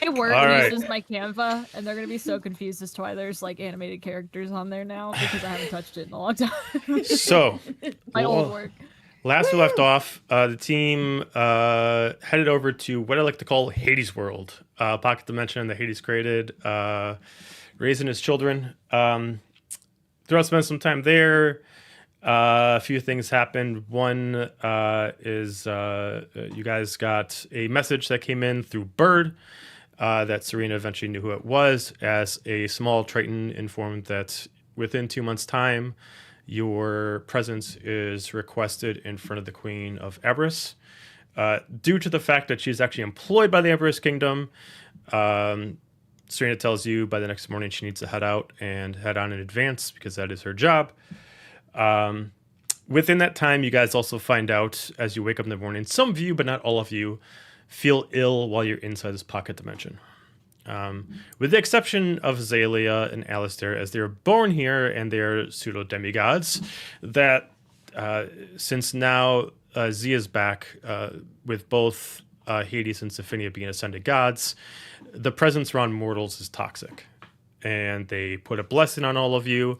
My work All right. uses my Canva, and they're gonna be so confused as to why there's like animated characters on there now because I haven't touched it in a long time. So, my old work. Last we left off, the team headed over to what I like to call Hades World, pocket dimension that Hades created, raising his children. Throughout spending some time there, a few things happened. One is you guys got a message that came in through Bird that Serena eventually knew who it was, as a small Triton informed that within 2 months' time, your presence is requested in front of the Queen of Eberus. Due to the fact that she's actually employed by the Eberus Kingdom, Serena tells you by the next morning she needs to head out and head on in advance because that is her job. Within that time, you guys also find out as you wake up in the morning, some of you, but not all of you, feel ill while you're inside this pocket dimension. With the exception of Azalea and Alistair, as they're born here and they're pseudo-demigods, that since now Z is back with both Hades and Sophia being ascended gods, the presence around mortals is toxic. And they put a blessing on all of you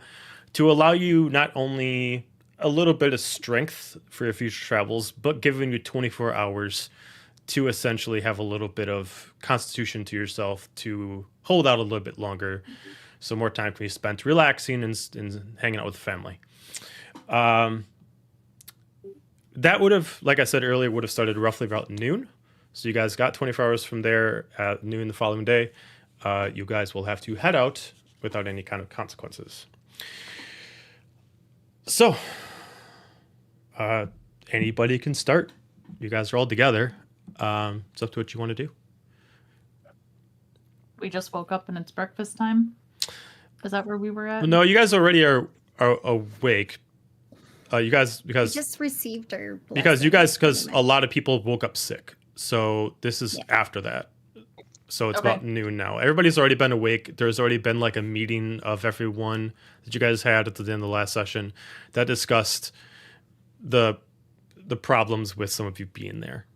to allow you not only a little bit of strength for your future travels, but giving you 24 hours to essentially have a little bit of constitution to yourself to hold out a little bit longer, so more time can be spent relaxing and hanging out with the family. That would have, like I said earlier, would have started roughly about noon. So you guys got 24 hours from there. At noon the following day, you guys will have to head out without any kind of consequences. So, anybody can start. You guys are all together. It's up to what you want to do. We just woke up and it's breakfast time. Is that where we were at? No, you guys already are awake. You guys because we just received our because a lot of people woke up sick. So this is after that. So it's about noon now. Everybody's already been awake. There's already been like a meeting of everyone that you guys had at the end of the last session that discussed the problems with some of you being there.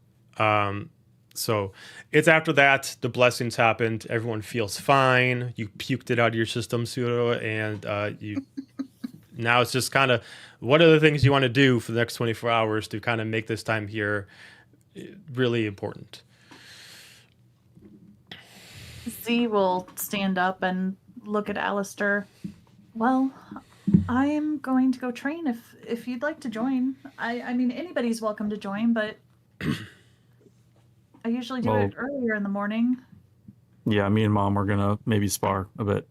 So it's after that, the blessings happened. Everyone feels fine. You puked it out of your system, Pseudo, and you now it's just kind of what are the things you want to do for the next 24 hours to kind of make this time here really important. Z will stand up and look at Alistair. Well, I am going to go train if you'd like to join. I mean, anybody's welcome to join, but I usually do it earlier in the morning. Yeah, me and Mom are going to maybe spar a bit.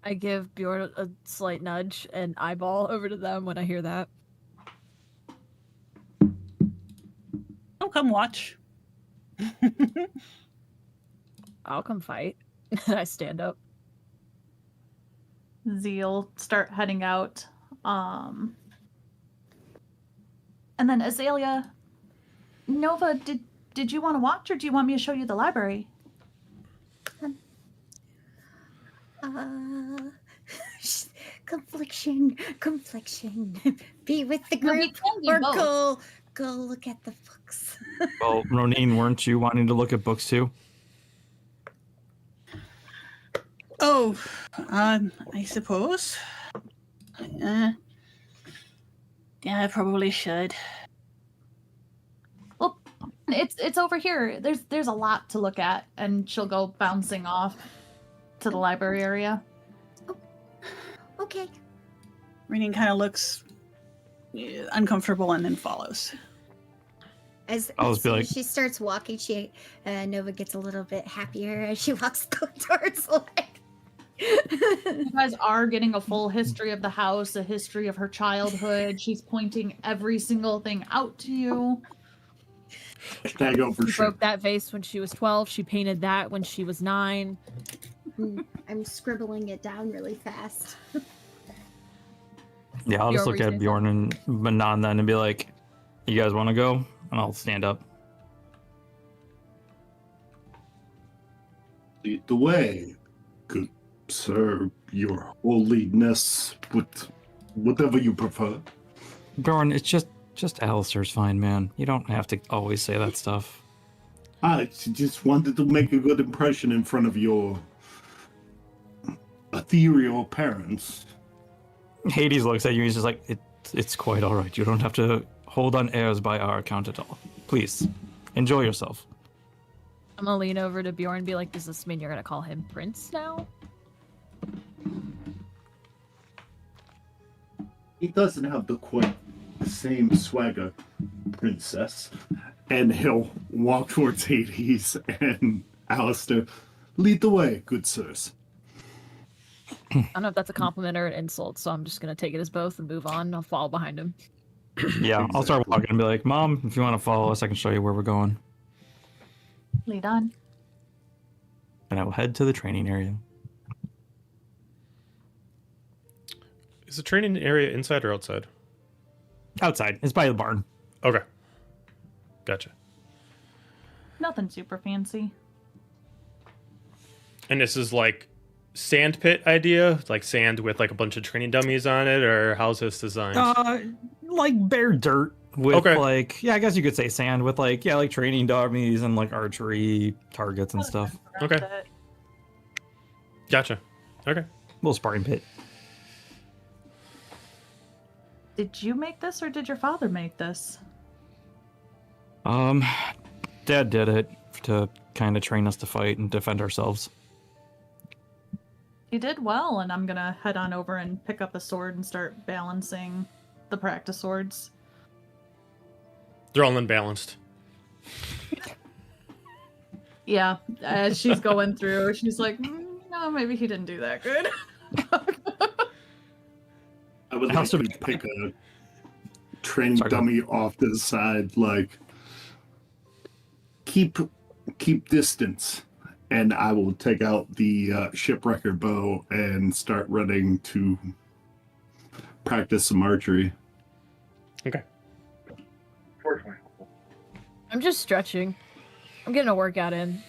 I give Bjorn a slight nudge and eyeball over to them when I hear that. I'll come watch. I'll come fight. I stand up. Zeal start heading out. And then Azalea, Nova, did you want to watch or do you want me to show you the library? Confliction. Be with the group or go look at the books. Well, Roneen, weren't you wanting to look at books too? Oh, I suppose. Yeah, I probably should. Well, it's over here. There's a lot to look at, and she'll go bouncing off to the library area. Oh, okay. Roneen kind of looks uncomfortable and then follows. As she starts walking, Nova gets a little bit happier as she walks towards like. You guys are getting a full history of the house, a history of her childhood. She's pointing every single thing out to you. Can I go for She broke that vase when she was 12. She painted that when she was 9. I'm scribbling it down really fast. Yeah, I'll just look at Bjorn and Manon then and be like, you guys want to go? And I'll stand up. Lead the way, good sir, your holiness, with whatever you prefer. Bjorn, it's just Alistair's fine, man. You don't have to always say that stuff. I just wanted to make a good impression in front of your ethereal parents. Hades looks at you. He's just like, it's quite all right. You don't have to hold on airs by our account at all. Please, enjoy yourself. I'm gonna lean over to Bjorn and be like, does this mean you're gonna call him Prince now? He doesn't have the quite same swagger, princess. And he'll walk towards Hades and Alistair. Lead the way, good sirs. I don't know if that's a compliment or an insult, so I'm just gonna take it as both and move on. I'll follow behind him. Yeah, I'll start Exactly. walking and be like, Mom, if you want to follow us, I can show you where we're going. Lead on. And I will head to the training area. Is the training area inside or outside? Outside. It's by the barn. Okay. Gotcha. Nothing super fancy. And this is like sand pit idea? Like sand with like a bunch of training dummies on it? Or how's this designed? Like bare dirt with Okay. like, yeah, I guess you could say sand with like, yeah, like training dummies and like archery targets and stuff. Okay. Gotcha. Okay. Little sparring pit. Did you make this or did your father make this? Dad did it to kind of train us to fight and defend ourselves. He did well, and I'm gonna head on over and pick up a sword and start balancing the practice swords. They're all unbalanced. Yeah, as she's going through, she's like, no, maybe he didn't do that good. I would like Also- to pick a training Sorry, go dummy off to the side, like keep distance, and I will take out the shipwrecker bow and start running to practice some archery. Okay. I'm just stretching. I'm getting a workout in.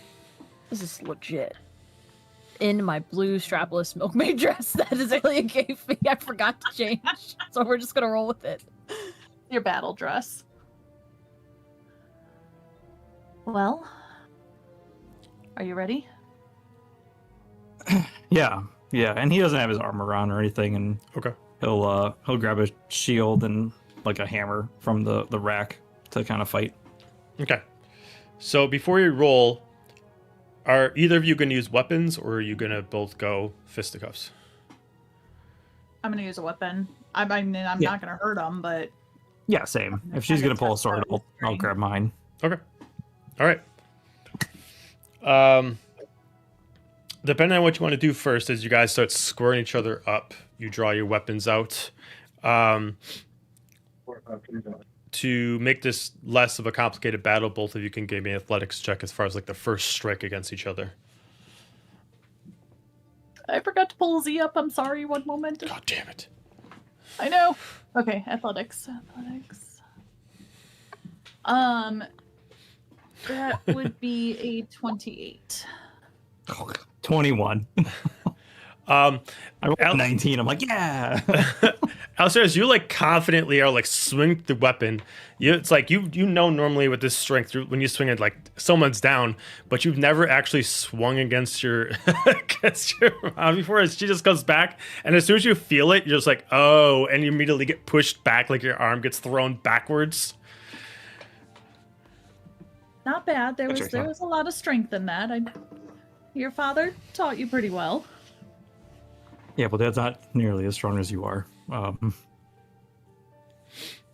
This is legit. In my blue strapless milkmaid dress that Azalea gave me. I forgot to change. So we're just gonna roll with it. Your battle dress. Well, are you ready? Yeah, and he doesn't have his armor on or anything, and Okay. he'll grab a shield and like a hammer from the rack to kind of fight. Okay. So before you roll, are either of you going to use weapons or are you going to both go fisticuffs? I'm gonna use a weapon. I mean, I'm Yeah. not gonna hurt him, but Yeah, same. If she's gonna pull a sword, I'll grab mine. Okay. All right. Depending on what you want to do first, as you guys start squaring each other up, you draw your weapons out. To make this less of a complicated battle, both of you can give me an athletics check as far as like the first strike against each other. I forgot to pull Z up. I'm sorry. One moment. God damn it. I know. Okay, athletics. That would be a 28. 21. I I rolled 19. I'm like, yeah. Alistair, as you like confidently are like swing the weapon, it's like you know normally with this strength when you swing it like someone's down, but you've never actually swung against your mom before. She just goes back, and as soon as you feel it, you're just like, oh, and you immediately get pushed back, like your arm gets thrown backwards. Not bad. There That's was right, a lot of strength in that. Your father taught you pretty well. Yeah, but that's not nearly as strong as you are.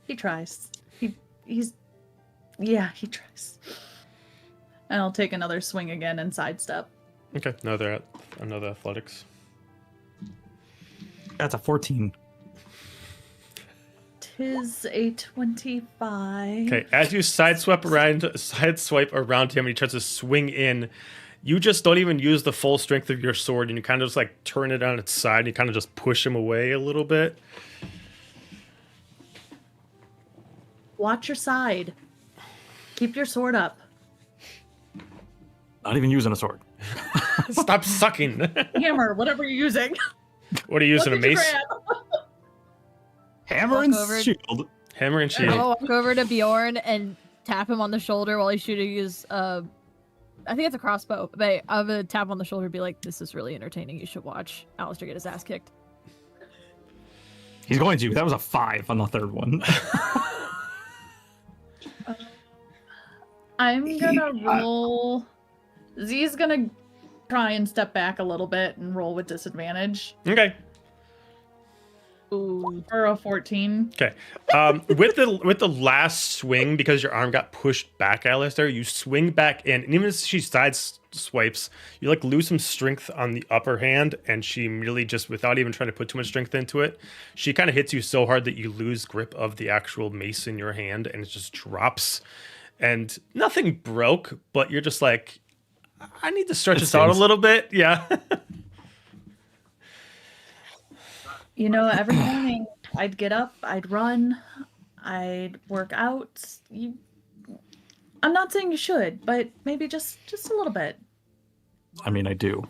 He tries. He tries. And I'll take another swing again and sidestep. Okay, another athletics. That's a 14. Tis a 25. Okay, as you sideswipe around him and he tries to swing in, you just don't even use the full strength of your sword, and you kind of just like turn it on its side and you kind of just push him away a little bit. Watch your side. Keep your sword up. Not even using a sword. Stop sucking. Hammer, whatever you're using. What are you using, a What did you mace? grab? Hammer Walk and over. shield. Hammer and I'm gonna shield. walk over to Bjorn and tap him on the shoulder while he's shooting his I think it's a crossbow. But I'm gonna tap on the shoulder and be like, "This is really entertaining. You should watch Alistair get his ass kicked." He's going to. That was a 5 on the third one. I'm gonna roll. Z's gonna try and step back a little bit and roll with disadvantage. Okay. Ooh, for a 14. Okay. With the last swing, because your arm got pushed back, Alistair, you swing back in, and even as she side swipes, you like lose some strength on the upper hand, and she really just, without even trying to put too much strength into it, she kind of hits you so hard that you lose grip of the actual mace in your hand, and it just drops. And nothing broke, but you're just like, I need to stretch this out a little bit. Yeah. You know, every morning I'd get up, I'd run, I'd work out. I'm not saying you should, but maybe just a little bit. I mean, I do.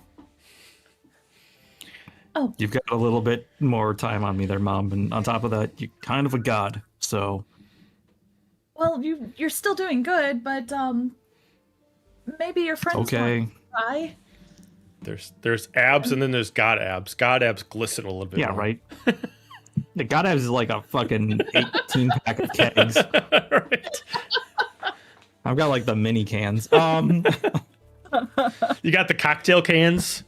Oh. You've got a little bit more time on me there, Mom. And on top of that, you're kind of a god, so... Well, you're still doing good, but maybe your friends want to try. There's abs and then there's god abs. God abs glisten a little bit. Yeah, more. right. The god abs is like a fucking 18 pack of kegs. Right. I've got like the mini cans. You got the cocktail cans.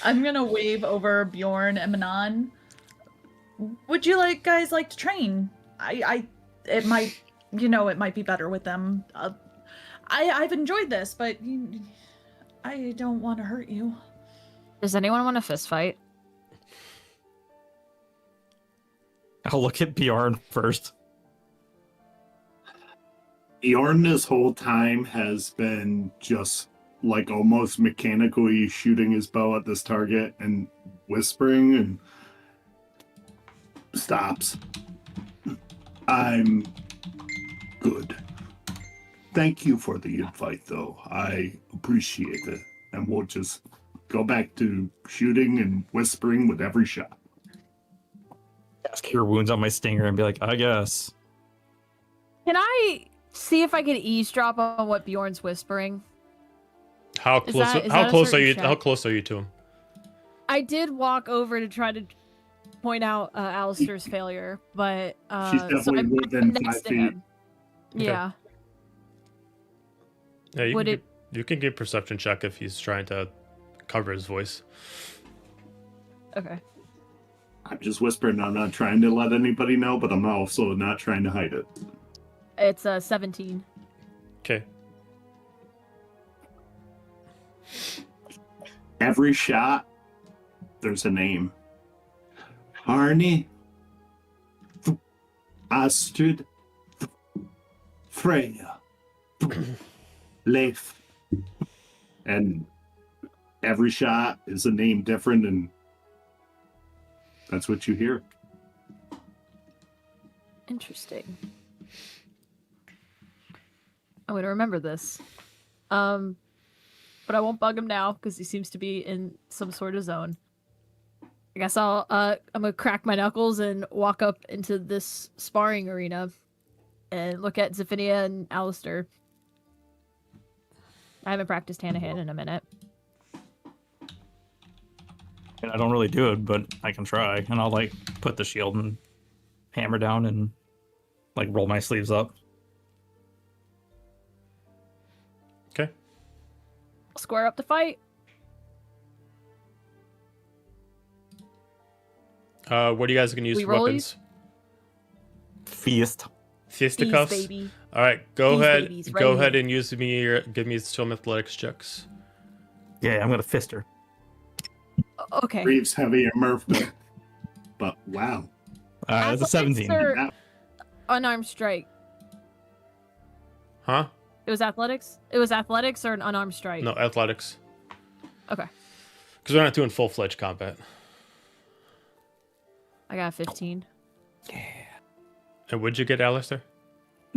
I'm gonna wave over Bjorn and Manon. Would you guys like to train? It might be better with them. I've enjoyed this, but I don't want to hurt you. Does anyone want a fist fight? I'll look at Bjorn first. Bjorn this whole time has been just like almost mechanically shooting his bow at this target and whispering and stops. I'm good. Thank you for the invite, though. I appreciate it. And we'll just go back to shooting and whispering with every shot. Cast Cure Wounds on my stinger and be like, I guess. Can I see if I can eavesdrop on what Bjorn's whispering? How close are you to him? I did walk over to try to point out Alistair's failure, but she's definitely within 5 feet. Him. Okay. Yeah. Yeah, you can give perception check if he's trying to cover his voice. Okay. I'm just whispering. I'm not trying to let anybody know, but I'm also not trying to hide it. It's 17. Okay. Every shot, there's a name. Arnie, Astrid, Freya, Leif. And every shot is a name different, and that's what you hear. Interesting. I'm gonna remember this. But I won't bug him now because he seems to be in some sort of zone. I guess I'm gonna crack my knuckles and walk up into this sparring arena and look at Zephinia and Alistair. I haven't practiced hand-to-hand in a minute. And I don't really do it, but I can try. And I'll put the shield and hammer down and roll my sleeves up. Okay. I'll square up the fight. What are you guys gonna use for weapons? Fisticuffs. Baby. All right, go ahead. Babies, Go right ahead here. and give me some athletics checks. Yeah, I'm gonna fist her. Okay. Reeves heavy and Murph, but wow. That's a 17. Or unarmed strike. Huh? It was athletics? It was athletics or an unarmed strike? No, athletics. Okay. Because we're not doing full-fledged combat. I got 15. And what'd you get, Alistair?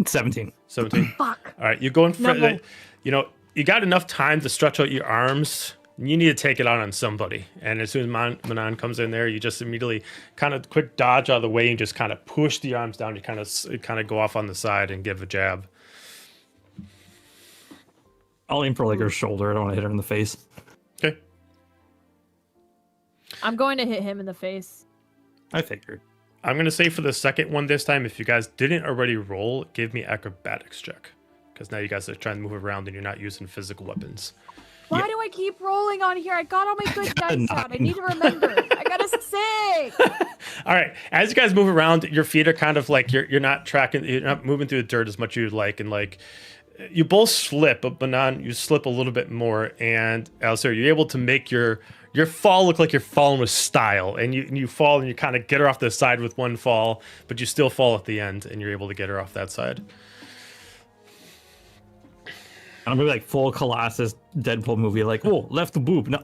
17. 17. Fuck. All right, you go in front. No. You got enough time to stretch out your arms. You need to take it out on somebody. And as soon as Manon comes in there, you just immediately kind of quick dodge out of the way and just kind of push the arms down. You kind of go off on the side and give a jab. I'll aim for like her shoulder. I don't want to hit her in the face. Okay. I'm going to hit him in the face. I figured. I'm going to say for the second one this time, if you guys didn't already roll, give me acrobatics check. Because now you guys are trying to move around and you're not using physical weapons. Why do I keep rolling on here? I got all my good dice out. I need to remember. I got a 6. All right. As you guys move around, your feet are kind of like you're not tracking, you're not moving through the dirt as much as you'd like, and like you both slip, but Manon, you slip a little bit more, and Alistair, you're able to make your fall look like you're falling with style, and you fall and you kind of get her off the side with one fall, but you still fall at the end, and you're able to get her off that side. I'm gonna be like full Colossus Deadpool movie, like, oh, left the boob. No,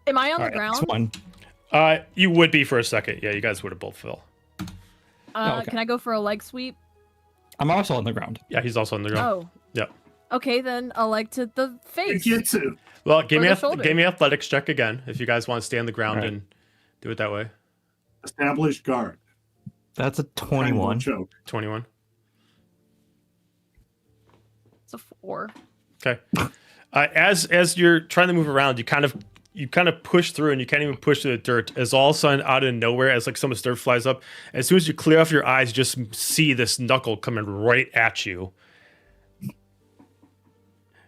Am I on the ground? That's one. You would be for a second. Yeah, you guys would have both fell. Okay. Can I go for a leg sweep? I'm also on the ground. Yeah, he's also on the ground. Oh. Yep. Okay, then a leg to the face. You too. Well, give Or the shoulder. me athletics check again if you guys want to stay on the ground All right. and do it that way. Established guard. That's a Kind of 21. choke. 21. It's a 4. Okay. As you're trying to move around, you kind of push through, and you can't even push through the dirt. As all of a sudden, out of nowhere, as like some of the dirt flies up, as soon as you clear off your eyes, you just see this knuckle coming right at you.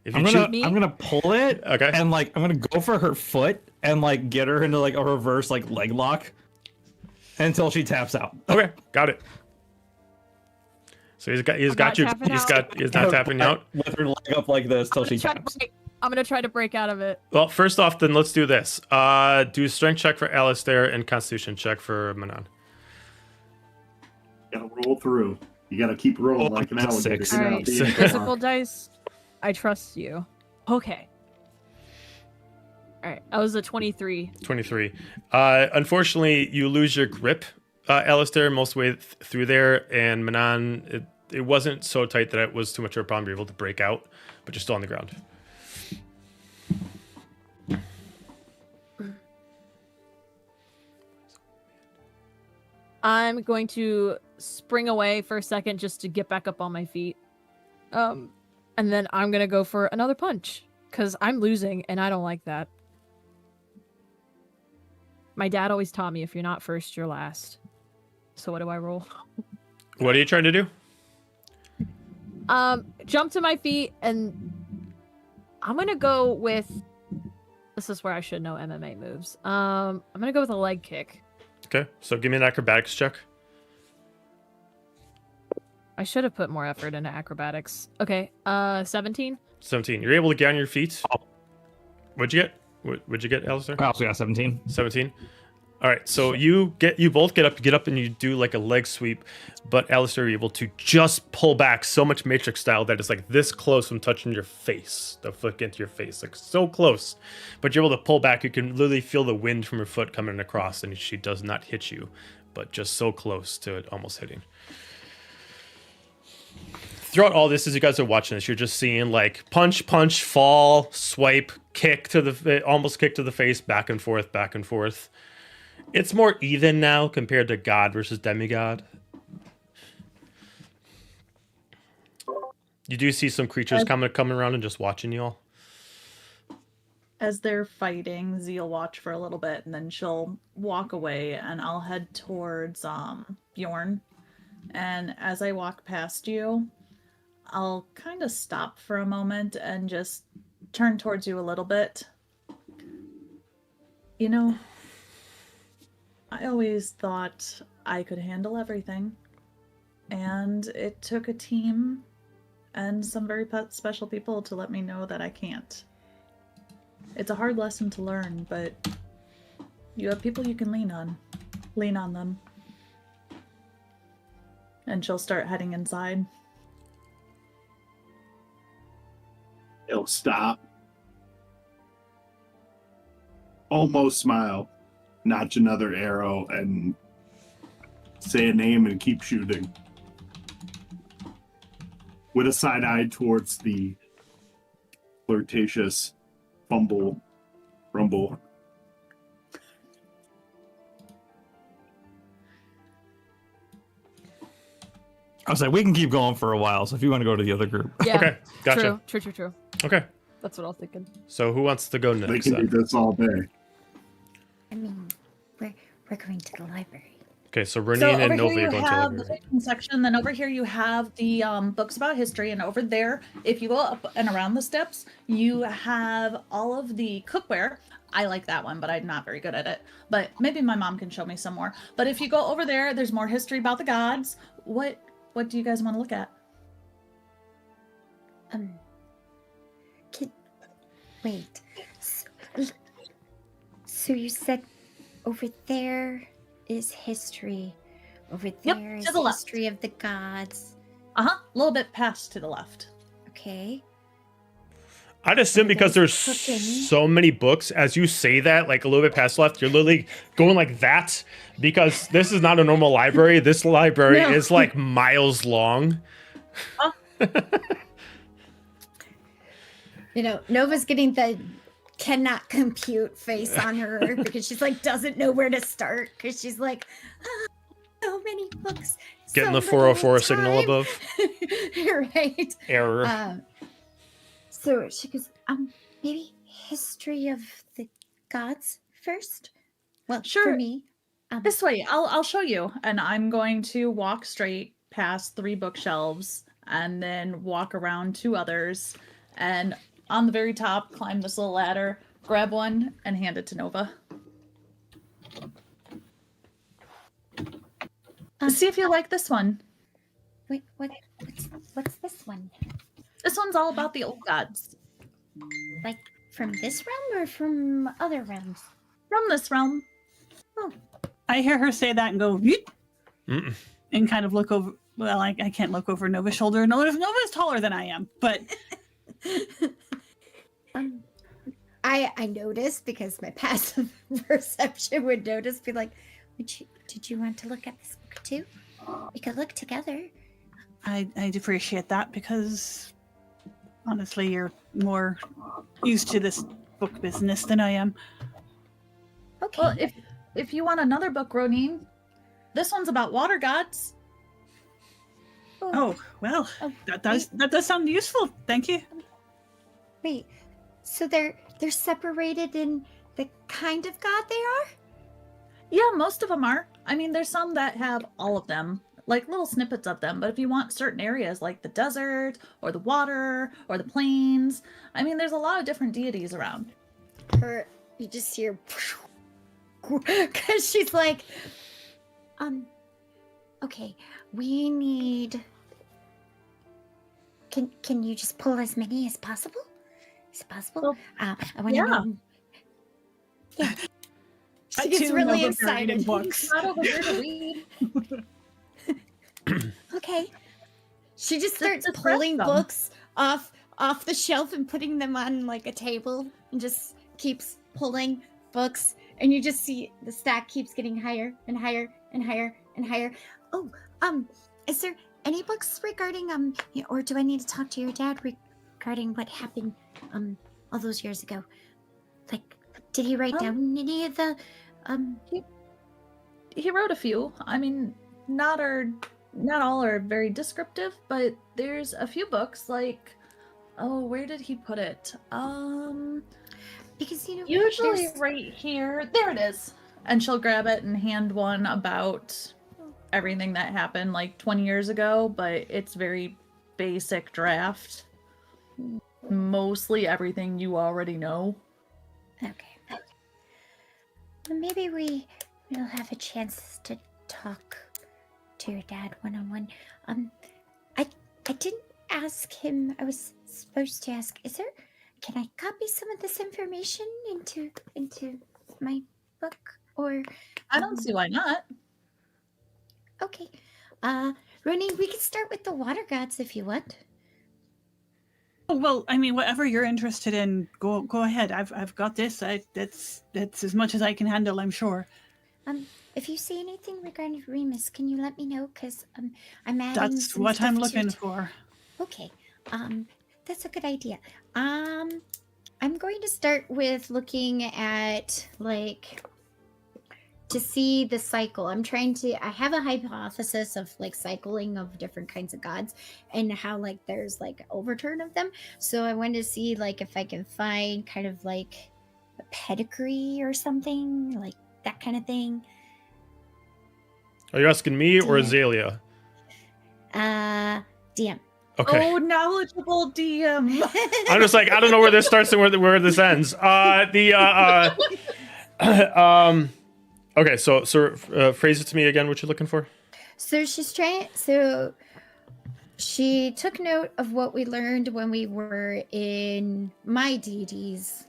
If you I'm gonna pull it. Okay. And like I'm gonna go for her foot and like get her into like a reverse like leg lock until she taps out. Okay, got it. So he's not tapping out. With her leg up like this till she taps. I'm gonna try to break out of it. Well, first off, then let's do this. Do a strength check for Alistair and constitution check for Manon. Gotta roll through. You gotta keep rolling like an alligator. 6. Get out Alright, the end. physical dice. I trust you. Okay. Alright, I was a 23. 23. Unfortunately, you lose your grip, Alistair, most of the way through there, and Manon, it wasn't so tight that it was too much of a problem. You're able to break out, but you're still on the ground. I'm going to spring away for a second just to get back up on my feet. And then I'm gonna go for another punch. Because I'm losing, and I don't like that. My dad always taught me if you're not first, you're last. So what do I roll? What are you trying to do? Jump to my feet, and I'm gonna go with... This is where I should know MMA moves. I'm gonna go with a leg kick. Okay, so give me an acrobatics check. I should have put more effort into acrobatics. Okay, 17? 17. You're able to get on your feet. What'd you get? What'd you get, Alistair? I also got 17. 17. All right, so you both get up and you do like a leg sweep, but Alistair, you're able to just pull back so much Matrix style that it's like this close from touching your face, the foot into your face, like so close. But you're able to pull back. You can literally feel the wind from her foot coming across, and she does not hit you, but just so close to it almost hitting. Throughout all this, as you guys are watching this, you're just seeing like punch, fall, swipe, kick to the face, back and forth, back and forth. It's more even now compared to God versus Demigod. You do see some creatures coming around and just watching you all. As they're fighting, Zeal watch for a little bit, and then she'll walk away, and I'll head towards Bjorn. And as I walk past you, I'll kind of stop for a moment and just turn towards you a little bit. You know, I always thought I could handle everything. And it took a team and some very special people to let me know that I can't. It's a hard lesson to learn, but you have people you can lean on. Lean on them. And she'll start heading inside. He'll stop. Almost smile. Notch another arrow and say a name and keep shooting. With a side eye towards the flirtatious rumble. I was like, we can keep going for a while. So if you want to go to the other group, Yeah. Okay, gotcha. True. Okay, That's what I was thinking. so who wants to go They next? can do Then? this all day. I mean, we're going to the library. Okay, so So Renine over and Nova here are you going to the have the library. fiction section, then over here you have the books about history, and over there, if you go up and around the steps, you have all of the cookware. I like that one, but I'm not very good at it. But maybe my mom can show me some more. But if you go over there, there's more history about the gods. What do you guys want to look at? Wait. So you said over there is history. Over Yep, there to is the left. history of the gods. A little bit past to the left. Okay. I'd assume because there's Cooking. so many books, as you say that, like a little bit past left, you're literally going like that because this is not a normal library. This library No. is like miles long. You know, Nova's getting the cannot compute face on her because she's like doesn't know where to start because she's like, "Ah, so many books. Getting so the 404 little signal time." above. Right. Error. So she goes, maybe history of the gods first. Well, Sure. for me, This way, I'll show you. And I'm going to walk straight past 3 bookshelves and then walk around 2 others. And on the very top, climb this little ladder, grab one, and hand it to Nova. See if you like this one. wait, what's this one? This one's all about the old gods Like from this realm or from other realms? from this realm. I hear her say that and go, "Yeet," Mm-mm. and kind of look over. Well, I can't look over Nova's shoulder. Nova's taller than I am, but I noticed because my passive perception would notice, be like, did you want to look at this book too? We could look together. I'd appreciate that because honestly, you're more used to this book business than I am. Okay. Well, if you want another book, Ronin, this one's about water gods. Oh well, Oh, that does sound useful. Thank you. Wait, so they're separated in the kind of god they are? Yeah, most of them are. I mean, there's some that have all of them, like little snippets of them. But if you want certain areas like the desert or the water or the plains, I mean, there's a lot of different deities around. You just hear because she's like, okay, we need. Can you just pull as many as possible? Is it possible? Well, I want to yeah. know. Yeah. I She gets too really know that they're reading excited. books. Not over here to read. Okay. She just starts Just pulling press them. books off the shelf and putting them on like a table and just keeps pulling books and you just see the stack keeps getting higher and higher and higher and higher. Oh, is there any books regarding or do I need to talk to your dad regarding what happened all those years ago? Like did he write down any of the He wrote a few. I mean, not all are very descriptive, but there's a few books like, where did he put it? because Usually there's- right here. There it is. And she'll grab it and hand one about everything that happened like 20 years ago, but it's very basic draft. Mostly everything you already know. Okay. Well, maybe we'll have a chance to talk to your dad one-on-one. I didn't ask him. I was supposed to ask. Can I copy some of this information into my book? Or I don't see why not. okay. Ronin, we could start with the water gods if you want. Oh, well, I mean, whatever you're interested in, go ahead. I've got this. That's as much as I can handle, I'm sure. If you see anything regarding Remus, can you let me know? Because I'm adding That's some what I'm stuff to looking it. for. Okay. That's a good idea. I'm going to start with looking at like to see the cycle. I have a hypothesis of like cycling of different kinds of gods and how like there's like overturn of them. So I wanted to see like if I can find kind of like a pedigree or something, like that kind of thing. Are you asking me or Yeah. Azalea? DM. Okay. Oh, knowledgeable DM. I'm just like, I don't know where this starts and where this ends. Okay, so phrase it to me again. What you're looking for? So she took note of what we learned when we were in my deity's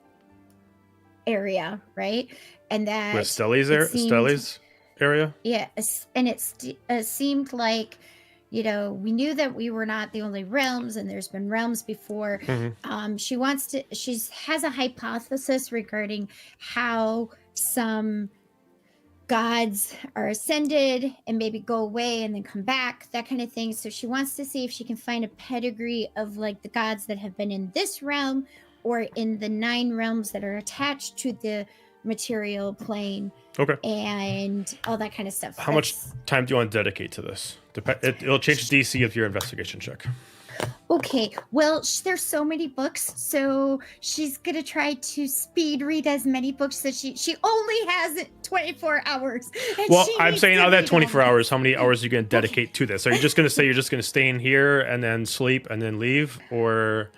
area, right? And that With Stelli's area? yeah, and it seemed like, you know, we knew that we were not the only realms, and there's been realms before. Mm-hmm. She has a hypothesis regarding how some gods are ascended and maybe go away and then come back, that kind of thing. So she wants to see if she can find a pedigree of like the gods that have been in this realm or in the 9 realms that are attached to the material plane. Okay. And all that kind of stuff. How much time do you want to dedicate to this? It'll change the DC of your investigation check. Okay, well, there's so many books, so she's gonna try to speed read as many books as she only has 24 hours. Well, I'm saying out of that 24 hours, how many hours are you going to dedicate to this? Are you just going to say you're just going to stay in here and then sleep and then leave, or?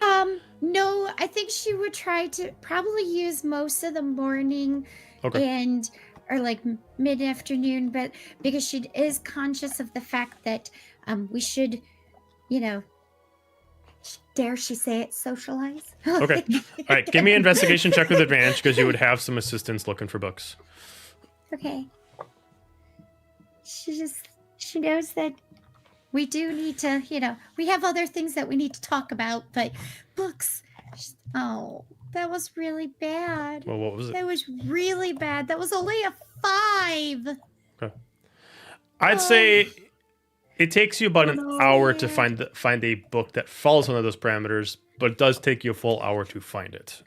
No, I think she would try to probably use most of the morning and or like mid-afternoon, but because she is conscious of the fact that we should, you know, dare she say it, socialize? Okay. All right, give me an investigation check with advantage because you would have some assistants looking for books. Okay. She knows that we do need to, you know, we have other things that we need to talk about, but books. Oh, that was really bad. Well, what was it? That was really bad. That was only a 5. Okay. I'd say it takes you about an hour to find a book that falls under those parameters, but it does take you a full hour to find it.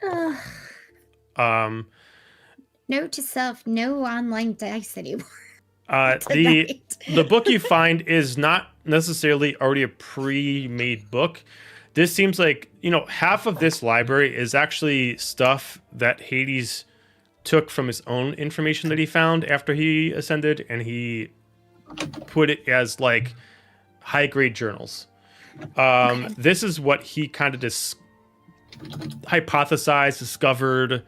Note to self: no online dice anymore. The book you find is not necessarily already a pre-made book. This seems like, you know, half of this library is actually stuff that Hades took from his own information that he found after he ascended, and he put it as like high-grade journals. This is what he kind of hypothesized, discovered,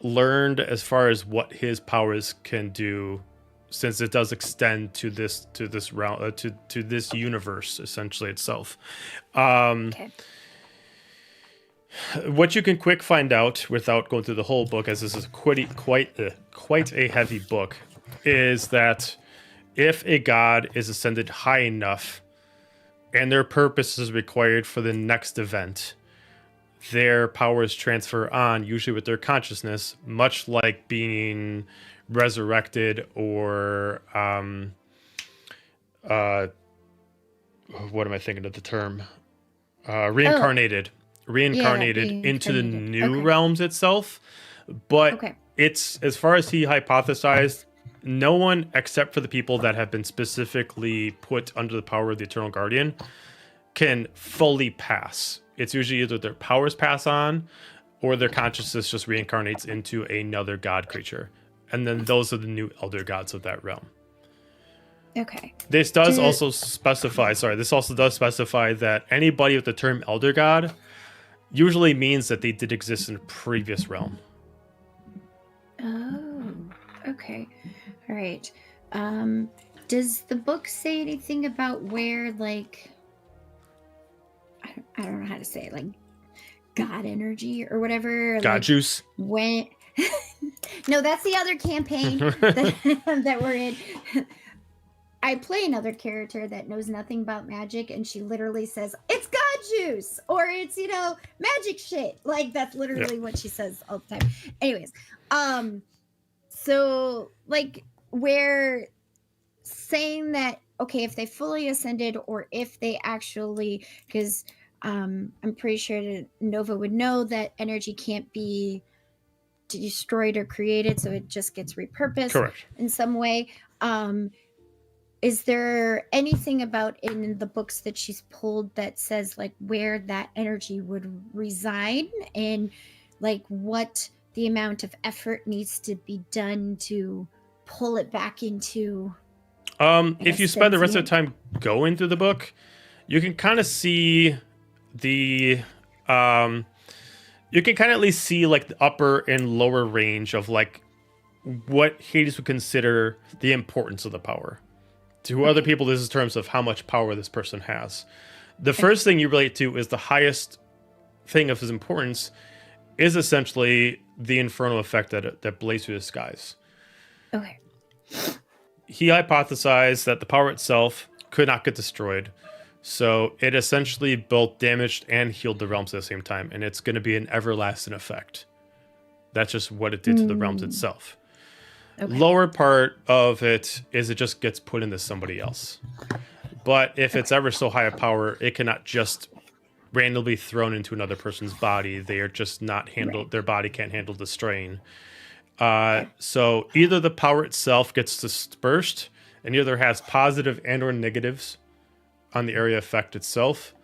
learned as far as what his powers can do, since it does extend to this realm, to this universe essentially itself. What you can quick find out without going through the whole book, as this is quite a heavy book, is that if a god is ascended high enough and their purpose is required for the next event, their powers transfer on, usually with their consciousness, much like being resurrected or what am I thinking of the term? Reincarnated into the new realms itself. But it's, as far as he hypothesized, no one except for the people that have been specifically put under the power of the Eternal Guardian can fully pass. It's usually either their powers pass on or their consciousness just reincarnates into another god creature. And then those are the new elder gods of that realm. Okay. This also does specify that anybody with the term elder god usually means that they did exist in a previous realm. Oh, okay. All right. Does the book say anything about where, like, I don't know how to say it, like god energy or whatever? God like, juice. When... No, that's the other campaign that we're in. I play another character that knows nothing about magic, and she literally says, "It's God juice," or "It's, you know, magic shit." Like, that's literally what she says all the time. Anyways, so like, we're saying that, okay, if they fully ascended, or if they actually, because I'm pretty sure that Nova would know that energy can't be destroyed or created, so it just gets repurposed Correct. in some way. Is there anything about in the books that she's pulled that says like where that energy would reside and like what the amount of effort needs to be done to pull it back into? If you spend the rest of the time going through the book, you can kind of see the you can kind of at least see like the upper and lower range of like what Hades would consider the importance of the power. To other people, this is terms of how much power this person has. The first thing you relate to is the highest thing of his importance is essentially the infernal effect that blazed through the skies. Okay. He hypothesized that the power itself could not get destroyed, so it essentially both damaged and healed the realms at the same time, and it's going to be an everlasting effect. That's just what it did to the realms itself. Okay. Lower part of it is it just gets put into somebody else. But if it's ever so high a power, it cannot just randomly thrown into another person's body. They are just not handled. Their body can't handle the strain. So either the power itself gets dispersed and either has positive and or negatives on the area effect itself,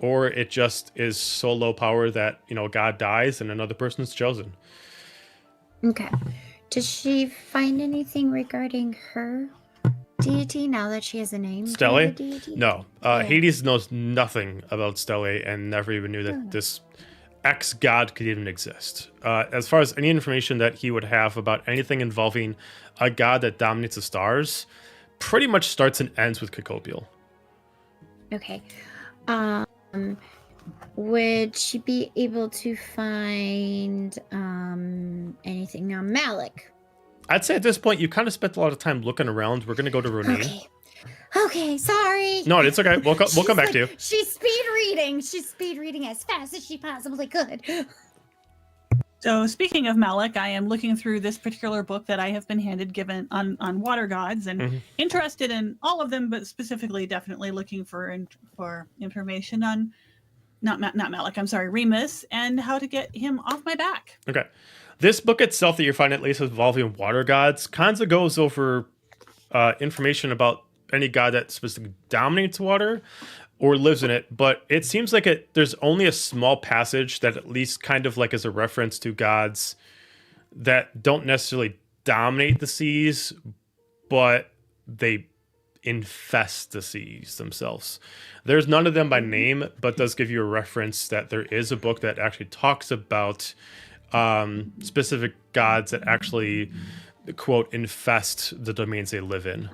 or it just is so low power that, God dies and another person's chosen. Okay. Does she find anything regarding her deity now that she has a name? Stele? No. Yeah. Hades knows nothing about Stele and never even knew that this ex-god could even exist. As far as any information that he would have about anything involving a god that dominates the stars, pretty much starts and ends with Cacopial. Okay. Would she be able to find anything on Malik? I'd say at this point, you kind of spent a lot of time looking around. We're going to go to Ronin. Okay, sorry. No, it's okay. We'll come back to you. She's speed reading. She's speed reading as fast as she possibly could. So speaking of Malik, I am looking through this particular book that I have been given on water gods, and interested in all of them, but specifically definitely looking for information on not Malik, I'm sorry, Remus, and how to get him off my back. Okay. This book itself that you find at least involving water gods kind of goes over information about any god that specifically dominates water or lives in it, but it seems like there's only a small passage that at least kind of like is a reference to gods that don't necessarily dominate the seas, but they infest the seas themselves. There's none of them by name, but does give you a reference that there is a book that actually talks about specific gods that actually, quote, infest the domains they live in.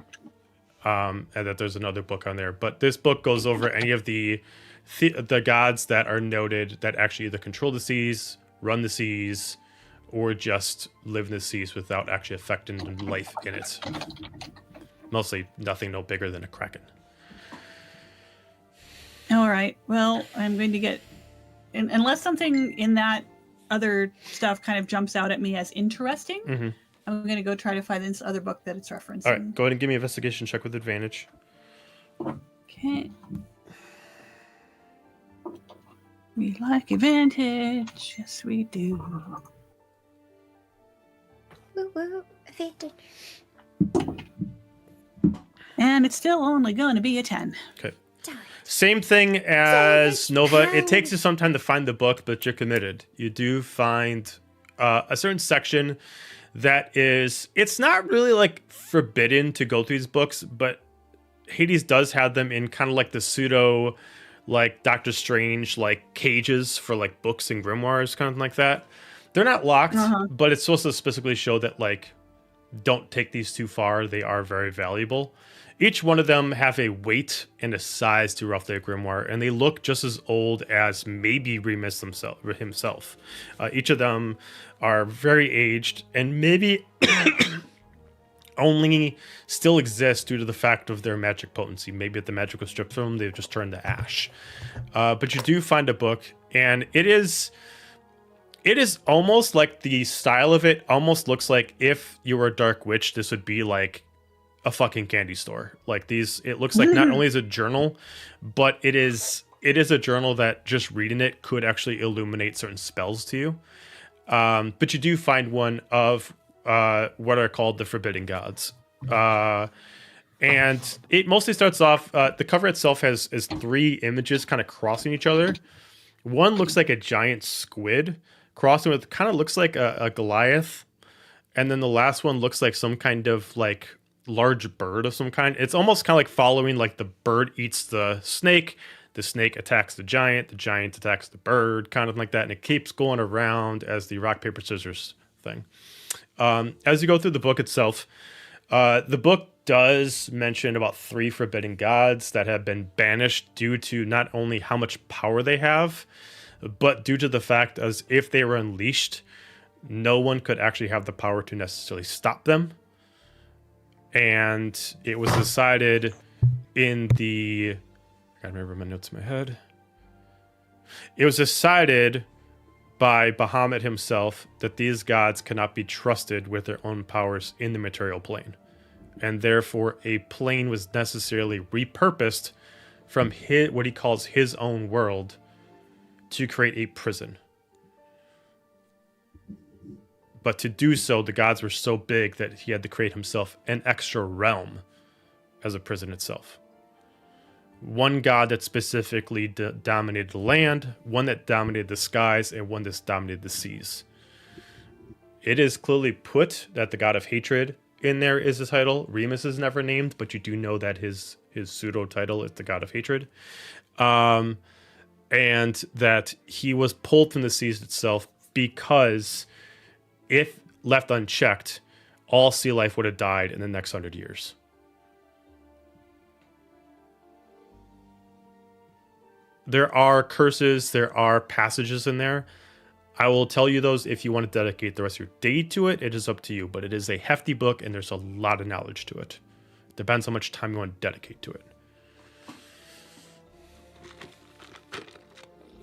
And that there's another book on there. But this book goes over any of the gods that are noted that actually either control the seas, run the seas, or just live in the seas without actually affecting life in it. Mostly nothing no bigger than a kraken. All right. Well, I'm going to get... Unless something in that other stuff kind of jumps out at me as interesting, I'm going to go try to find this other book that it's referencing. All right. Go ahead and give me an investigation check with advantage. Okay. We like advantage. Yes, we do. Woo woo, advantage. And it's still only going to be a 10. Okay. Same thing as Nova. It takes you some time to find the book, but you're committed. You do find a certain section that it's not really like forbidden to go through these books, but Hades does have them in kind of like the pseudo, like Doctor Strange, like cages for like books and grimoires, kind of like that. They're not locked, but it's supposed to specifically show that like, don't take these too far. They are very valuable. Each one of them have a weight and a size to roughly a grimoire, and they look just as old as maybe Remus himself. Each of them are very aged and maybe only still exist due to the fact of their magic potency. Maybe if the magic was stripped from them, they've just turned to ash. But you do find a book, and it is almost like the style of it almost looks like if you were a dark witch, this would be like a fucking candy store. Like these, it looks like not only is it a journal, but it is a journal that just reading it could actually illuminate certain spells to you. But you do find one of what are called the Forbidden Gods. And it mostly starts off, the cover itself is 3 images kind of crossing each other. One looks like a giant squid crossing with kind of looks like a Goliath. And then the last one looks like some kind of like large bird of some kind. It's almost kind of like following like the bird eats the snake attacks the giant attacks the bird, kind of like that. And it keeps going around as the rock, paper, scissors thing. As you go through the book itself, the book does mention about 3 forbidden gods that have been banished due to not only how much power they have, but due to the fact as if they were unleashed, no one could actually have the power to necessarily stop them. And it was decided in the... I gotta remember my notes in my head. It was decided by Bahamut himself that these gods cannot be trusted with their own powers in the material plane. And therefore, a plane was necessarily repurposed from what he calls his own world to create a prison. But to do so, the gods were so big that he had to create himself an extra realm as a prison itself. One god that specifically dominated the land, one that dominated the skies, and one that dominated the seas. It is clearly put that the god of hatred in there is his title. Remus is never named, but you do know that his pseudo title is the god of hatred. And that he was pulled from the seas itself because if left unchecked, all sea life would have died in the next 100 years. There are curses, there are passages in there. I will tell you those if you want to dedicate the rest of your day to it. It is up to you, but it is a hefty book and there's a lot of knowledge to it. Depends how much time you want to dedicate to it.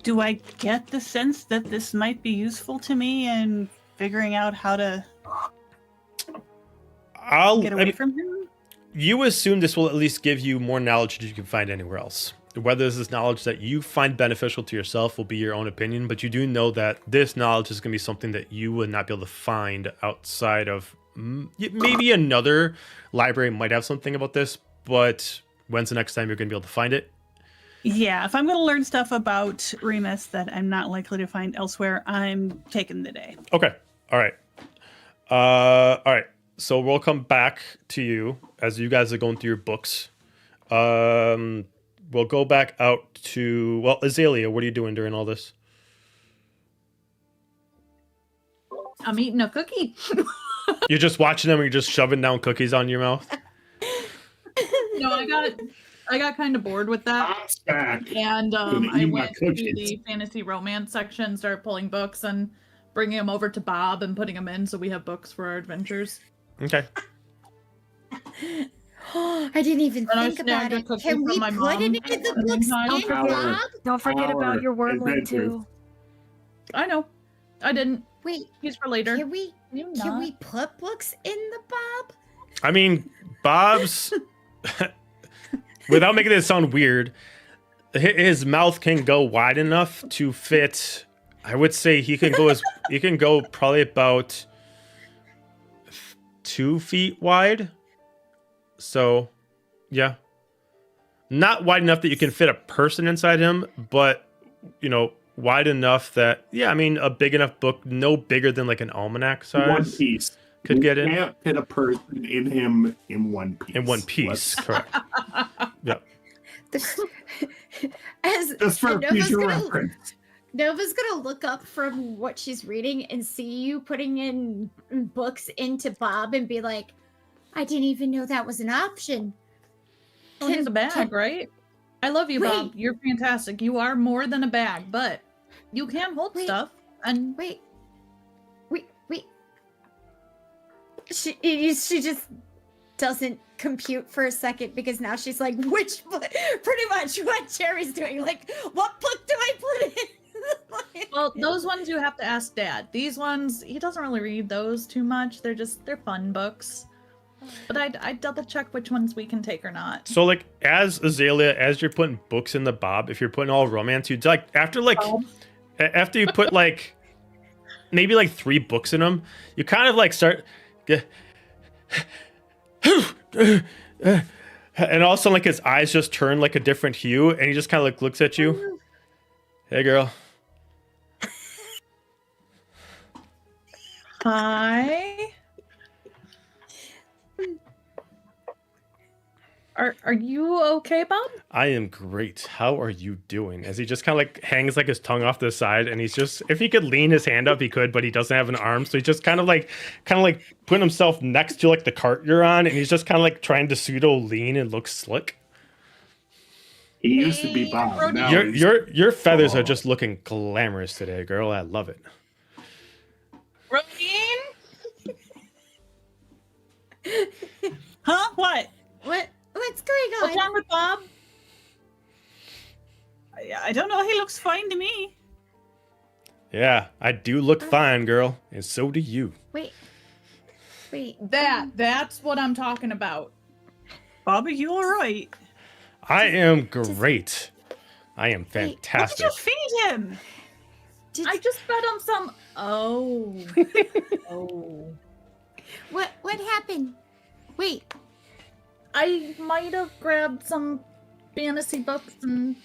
Do I get the sense that this might be useful to me in figuring out how to get away from him? You assume this will at least give you more knowledge than you can find anywhere else. Whether this is knowledge that you find beneficial to yourself will be your own opinion, but you do know that this knowledge is going to be something that you would not be able to find outside of maybe another library might have something about this, but when's the next time you're going to be able to find it? Yeah, if I'm going to learn stuff about Remus that I'm not likely to find elsewhere, I'm taking the day. Okay. All right. All right. So we'll come back to you as you guys are going through your books. We'll go back out to, well, Azalea, what are you doing during all this? I'm eating a cookie. You're just watching them and you're just shoving down cookies on your mouth? No, I got kind of bored with that. And I went to the fantasy romance section, started pulling books and bringing them over to Bob and putting them in so we have books for our adventures. Okay. I didn't even think about it. Can we put any of the books in, Bob? Don't forget about your wormling too. I know. I didn't. Wait. He's for later. Can we put books in the Bob? I mean, Bob's, without making it sound weird, his mouth can go wide enough to fit. I would say he can go probably about 2 feet wide. So, yeah. Not wide enough that you can fit a person inside him, but, wide enough that, yeah, I mean, a big enough book, no bigger than like an almanac size. One piece. Could get in. You can't fit a person in him in one piece. In one piece, correct. Yep. Just for future reference. Nova's gonna look up from what she's reading and see you putting in books into Bob and be like, I didn't even know that was an option. Well, he's a bag, right? I love you, Bob. You're fantastic. You are more than a bag, but you can hold stuff. And wait. She just doesn't compute for a second because now she's like, pretty much what Cherry's doing. Like, what book do I put in? Well, those ones you have to ask Dad. These ones, he doesn't really read those too much. They're fun books. But I double check which ones we can take or not. So, like, as Azalea, as you're putting books in the Bob, if you're putting all romance, you'd like after you put like maybe like 3 books in them. You kind of like start, and all of a sudden like his eyes just turn like a different hue, and he just kind of like looks at you. Hey, girl. Hi. Are you okay, Bob? I am great. How are you doing? As he just kind of like hangs like his tongue off to the side, and he's just, if he could lean his hand up, he could, but he doesn't have an arm, so he's just kind of like putting himself next to like the cart you're on, and he's just kind of like trying to pseudo lean and look slick. He used to be Bob. Now he's- Your feathers are just looking glamorous today, girl. I love it. Rodine? Huh? What? What's going on? What's wrong with Bob? I don't know. He looks fine to me. Yeah, I do look fine, girl, and so do you. Wait. That's what I'm talking about. Bob, are you all right? I am great. I am What did fantastic. you feed him? I just fed him some. Oh. Oh. What happened? Wait. I might have grabbed some fantasy books and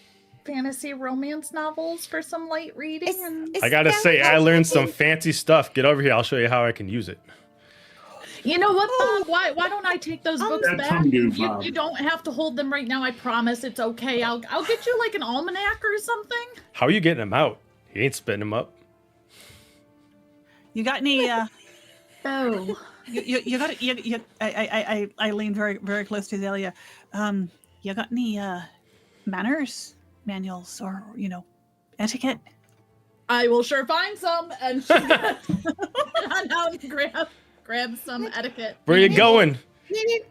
fantasy romance novels for some light reading. I gotta say, I learned some fancy stuff. Get over here. I'll show you how I can use it. You know what, Bob? Why don't I take those books That's back? on you, Bob. You don't have to hold them right now. I promise. It's okay. I'll get you like an almanac or something. How are you getting them out? He ain't spitting them up. You got any? Oh. You got you. I leaned very very close to Zelia. You got any manners manuals or etiquette? I will sure find some, and she's gonna run out and grab some etiquette. Where you going? Maybe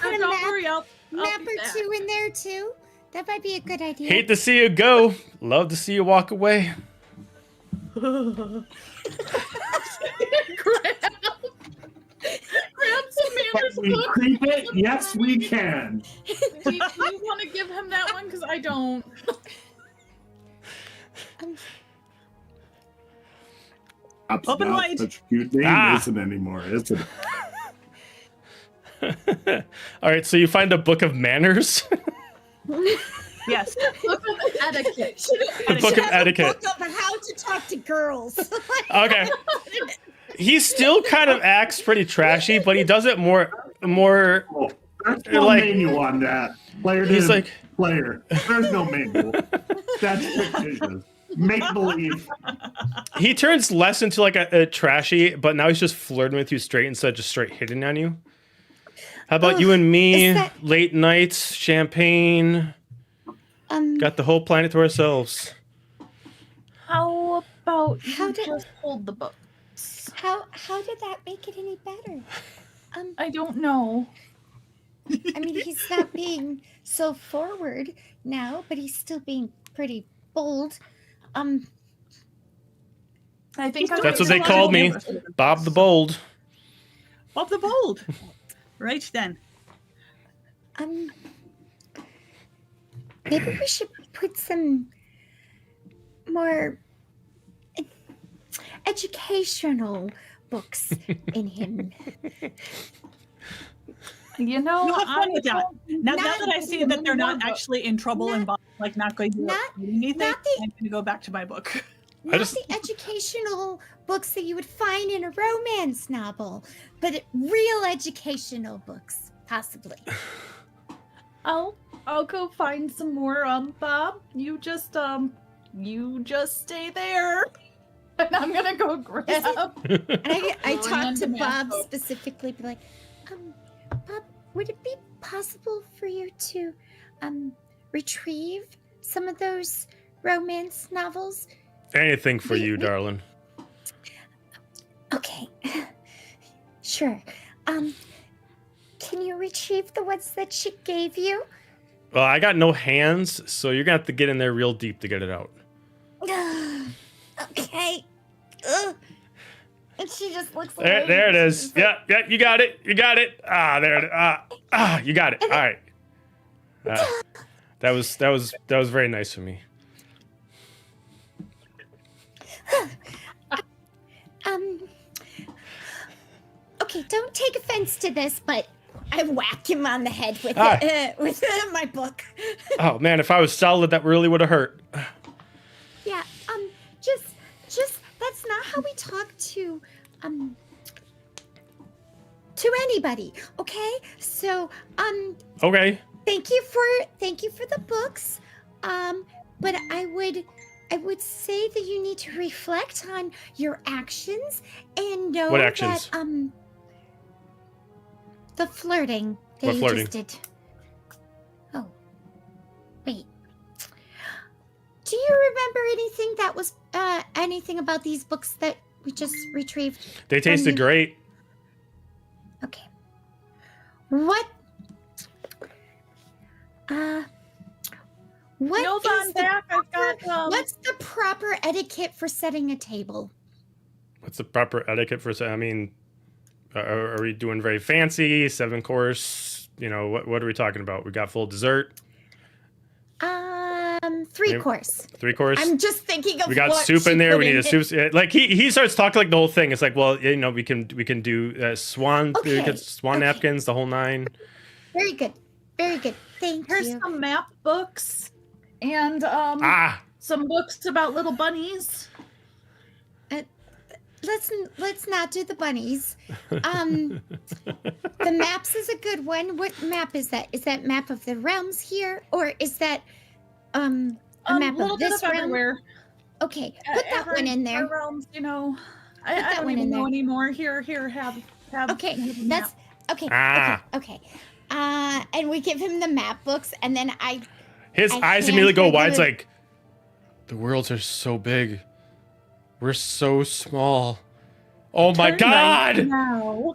put a Don't map, worry, I'll map do or that. 2 in there too. That might be a good idea. Hate to see you go. Love to see you walk away. Grab some manners Can we books. creep it? Yes, we can. Do you want to give him that one? Because I don't. That's Open not wide. such a cute name Ah. isn't anymore, is it? All right, so you find a book of manners, Yes. Look at the etiquette. a book of etiquette. Book of how to talk to girls. Okay. He still kind of acts pretty trashy, but he does it more. Oh, there's no Like- manual on that. Player He's to like- player. There's no manual. That's fictitious. Make believe. He turns less into like a trashy, but now he's just flirting with you straight instead of just straight hitting on you. How about you and me? is that- Late nights, champagne. Got the whole planet to ourselves. How about How you did- just hold the books? How did that make it any better? I don't know. I mean, he's not being so forward now, but he's still being pretty bold. I think That's That's what they called me, Bob the Bold. Bob the Bold. Right then. Maybe we should put some more educational books in him. You know, You have fun with that. Now Not- that I see that they're not actually in trouble and like not going to Not- do anything, not the- I'm going to go back to my book. Not just- the educational books that you would find in a romance novel, but real educational books, possibly. I'll go find some more. Bob, you just stay there, and I'm gonna go grab. And I talked to Random ass Bob book. specifically, be like, Bob, would it be possible for you to retrieve some of those romance novels? Anything for you, darling. Okay. Sure. Can you retrieve the ones that she gave you? Well, I got no hands, so you're gonna have to get in there real deep to get it out. Okay. Ugh. And she just looks There, away. there it and is. she's like, Yeah, you got it. You got it. There it. You got it. All right. That was very nice of me. don't take offense to this, but I whack him on the head with with my book. Oh man, if I was solid, that really would have hurt. Yeah, just that's not how we talk to anybody, okay? So, Okay. thank you for the books. But I would say that you need to reflect on your actions and know What actions? that the flirting that What you flirting? just did. Oh. Wait. Do you remember anything that was anything about these books that we just retrieved? They tasted great. Okay. What Hold on back. I've got what's the proper etiquette for setting a table? What's the proper etiquette for? I mean, are we doing very fancy 7-course? You know, what are we talking about? We got full dessert. 3-course. 3-course. I'm just thinking of we got what soup she in there. put We need in a soup. Like he starts talking like the whole thing. It's like, well, you know, we can do swan Okay, swan napkins, the whole 9. Very good. Very good. Thank Here's you. some map books and some books about little bunnies. Let's not do the bunnies. The maps is a good one. What map is that? Is that map of the realms here, or is that a map little of bit this of realm? everywhere. Okay, put that one in there. Realms, you know, I that don't one even in know there. anymore. Here, have. Okay, have a that's map. okay. Okay. And we give him the map books, and then His I eyes hand immediately go her wide. It's the- like, the worlds are so big. We're so small. Oh my Turn God! right now.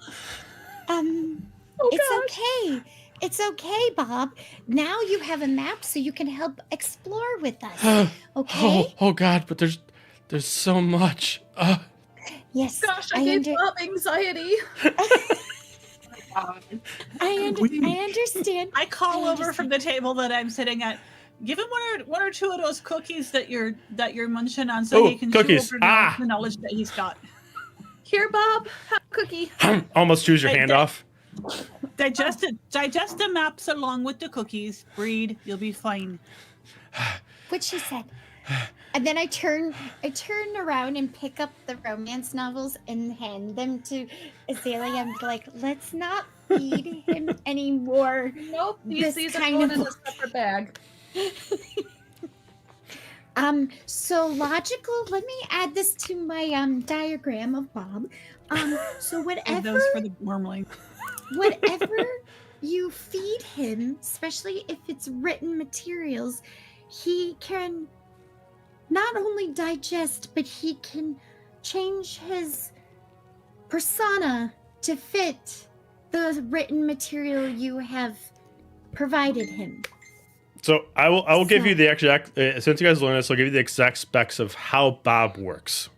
it's okay. It's okay, Bob. Now you have a map, so you can help explore with us. Okay? Oh God! But there's so much. Yes. Gosh, I gave Bob anxiety. I understand. I call I over from the table that I'm sitting at. Give him one or two of those cookies that you're munching on, so Oh, he can cookies. chew over the knowledge that he's got. Here, Bob, have a cookie. Almost choose your Hey, hand Dad. off. Digest the maps along with the cookies. Breed, you'll be fine. What she said. And then I turn around and pick up the romance novels and hand them to Azalea. I'm like, let's not feed him anymore. Nope, This these are kind going of in a separate bag. So logical, let me add this to my diagram of Bob. So Leave whatever those for the wormling. whatever you feed him, especially if it's written materials, he can not only digest, but he can change his persona to fit the written material you have provided him. So I will give So- you the exact. Since you guys learned this, I'll give you the exact specs of how Bob works.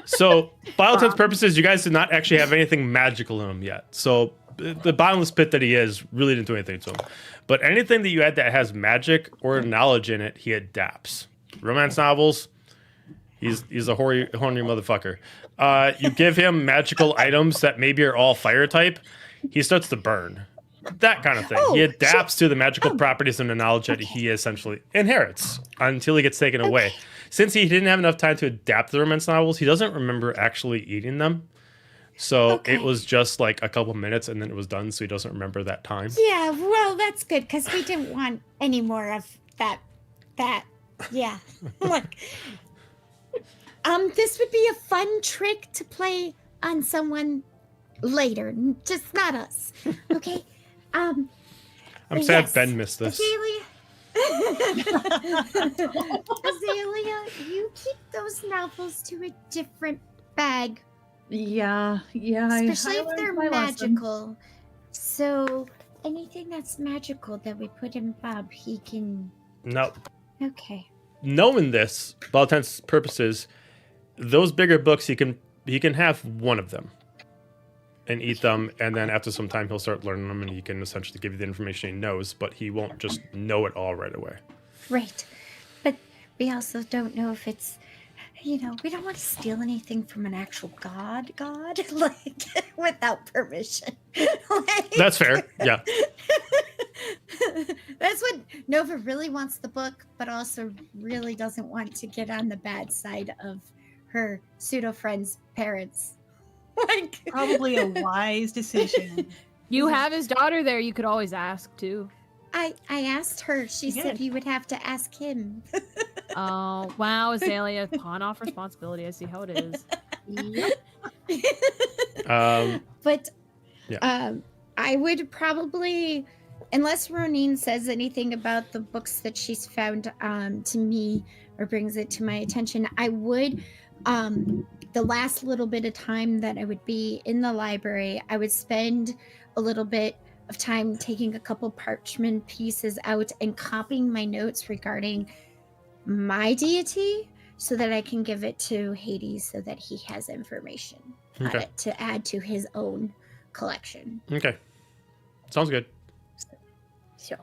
So, by all intents and purposes, you guys did not actually have anything magical in him yet. So, the bottomless pit that he is really didn't do anything to him. But anything that you add that has magic or knowledge in it, he adapts. Romance novels, he's a horny motherfucker. You give him magical items that maybe are all fire type, he starts to burn. That kind of thing. He adapts to the magical properties and the knowledge that he essentially inherits until he gets taken away. Since he didn't have enough time to adapt to the romance novels, he doesn't remember actually eating them. So it was just like a couple minutes and then it was done, so he doesn't remember that time. Yeah, well, that's good because we didn't want any more of that. Yeah. Look. This would be a fun trick to play on someone later, just not us. Okay? I'm sad yes. Ben missed this. Azalea, you keep those novels to a different bag, Yeah. especially I if learned they're my lesson. magical. So anything that's magical that we put in Bob, he can. No. Okay. Knowing this, by all intents and purposes, those bigger books he can have one of them and eat them, and then after some time he'll start learning them and he can essentially give you the information he knows, but he won't just know it all right away. Right. But we also don't know if it's we don't want to steal anything from an actual god, like, without permission. Like, That's fair. Yeah. That's what Nova really wants the book, but also really doesn't want to get on the bad side of her pseudo friend's parents. Like, Probably a wise decision. You have his daughter there. You could always ask too. I asked her. She said Good. you would have to ask him. Oh wow, Azalea, pawn off responsibility. I see how it is. But Yeah. I would probably, unless Ronin says anything about the books that she's found to me or brings it to my attention, I would, the last little bit of time that I would be in the library, I would spend a little bit of time taking a couple parchment pieces out and copying my notes regarding my deity so that I can give it to Hades so that he has information on Okay. it to add to his own collection. Okay. Sounds good. So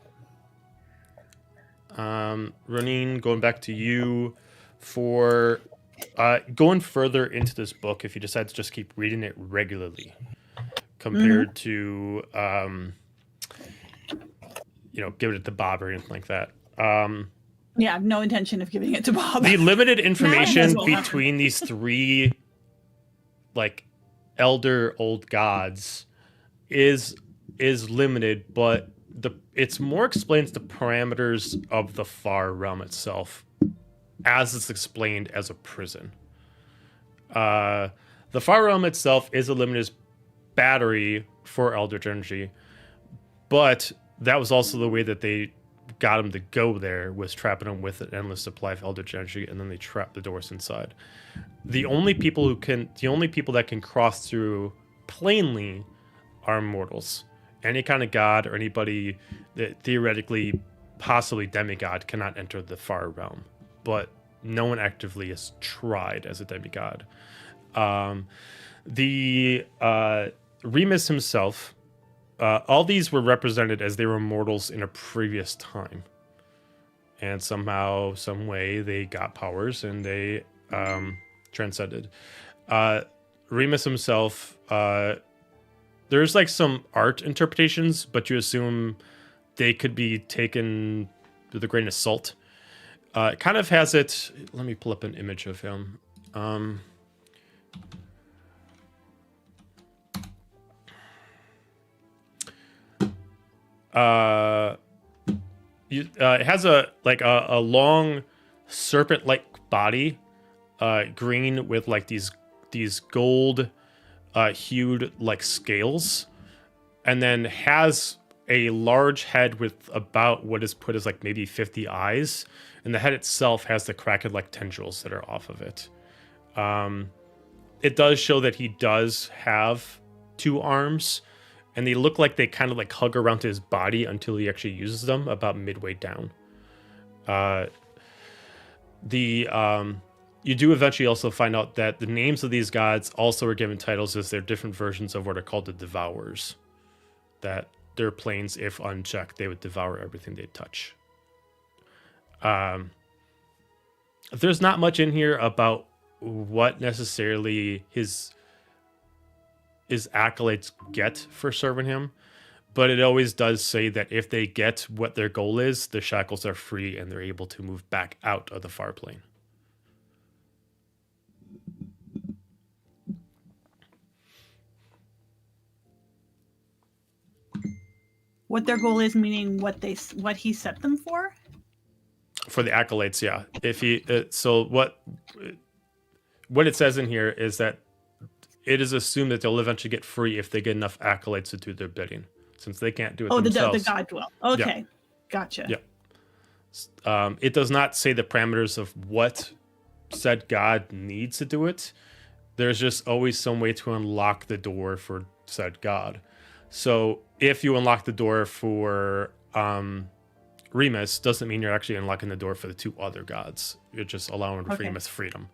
Ronin, going back to you for going further into this book, if you decide to just keep reading it regularly compared to, give it to Bob or anything like that. Yeah, I have no intention of giving it to Bob. The limited information Now- between these three, like, elder old gods is limited, but it's more explains the parameters of the far realm itself as it's explained as a prison. The far realm itself is a limited battery for eldritch energy, but that was also the way that they got him to go there, was trapping him with an endless supply of eldritch energy, and then they trapped the doors inside. The only people that can cross through plainly are mortals. Any kind of god or anybody that theoretically, possibly demigod, cannot enter the far realm. But no one actively has tried as a demigod. Remus himself, all these were represented as they were mortals in a previous time. And somehow, some way, they got powers and they transcended. Remus himself, there's like some art interpretations, but you assume they could be taken with a grain of salt. It kind of has it. Let me pull up an image of him. It has a long serpent-like body, green with like these gold hued like scales, and then has a large head with about what is put as like maybe 50 eyes, and the head itself has the cracked like tendrils that are off of it. It does show that he does have 2 arms, and they look like they kind of like hug around his body until he actually uses them about midway down. You do eventually also find out that the names of these gods also are given titles as they're different versions of what are called the Devourers. That their planes, if unchecked, they would devour everything they touch. There's not much in here about what necessarily his accolades get for serving him, but it always does say that if they get what their goal is, the shackles are free and they're able to move back out of the far plane. What their goal is, meaning what he set them for. For the accolades, yeah. If he so what it says in here is that it is assumed that they'll eventually get free if they get enough accolades to do their bidding, since they can't do it themselves. The god dwell. Okay, Yeah. Gotcha. Yeah. It does not say the parameters of what said god needs to do it. There's just always some way to unlock the door for said god. So if you unlock the door for Remus, doesn't mean you're actually unlocking the door for the 2 other gods. You're just allowing Remus freedom.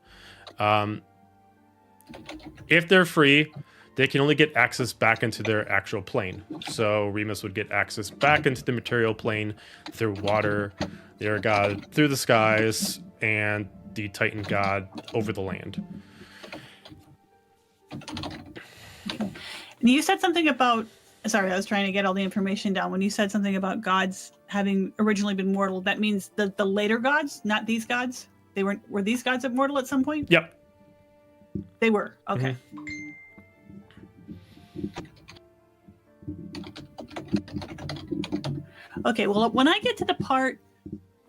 If they're free, they can only get access back into their actual plane. So Remus would get access back into the material plane through water, their god through the skies, and the Titan god over the land. And you said something about, sorry, I was trying to get all the information down. When you said something about gods having originally been mortal, that means the later gods, not these gods? Were these gods immortal at some point? Yep. They were. Okay. Okay, well, when I get to the part,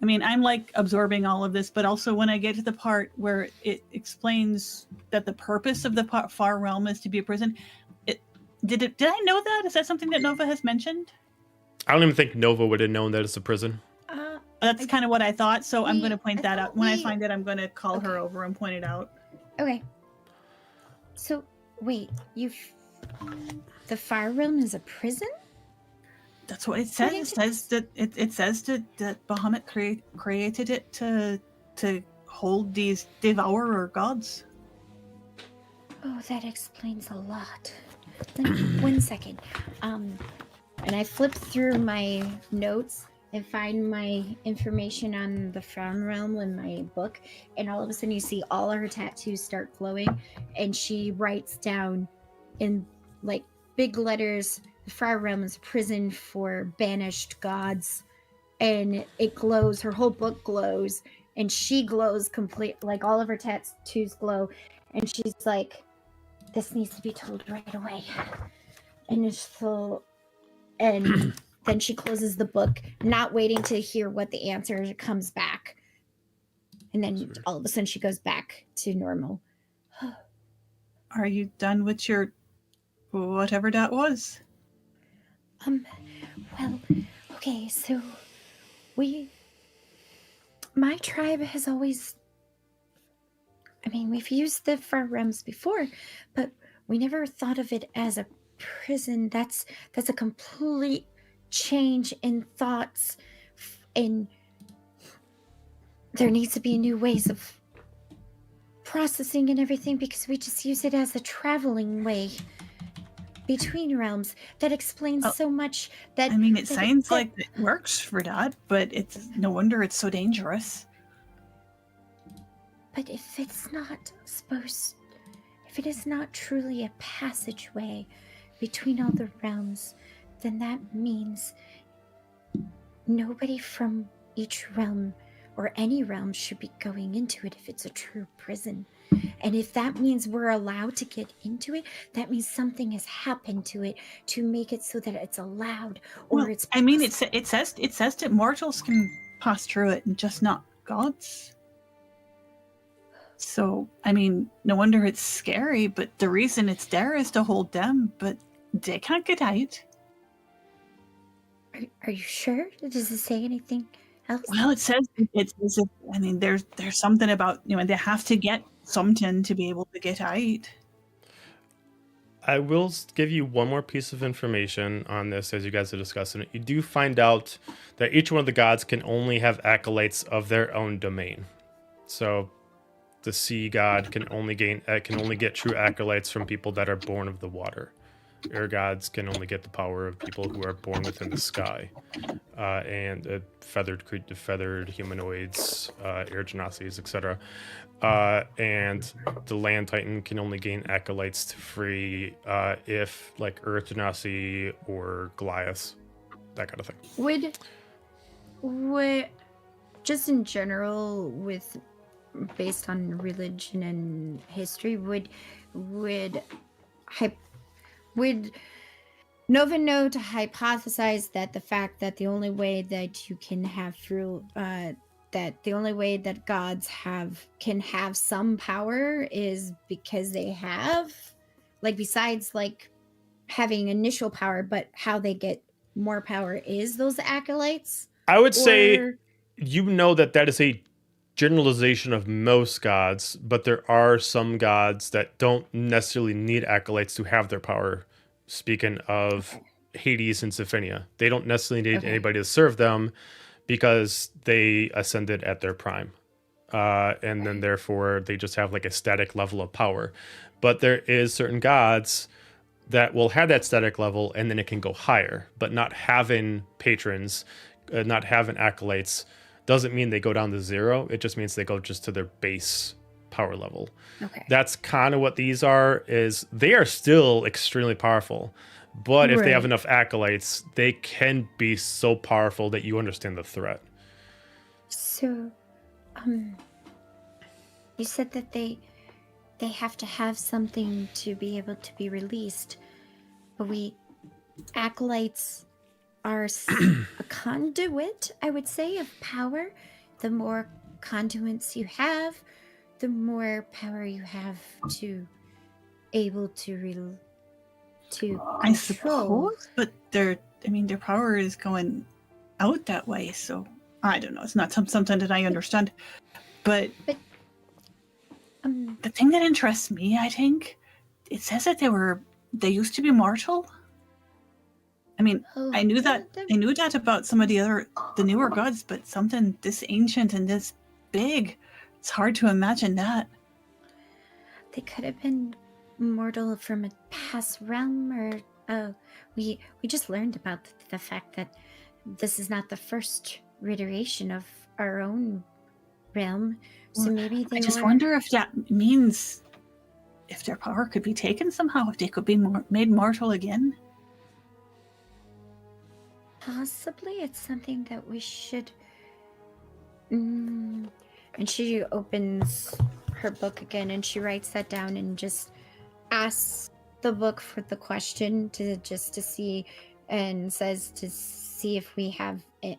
I mean, I'm like absorbing all of this, but also when I get to the part where it explains that the purpose of the far realm is to be a prison, did I know that? Is that something that Nova has mentioned? I don't even think Nova would have known that it's a prison. That's kind of what I thought, so I'm going to point that out. When I we- find it, I'm going to call her over and point it out. Okay. So, wait, the Far Realm is a prison? That's what it says. It says that it says that Bahamut created it to hold these devourer gods. Oh, that explains a lot. One second. And I flip through my notes and find my information on the Frown Realm in my book, and all of a sudden you see all her tattoos start glowing, and she writes down in like big letters, the Far Realm is a prison for banished gods, and it glows, her whole book glows, and she glows complete, like all of her tattoos glow, and she's like, this needs to be told right away. And it's so, and then she closes the book, not waiting to hear what the answer comes back. And then all of a sudden she goes back to normal. Are you done with your whatever that was? Well, okay, so my tribe has always, I mean, we've used the Far Realms before, but we never thought of it as a prison. That's a complete change in thoughts, and there needs to be new ways of processing and everything, because we just use it as a traveling way between realms. That explains so much. That, I mean, it sounds like it works for that, but it's no wonder it's so dangerous. But if it's not supposed, if it is not truly a passageway between all the realms, then that means nobody from each realm or any realm should be going into it if it's a true prison. And if that means we're allowed to get into it, that means something has happened to it to make it so that it's allowed, or Well, it's. I mean, it says that mortals can pass through it, and just not gods. So, I mean, no wonder it's scary. But the reason it's there is to hold them, but they can't get out. Are you sure? Does it say anything else? Well, it says it's as if, I mean, there's something about, you know, they have to get something to be able to get out. I will give you one more piece of information on this as you guys are discussing it. You do find out that each one of the gods can only have acolytes of their own domain. So the sea god can only get true acolytes from people that are born of the water. Air gods can only get the power of people who are born within the sky, and feathered humanoids, air genasies, etc. And the land titan can only gain acolytes to free if like earth genasi or Goliath, that kind of thing. Would just in general, with based on religion and history, would Nova know to hypothesize that the fact that the only way that you can have that the only way that gods can have some power is because they have, like, besides like having initial power, but how they get more power is those acolytes? I would say you know that is a generalization of most gods, but there are some gods that don't necessarily need acolytes to have their power. Speaking of Hades and Siphinia, they don't necessarily need anybody to serve them because they ascended at their prime. And then therefore they just have like a static level of power. But there is certain gods that will have that static level and then it can go higher, but not having patrons, not having acolytes doesn't mean they go down to 0. It just means they go just to their base power level. Okay. That's kind of what these are. Is they are still extremely powerful, but if they have Right. enough acolytes, they can be so powerful that you understand the threat. So, you said that they have to have something to be able to be released, but acolytes are a conduit, I would say, of power. The more conduits you have, the more power you have to able to I control. suppose, but their power is going out that way, so I don't know. It's not something that I understand. But the thing that interests me, I think, it says that they used to be mortal. I mean, I knew that about some of the newer gods, but something this ancient and this big, it's hard to imagine that. They could have been mortal from a past realm, or we just learned about the fact that this is not the first iteration of our own realm. So maybe they I just wonder if that means if their power could be taken somehow, if they could be made mortal again. Possibly it's something that we should. And she opens her book again and she writes that down and just asks the book for the question to see, and says to see if we have it.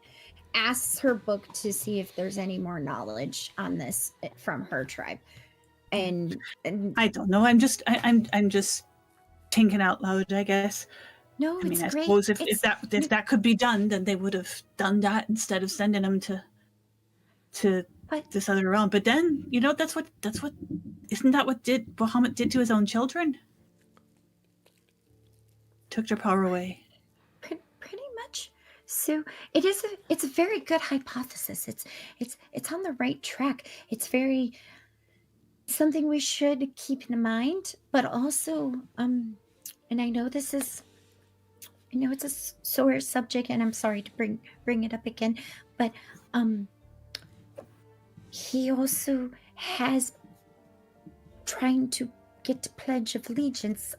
Asks her book to see if there's any more knowledge on this from her tribe. And I don't know. I'm just thinking out loud, I guess. No, I mean, it's I great. suppose if that could be done, then they would have done that instead of sending them to this other realm. But then, that's what isn't that what Bahamut did to his own children? Took their power away. Pretty much. So it's a very good hypothesis. It's on the right track. It's very something we should keep in mind, but also and I know it's a sore subject, and I'm sorry to bring it up again, but he also has trying to get pledge of allegiance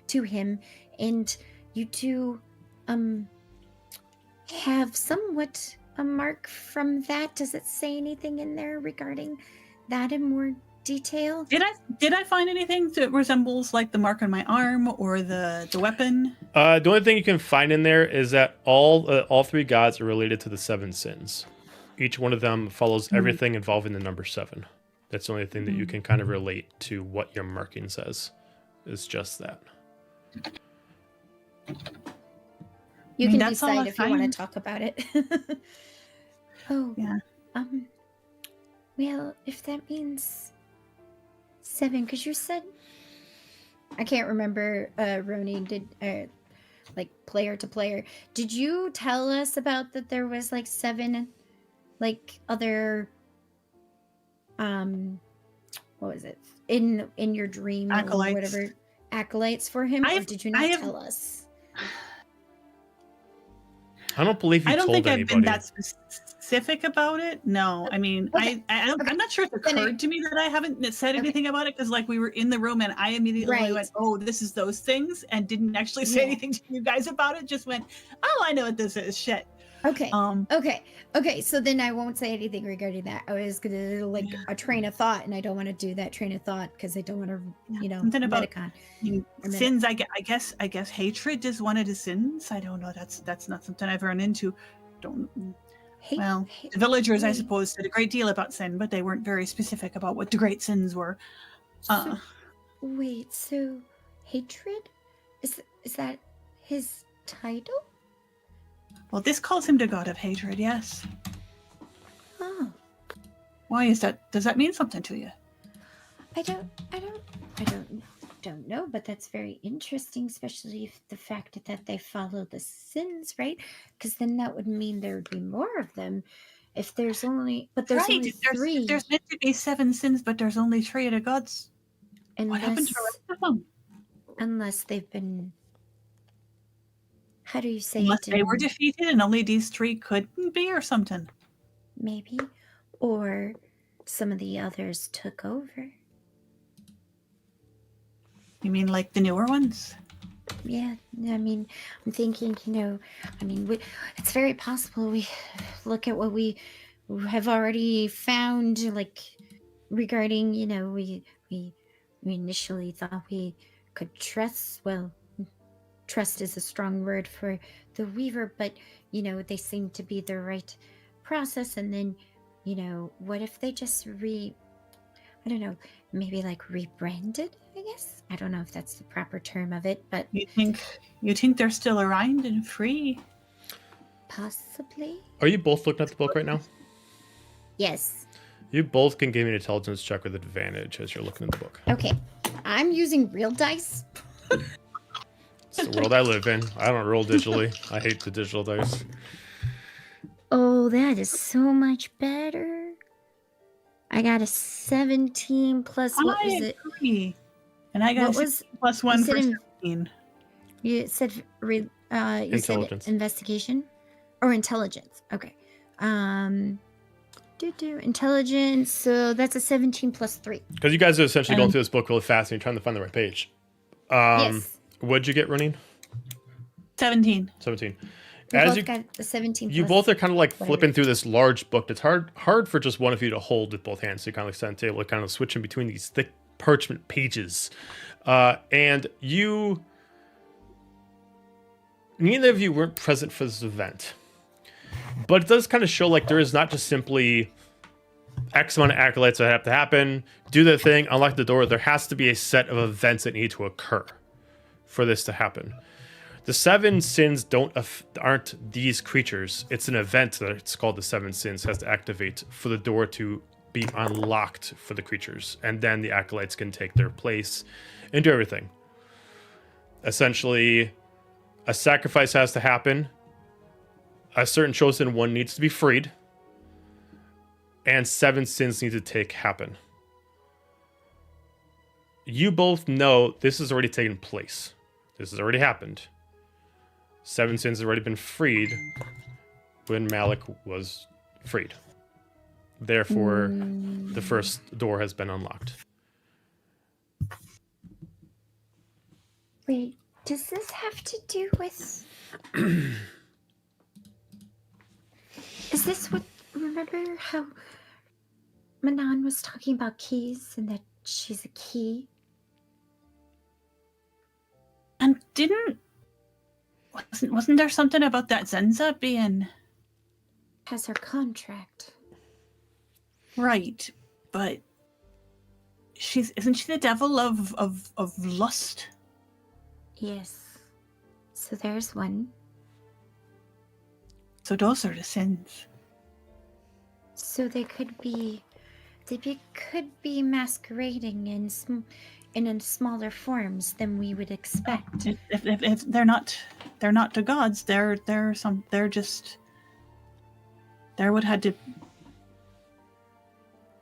to him, and you do have somewhat a mark from that. Does it say anything in there regarding that in more detail? Did I find anything that resembles like the mark on my arm or the weapon? The only thing you can find in there is that all 3 gods are related to the 7 sins. Each one of them follows everything involving the number 7. That's the only thing that you can kind of relate to what your marking says. Is just that. You can that's all decide I if you want find. to talk about it. Oh, Yeah. Well, if that means 7, because you said, I can't remember, Roni, did, like, player to player, did you tell us about that there was, like, 7, like, other, what was it, in your dream Acolytes. or whatever, acolytes for him, or I've- did you not I have- tell us? I don't believe you I don't told think anybody. I've been that specific about it. No, I mean, Okay. I'm not sure it occurred to me that I haven't said anything about it, because like we were in the room and I immediately Right. went, "Oh, this is those things," and didn't actually say Yeah. anything to you guys about it. Just went, "Oh, I know what this is." Shit. Okay. Um. Okay, so then I won't say anything regarding that. I was gonna a train of thought, and I don't want to do that train of thought because I don't want to, Something about Medicon. sins. I guess hatred is one of the sins. I don't know. That's not something I've run into. The villagers, I suppose, said a great deal about sin, but they weren't very specific about what the great sins were. Wait, so hatred is that his title? Well, this calls him the god of hatred. Yes. Oh, Why is that? Does that mean something to you? I don't know, but that's very interesting, especially if the fact that they follow the sins, right? Because then that would mean there would be more of them. If there's only, but there's only 3. There's meant to be 7 sins, but there's only 3 of the gods. What happened to the rest of them? Unless they've been. How do you say Unless it? they were defeated and only these 3 couldn't be, or something. maybe, or some of the others took over. You mean like the newer ones? Yeah, I mean, I'm thinking, it's very possible we look at what we have already found, like regarding, we initially thought we could trust. Well, trust is a strong word for the Weaver, but they seem to be the right process. And then, what if they just I don't know, maybe like rebranded, I guess. I don't know if that's the proper term of it, but You think they're still around and free? possibly. Are you both looking at the book right now? Yes. You both can give me an intelligence check with advantage as you're looking at the book. Okay. I'm using real dice. It's the world I live in. I don't roll digitally. I hate the digital dice. Oh, that is so much better. I got a 17 plus, what was it? Agree. And I got What a was plus one you for said 17. You said you Intelligence. said investigation or intelligence. Okay. Intelligence. So that's a 17 plus 3. Because you guys are essentially going through this book really fast and you're trying to find the right page. Yes. What'd you get, Running? 17. 17. We As both you got the 17 You plus both are kind of like whatever. flipping through this large book that's hard for just one of you to hold with both hands. So you kind of like sit on the table, kind of switching between these thick parchment pages. And neither of you weren't present for this event. But it does kind of show like there is not just simply X amount of acolytes that have to happen, do the thing, unlock the door. There has to be a set of events that need to occur for this to happen. The 7 sins aren't these creatures. It's an event that it's called the 7 sins has to activate for the door to be unlocked for the creatures. And then the acolytes can take their place and do everything. Essentially, a sacrifice has to happen. A certain chosen one needs to be freed. And 7 sins need to happen. You both know this has already taken place. This has already happened. 7 sins have already been freed when Malik was freed. Therefore, the first door has been unlocked. Wait, does this have to do with... Is this what... Remember how Manon was talking about keys and that she's a key? And wasn't there something about that Zenza being Has her contract. right? But isn't she the devil of lust? Yes. So there's one. So those are the sins. So they could be masquerading in smaller forms than we would expect. If they're not the gods, they're what had to.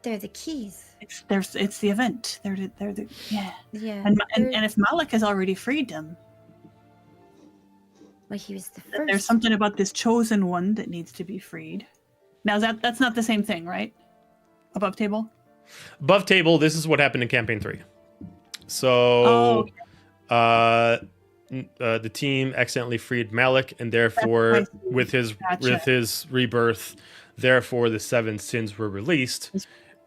They're the keys. It's the event. They're the yeah. Yeah. And if Malik has already freed them, Well, he was the first. there's something about this chosen one that needs to be freed. Now that's not the same thing, right? Above table. Above table, this is what happened in campaign 3. So, the team accidentally freed Malik, and therefore, with his rebirth, therefore the 7 sins were released,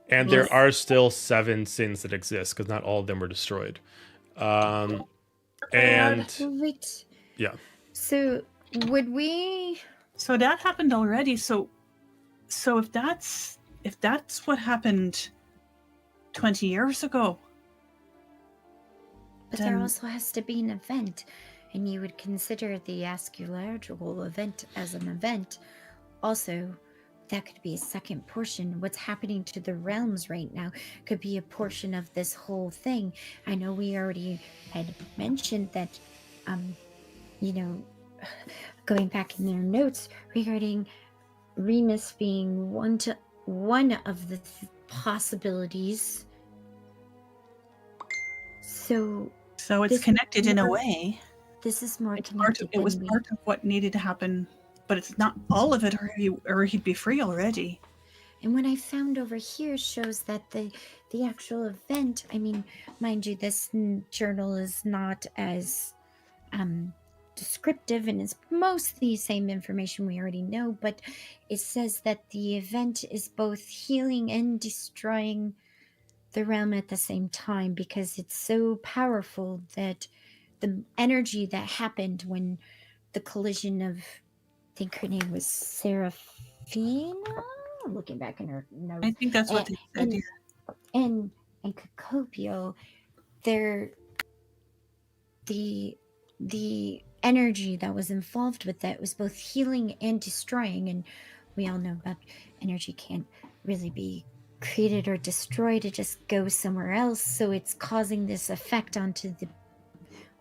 and there are still 7 sins that exist because not all of them were destroyed. And Wait. yeah, So would we? So that happened already. So if that's what happened 20 years ago. But there also has to be an event, and you would consider the astrological event as an event. Also, that could be a second portion. What's happening to the realms right now could be a portion of this whole thing. I know we already had mentioned that, going back in their notes regarding Remus being one of the possibilities. So it's connected in a way. This is more It connected. was part of what needed to happen, but it's not all of it, or he'd be free already. And what I found over here shows that the actual event, I mean, mind you, this journal is not as descriptive and is mostly the same information we already know, but it says that the event is both healing and destroying the realm at the same time, because it's so powerful that the energy that happened when the collision of, I think her name was Seraphina. I'm looking back in her notes. I think that's what they said. And Cacopio, they're the energy that was involved with that was both healing and destroying, and we all know about energy can't really be created or destroyed, it just goes somewhere else, so it's causing this effect on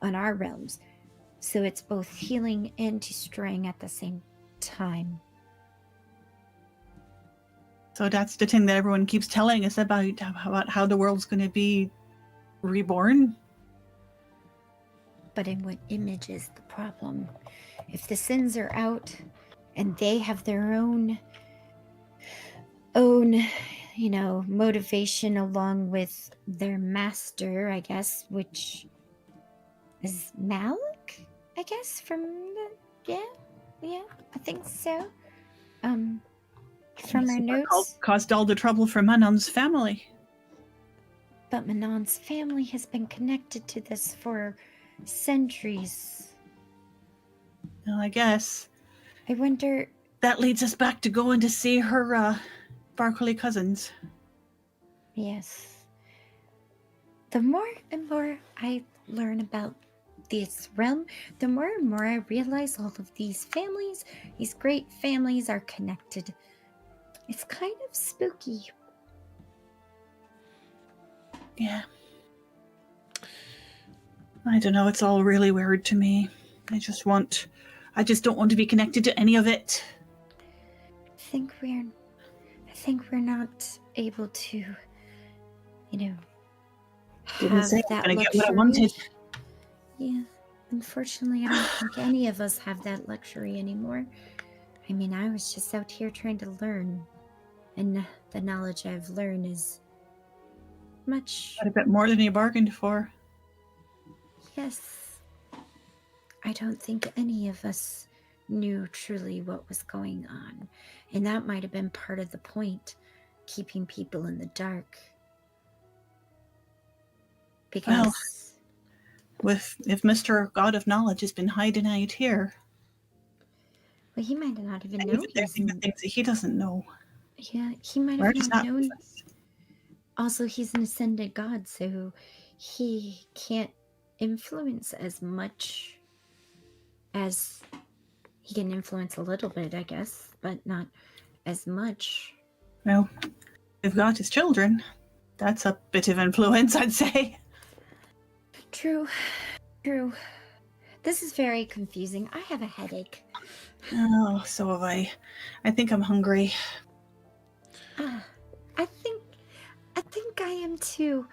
our realms, so it's both healing and destroying at the same time. So that's the thing that everyone keeps telling us about how the world's going to be reborn. But in what image is the problem? If the sins are out and they have their own motivation along with their master, I guess, which is Malik, I guess, yeah, I think so. From our notes. Caused all the trouble for Manon's family. But Manon's family has been connected to this for centuries. Well, I guess. I wonder... That leads us back to going to see her sparkly cousins. Yes. The more and more I learn about this realm, the more and more I realize all of these families, these great families, are connected. It's kind of spooky. Yeah. I don't know, it's all really weird to me. I just don't want to be connected to any of it. I think we're not able to, Didn't say I'm gonna get what I wanted. Yeah, unfortunately, I don't think any of us have that luxury anymore. I mean, I was just out here trying to learn, and the knowledge I've learned is much... Quite a bit more than you bargained for. Yes. I don't think any of us knew truly what was going on, and that might have been part of the point, keeping people in the dark. Because... if Mr. God of Knowledge has been hiding out here... Well, he might not even know. There's even things that he doesn't know. Yeah, he might have not known. Also, he's an ascended god, so he can't influence as much as... He can influence a little bit, I guess, but not as much. Well, we've got his children. That's a bit of influence, I'd say. True. This is very confusing. I have a headache. Oh, so have I. I think I'm hungry. I think I am too.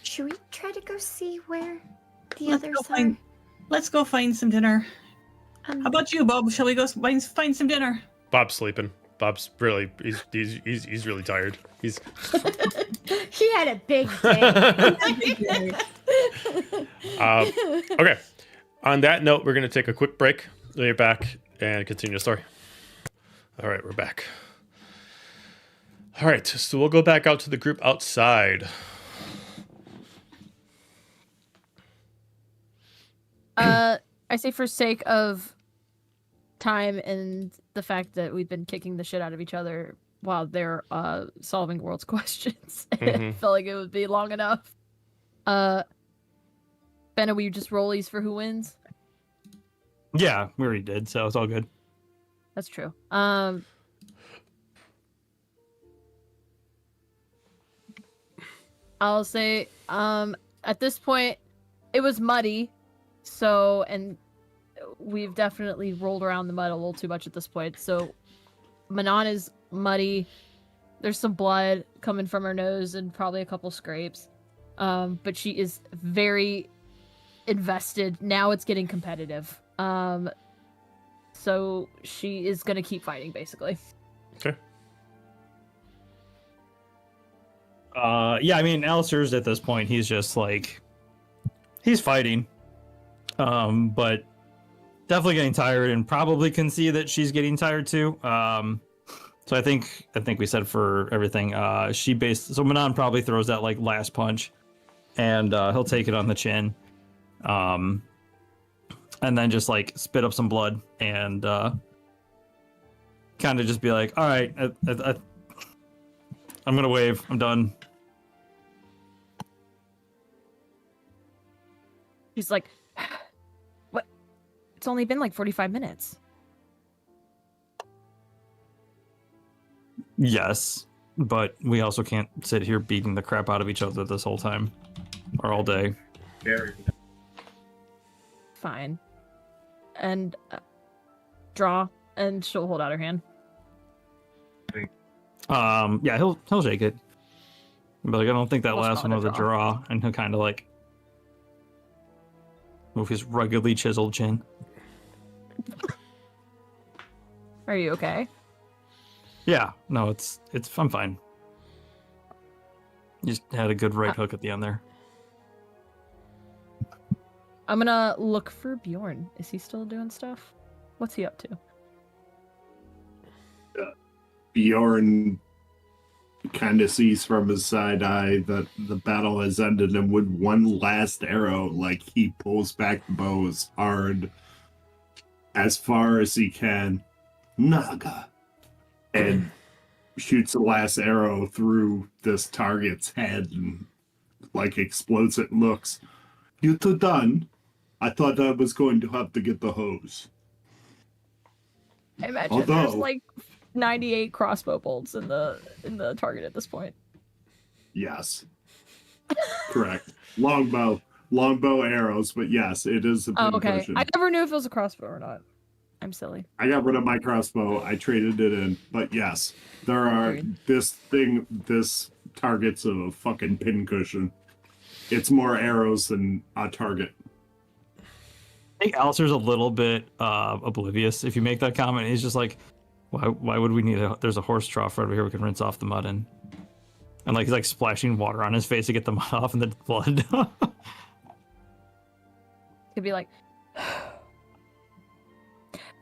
Should we try to go see where the others are? Let's go find some dinner. How about you, Bob? Shall we go find some dinner? Bob's sleeping. Bob's really he's really tired. He's He had a big day. okay. On that note, we're gonna take a quick break. We'll be back and continue the story. All right, we're back. All right, so we'll go back out to the group outside. I say for sake of time and the fact that we've been kicking the shit out of each other while they're solving world's questions. I felt like it would be long enough. Ben, are we just rollies for who wins? Yeah, we already did, so it's all good. That's true. I'll say, at this point, it was muddy, so, and we've definitely rolled around the mud a little too much at this point, so Manon is muddy. There's some blood coming from her nose and probably a couple scrapes, but she is very invested. Now it's getting competitive. So she is gonna keep fighting, basically. Okay. Yeah, I mean, Alistair's at this point, he's just like, he's fighting, but definitely getting tired, and probably can see that she's getting tired too. So I think we said for everything, so Manon probably throws that like last punch, and he'll take it on the chin, and then just like spit up some blood and kind of just be like, all right, I'm gonna wave, I'm done. He's like, what? It's only been like 45 minutes. Yes, but we also can't sit here beating the crap out of each other this whole time or all day. Very. Fine. And draw, and she'll hold out her hand. Yeah, he'll shake it. But like, I don't think that We'll last call one it was a a draw, and he'll kind of like move his ruggedly chiseled chin. Are you okay? Yeah, no, I'm fine. You just had a good right hook at the end there. I'm gonna look for Bjorn. Is he still doing stuff? What's he up to? Bjorn kind of sees from his side eye that the battle has ended, and with one last arrow, like, he pulls back the bows hard as far as he can. Naga. And shoots the last arrow through this target's head and like explodes it. Looks, you two done? I thought I was going to have to get the hose. I imagine there's like 98 crossbow bolts in the target at this point. Yes. Correct. Longbow arrows, but yes, it is a okay. pincushion. I never knew if it was a crossbow or not. I'm silly. I got rid of my crossbow. I traded it in, but yes, there are Agreed. this target's a fucking pincushion. It's more arrows than a target. I think Alistair's a little bit oblivious. If you make that comment, he's just like, why would we need there's a horse trough right over here we can rinse off the mud in. And like he's like splashing water on his face to get the mud off and the blood. He'd be like,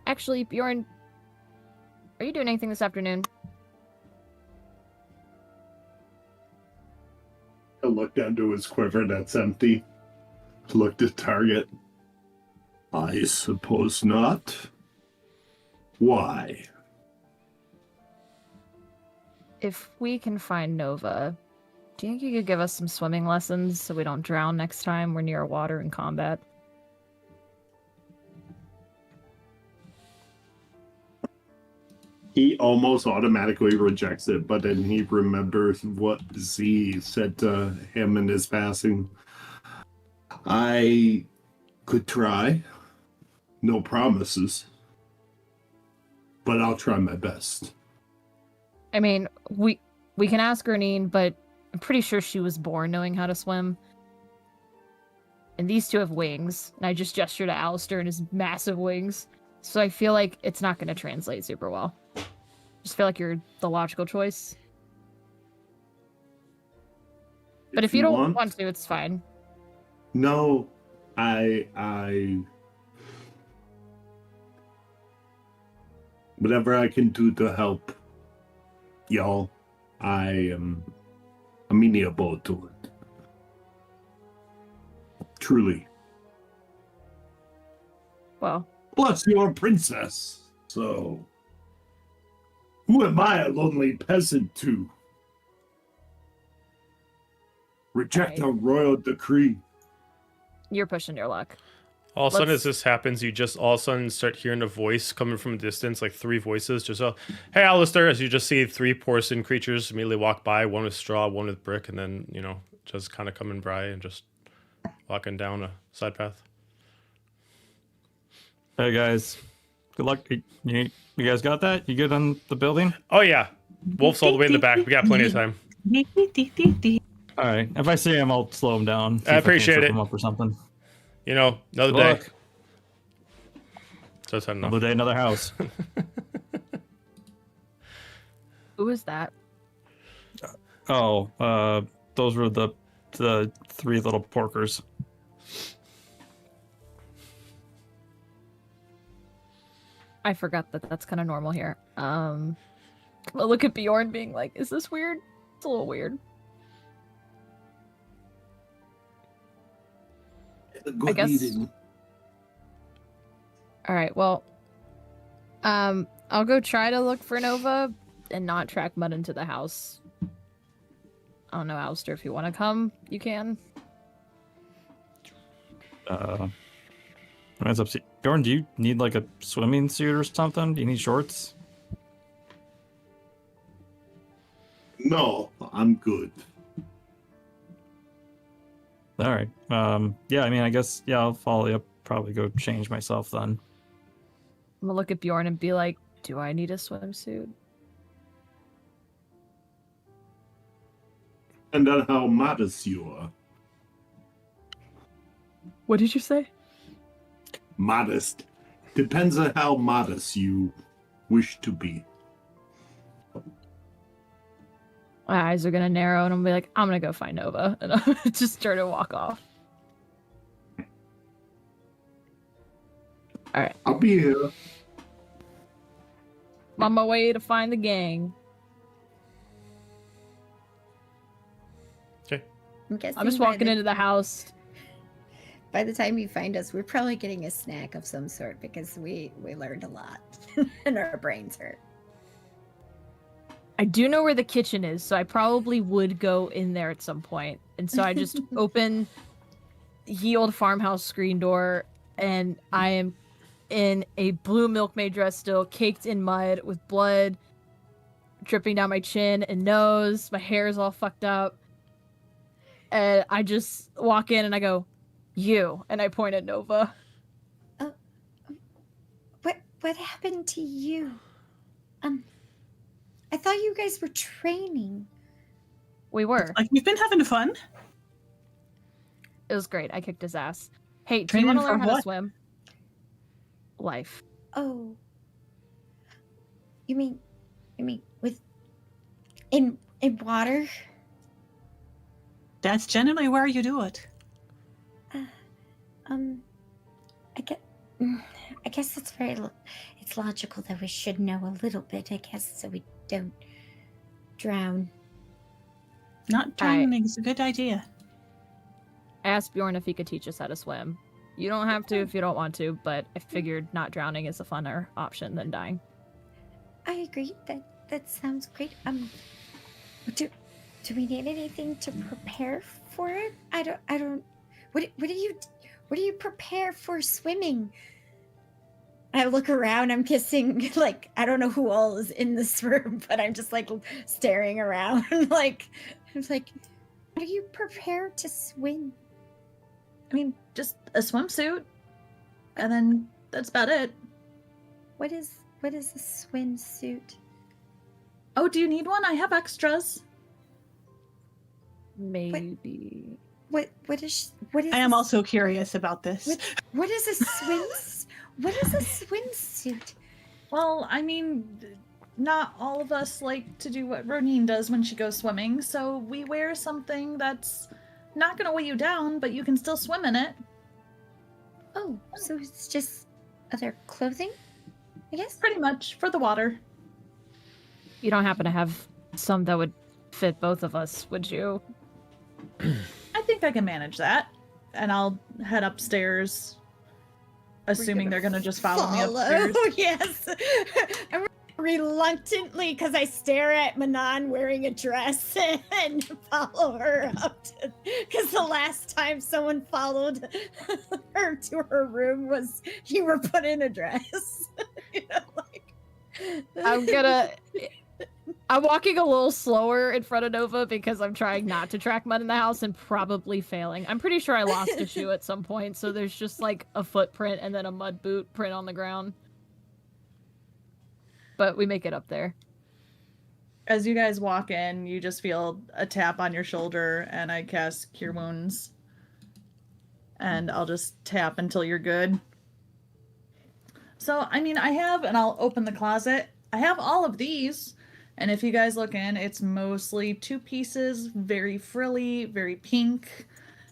actually, Bjorn, are you doing anything this afternoon? I looked into his quiver that's empty. Looked at target. I suppose not. Why? If we can find Nova, do you think you could give us some swimming lessons so we don't drown next time we're near water in combat? He almost automatically rejects it, but then he remembers what Z said to him in his passing. I could try. No promises. But I'll try my best. I mean, we can ask Ernine, but I'm pretty sure she was born knowing how to swim. And these two have wings, and I just gestured to Alistair and his massive wings. So I feel like it's not going to translate super well. Just feel like you're the logical choice. But if you don't want to, it's fine. No, I whatever I can do to help y'all, I am amenable to it. Truly. Well, Plus, you're a princess, so who am I, a lonely peasant, to reject a royal decree? you're pushing your luck. All of a sudden, Let's- as this happens, you just all of a sudden start hearing a voice coming from a distance, like three voices. Just, hey, Alistair, as you just see three porcelain creatures immediately walk by, one with straw, one with brick, and then, just kind of coming by and just walking down a side path. Hey guys, good luck. You guys got that? You good on the building? Oh, yeah. Wolf's all the way in the back. We got plenty of time. All right. If I see him, I'll slow him down. See I if can't appreciate trip it. him up or something. Another Good day. luck. So it's had enough. Another day, another house. Who is that? Oh, those were the three little porkers. I forgot that that's kind of normal here. I look at Bjorn being like, is this weird? It's a little weird. Good I guess. eating. All right, well, I'll go try to look for Nova and not track Mud into the house. I don't know, Alistair, if you want to come, you can. It's up to Bjorn, do you need like a swimming suit or something? Do you need shorts? No, I'm good. All right. Yeah, I mean, I guess, yeah, I'll follow you. Probably go change myself then. I'm gonna look at Bjorn and be like, do I need a swimsuit? And on how modest you are. What did you say? Modest. Depends on how modest you wish to be. My eyes are gonna narrow and I'm gonna be like, I'm gonna go find Nova. And I'll just turn and walk off. Alright. I'll be here. I'm on my way to find the gang. Okay. I'm guessing I'm just walking into the house. By the time you find us, we're probably getting a snack of some sort because we learned a lot and our brains hurt. I do know where the kitchen is, so I probably would go in there at some point. And so I just open the old farmhouse screen door, and I am in a blue milkmaid dress still, caked in mud with blood dripping down my chin and nose. My hair is all fucked up. And I just walk in and I go, you, and I point at Nova. What happened to you? I thought you guys were training. We were. Like, we've been having fun. It was great. I kicked his ass. Hey, do you Training want to learn for how to what? swim? Life. Oh. You mean with in water? That's generally where you do it. I guess it's it's logical that we should know a little bit, I guess, so we don't drown. Not drowning is a good idea. I asked Bjorn if he could teach us how to swim. You don't have to if you don't want to, but I figured not drowning is a funner option than dying. I agree. That sounds great. Do we need anything to prepare for it? I don't. What do you prepare for swimming? I look around. I'm kissing. Like, I don't know who all is in this room, but I'm just like staring around. Like, I'm like, how do you prepare to swim? I mean, just a swimsuit, and then that's about it. What is a swimsuit? Oh, do you need one? I have extras. Maybe. What is I am also curious about this. what is a what is a swimsuit? Well, I mean, not all of us like to do what Ronine does when she goes swimming, so we wear something that's not going to weigh you down, but you can still swim in it. Oh, so it's just other clothing, I guess? Pretty much, for the water. You don't happen to have some that would fit both of us, would you? I think I can manage that. And I'll head upstairs, assuming they're going to just follow me upstairs. Yes. I'm reluctantly, because I stare at Manon wearing a dress and follow her up to, because the last time someone followed her to her room was you were put in a dress. You know, like... I'm walking a little slower in front of Nova because I'm trying not to track Mud in the house and probably failing. I'm pretty sure I lost a shoe at some point, so there's just like a footprint and then a mud boot print on the ground. But we make it up there. As you guys walk in, you just feel a tap on your shoulder, and I cast Cure Wounds. And I'll just tap until you're good. So, I mean, I have, and I'll open the closet. I have all of these. And if you guys look in, it's mostly 2 pieces, very frilly, very pink.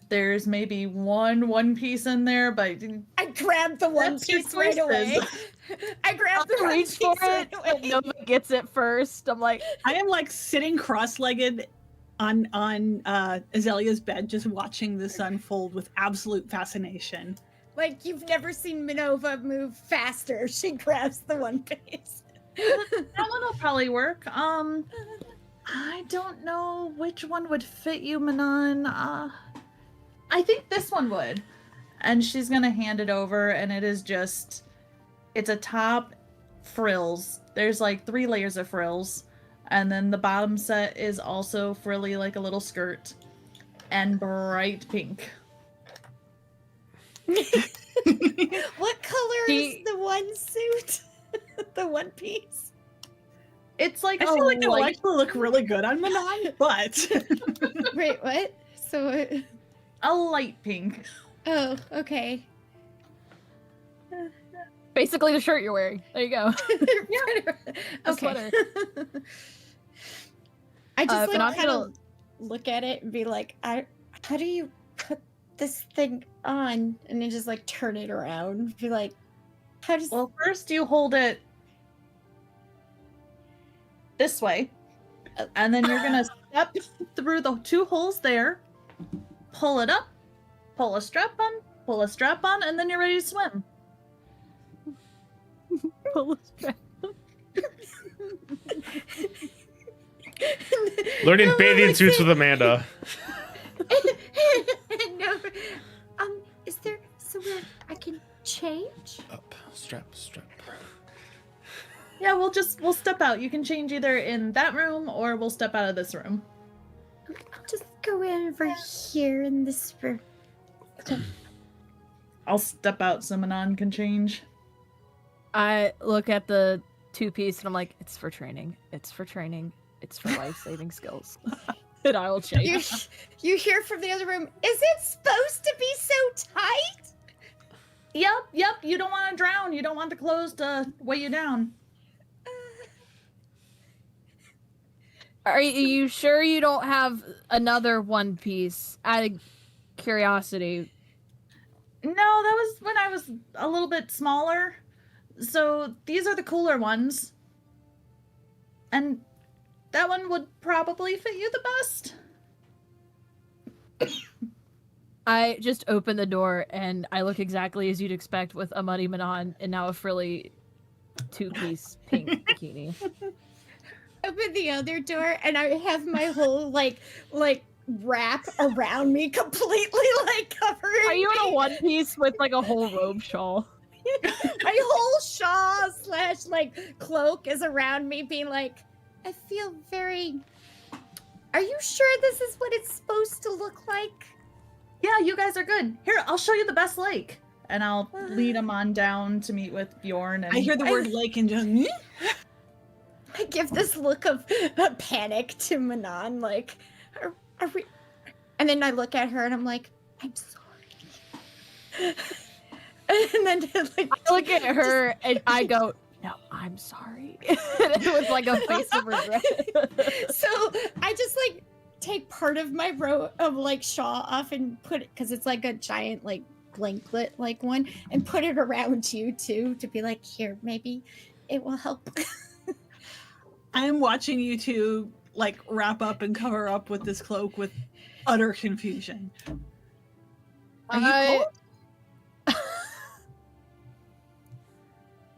There's maybe one piece in there, but I grabbed the one That's your piece right away. choices. I grabbed the I one reach piece for right it, but away. Nova gets it first. I'm like, I am like sitting cross-legged on Azalea's bed, just watching this unfold with absolute fascination. Like you've never seen Minova move faster. She grabs the one piece. That one will probably work. I don't know which one would fit you, Manon. I think this one would. And she's gonna hand it over, and it is just, it's a top frills. There's like 3 layers of frills, and then the bottom set is also frilly, like a little skirt, and bright pink. What color She- is the one suit? The one piece? It's like I feel like it will actually look really good on Manon, but Wait, what? So, a light pink. oh, okay. basically the shirt you're wearing. There you go. The The sweater. I just but I'm like kind gonna- of look at it and be like, how do you put this thing on? And then just like turn it around. Be like, how does? Well, first you hold it this way, and then you're gonna step through the 2 holes there, pull it up, pull a strap on, and then you're ready to swim. Learning bathing suits with Amanda. No, is there somewhere I can change? Up, strap. Yeah, we'll step out. You can change either in that room or we'll step out of this room. I'll just go over here in this room. I'll step out so Manon can change. I look at the 2-piece and I'm like, it's for training. It's for training. It's for life-saving skills. And I will change. You hear from the other room, is it supposed to be so tight? Yep. You don't want to drown. You don't want the clothes to weigh you down. Are you sure you don't have another 1-piece? Out of curiosity. No, that was when I was a little bit smaller. So these are the cooler ones. And that one would probably fit you the best. I just open the door and I look exactly as you'd expect with a muddy Manon and now a frilly 2-piece pink bikini. Open the other door and I have my whole like wrap around me completely like covering Are you in a me. 1-piece with like a whole robe shawl? My whole shawl / like cloak is around me being like, I feel very, are you sure this is what it's supposed to look like? Yeah, you guys are good. Here, I'll show you the best lake. And I'll lead them on down to meet with Bjorn. And I hear the word lake and just I give this look of panic to Manon, like, are we? And then I look at her and I'm like, I'm sorry. And then like, I look at her and I go, no, I'm sorry. With like a face of regret. so I just like take part of my row of like shawl off and put it, because it's like a giant like blanket like one, and put it around you too to be like, here, maybe it will help. I am watching you two like wrap up and cover up with this cloak with utter confusion. Are you cold?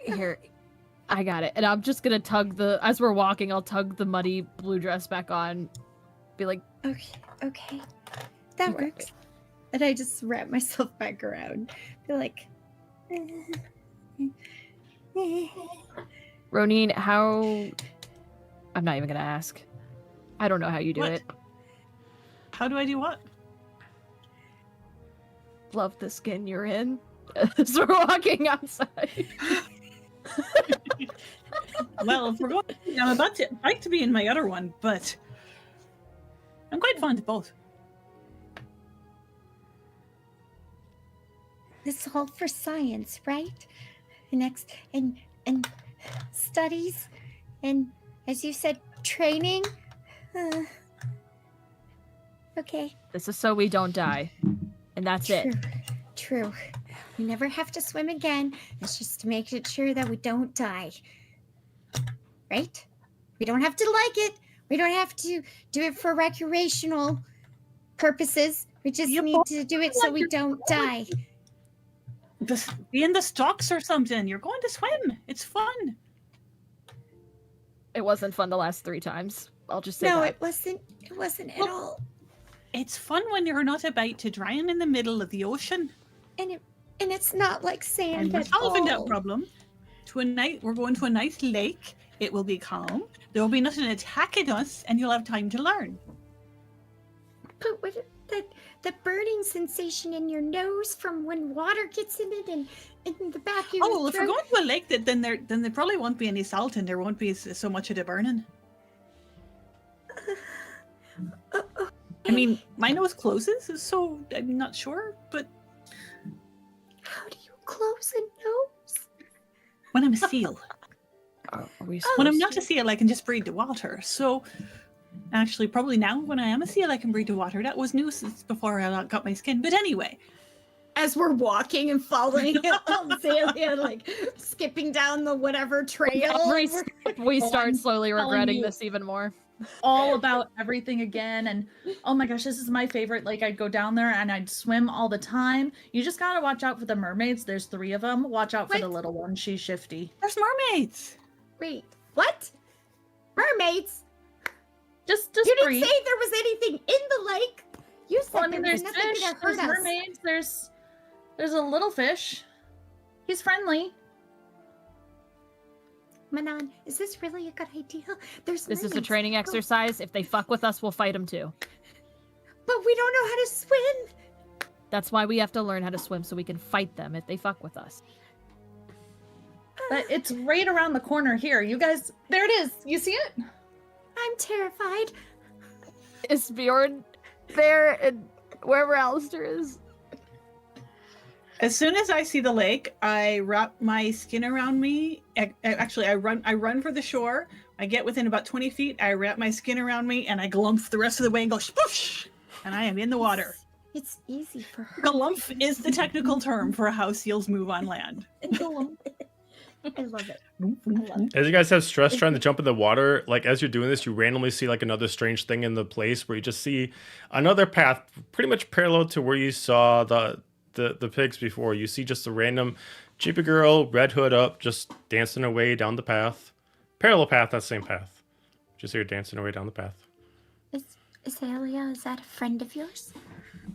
Here, I got it. And I'm just gonna tug as we're walking, I'll tug the muddy blue dress back on. Be like, Okay, that Okay. works. And I just wrap myself back around. Be like, Ronin, how... I'm not even gonna ask. I don't know how you do What? it. How do I do what? Love the skin you're in. As we're walking outside. Well, if we're going, I'm about to like to be in my other one, but I'm quite fond of both. this is all for science, right? And studies, and as you said, training. Okay. This is so we don't die. And that's it. True. We never have to swim again. It's just to make it sure that we don't die. Right? We don't have to like it. We don't have to do it for recreational purposes. We just need to do it so we don't die. Be in the stocks or something. You're going to swim. It's fun. It wasn't fun the last 3 times. I'll just say No, that. it wasn't. It wasn't at all. It's fun when you're not about to drown in the middle of the ocean. And it's not like sand And we're at solving that all. problem. We're going to a nice lake. It will be calm. There will be nothing attacking us, and you'll have time to learn. But what the burning sensation in your nose from when water gets in it and in the back of your Oh, well, if we're throat. going to a lake, then there probably won't be any salt, and there won't be so much of the burning. I mean, my nose closes, so I'm not sure, but How do you close a nose? when I'm a seal. Are we When I'm supposed not to? a seal, I can just breathe the water. So, actually, probably now when I am a seal, I can breathe the water. That was new since before I got my skin. But anyway, As we're walking and following Azalea, like skipping down the whatever trail. Every step we start I'm slowly telling regretting you. this even more. All about everything again, and oh my gosh, this is my favorite. Like, I'd go down there and I'd swim all the time. You just gotta watch out for the mermaids. There's 3 of them. Watch out for the What? little one. She's shifty. there's mermaids. Wait, what? Mermaids? Just You didn't breathe. say there was anything in the lake. You said Well, I mean, there was there's nothing fish, that there's hurt us. mermaids, there's a little fish. He's friendly. Manon, is this really a good idea? There's This is a mermaids. training Go. exercise. If they fuck with us, we'll fight them too. But we don't know how to swim. That's why we have to learn how to swim so we can fight them if they fuck with us. But it's right around the corner here. You guys, there it is. You see it? I'm terrified. Is Bjorn there and wherever Alistair is? As soon as I see the lake, I wrap my skin around me. Actually, I run for the shore. I get within about 20 feet. I wrap my skin around me, and I glump the rest of the way and go sploosh, and I am in the water. It's easy for her. Glump is the technical term for how seals move on land. I love it. I love it. As you guys have stress trying to jump in the water, like as you're doing this, you randomly see like another strange thing in the place where you just see another path pretty much parallel to where you saw the pigs before. You see just a random chippy girl, red hood up, just dancing away down the path. Parallel path, that same path. Just here dancing away down the path. Azalea, is that a friend of yours?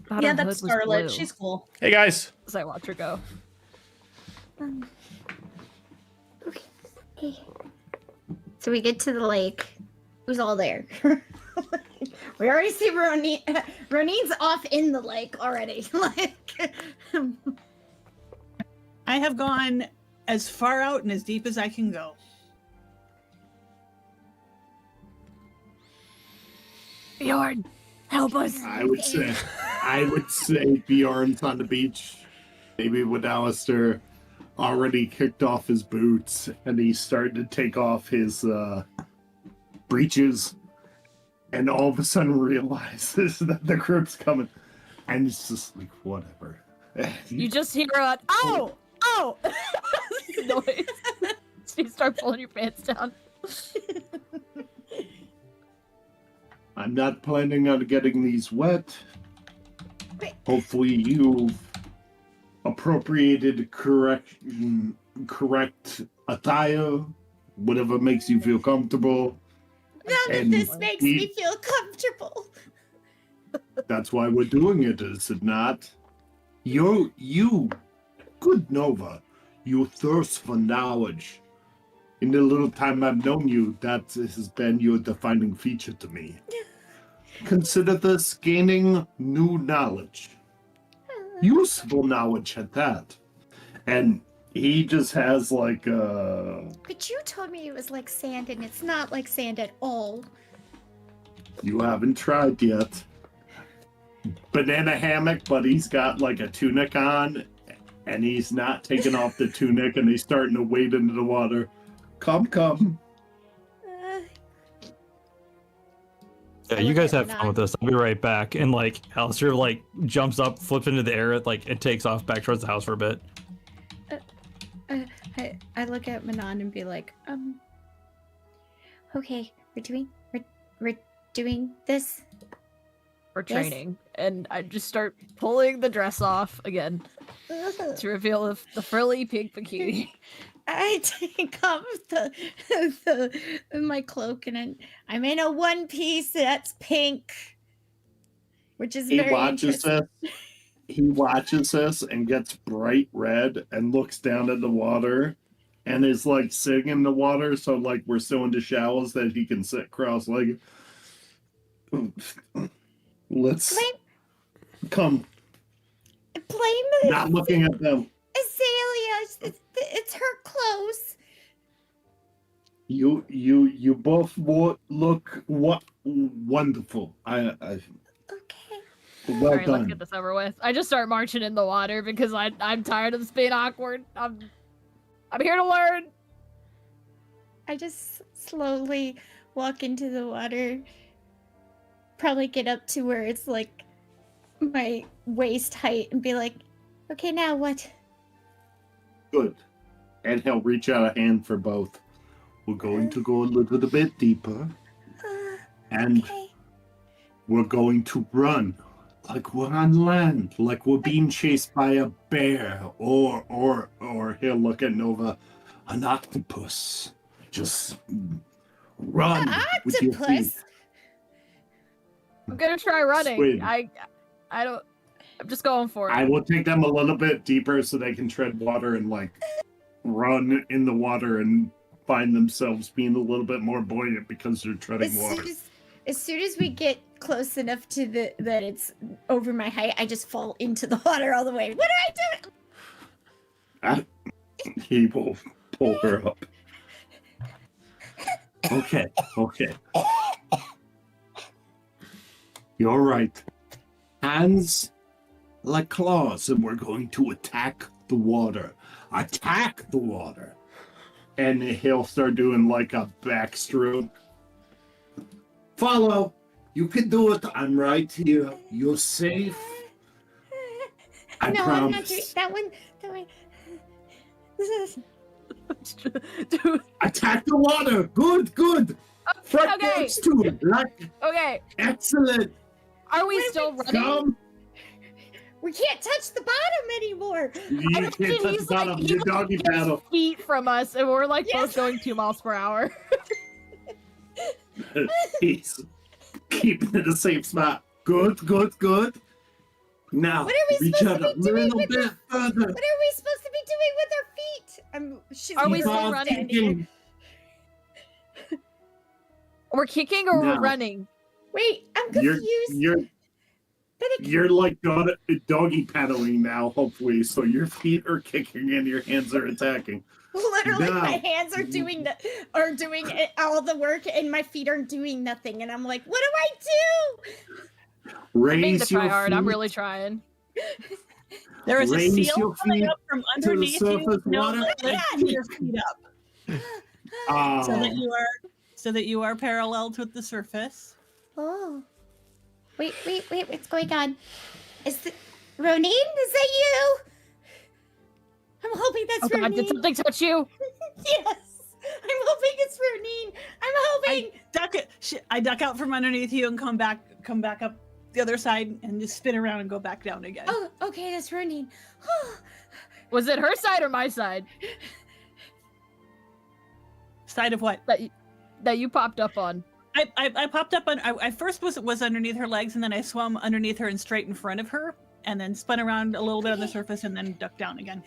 Thought Yeah, her that's hood was Scarlet. blue. She's cool. Hey guys! As I watch her go. Okay. Hey. So we get to the lake. Who's all there? We already see Ronin. Ronin's off in the lake already. Like, I have gone as far out and as deep as I can go. Bjorn, help us. I would say Bjorn's on the beach. Maybe with Alistair already kicked off his boots and he's starting to take off his breeches and all of a sudden realizes that the group's coming. And it's just like, whatever. You just hear a oh, oh noise. So you start pulling your pants down. I'm not planning on getting these wet. Wait. Hopefully you've appropriated correct attire, whatever makes you feel comfortable. none of And this makes me feel comfortable. That's why we're doing it, is it not? You, good Nova, you thirst for knowledge. In the little time I've known you, that has been your defining feature to me. Consider this gaining new knowledge. Useful knowledge at that. And he just has like But you told me it was like sand, and it's not like sand at all. you haven't tried yet. Banana hammock, but he's got like a tunic on, and he's not taking off the tunic, and he's starting to wade into the water. Come. Uh, Yeah, you guys have fun with this. I'll be right back. And like Alistair like jumps up, flips into the air, like it takes off back towards the house for a bit. I look at Manon and be like, okay, we're doing this. We're Yes. training, and I just start pulling the dress off again to reveal the frilly pink bikini. I take off my cloak and I'm in a one piece that's pink, which is He very watches interesting. this. He watches this and gets bright red and looks down at the water and is like sitting in the water. So like we're still in the shallows that he can sit cross-legged. Let's come. Blame Not looking at them. Azalea. It's her clothes. You both look wonderful. I Okay. well Alright, let's done. get this over with. I just start marching in the water because I'm tired of this being awkward. I'm here to learn. I just slowly walk into the water. Probably get up to where it's like my waist height and be like, okay, now what? Good. And he'll reach out a hand for both. We're going to go a little bit deeper, and Okay. we're going to run like we're on land, like we're being chased by a bear, or he'll look at Nova, an octopus. Just run with your feet. Octopus? I'm gonna try running. Swim. I don't. I'm just going for it. I will take them a little bit deeper so they can tread water and like run in the water and find themselves being a little bit more buoyant because they're treading water. As soon as we get close enough to that it's over my height, I just fall into the water all the way. What do I do? He will pull her up. Okay. You're right. Hands like claws, and we're going to attack the water. Attack the water. And he'll start doing like a backstroke. Follow. You can do it. I'm right here. You're safe. I no, promise. I'm not doing that one. This is Dude, Attack the water. Good. Front okay. legs to it. Like, okay. excellent. Are we still running? Come. we can't touch the bottom anymore. You can't touch the He's bottom. like, Your he's doggy paddle. feet from us, and we're like Yes. both going 2 miles per hour. He's keeping it the same spot. Good. Now, What are we reach supposed out to a be doing little with bit further. What are we supposed to be doing with our feet? She's Are we Keep still on running? kicking. We're kicking or No. we're running? Wait, I'm You're confused. you're like doggy paddling now, hopefully. So your feet are kicking and your hands are attacking. Literally, No. my hands are doing all the work, and my feet are doing nothing. And I'm like, what do I do? I'm being to Raise your try hard. feet. I'm really trying. There is a Raise seal your coming feet up from to the underneath you. surface No, water. lift your feet up Oh, so that you are parallel with the surface. Oh, wait, what's going on? Ronin? Is that you? I'm hoping that's Oh God, Ronin. did something touch you? Yes, I'm hoping it's Ronin. I'm hoping. I duck out from underneath you and come back up the other side and just spin around and go back down again. Oh, okay, that's Ronin. Was it her side or my side Side of what? that you popped up on? I popped up on. I first was underneath her legs, and then I swam underneath her and straight in front of her, and then spun around a little bit on the surface, and then ducked down again.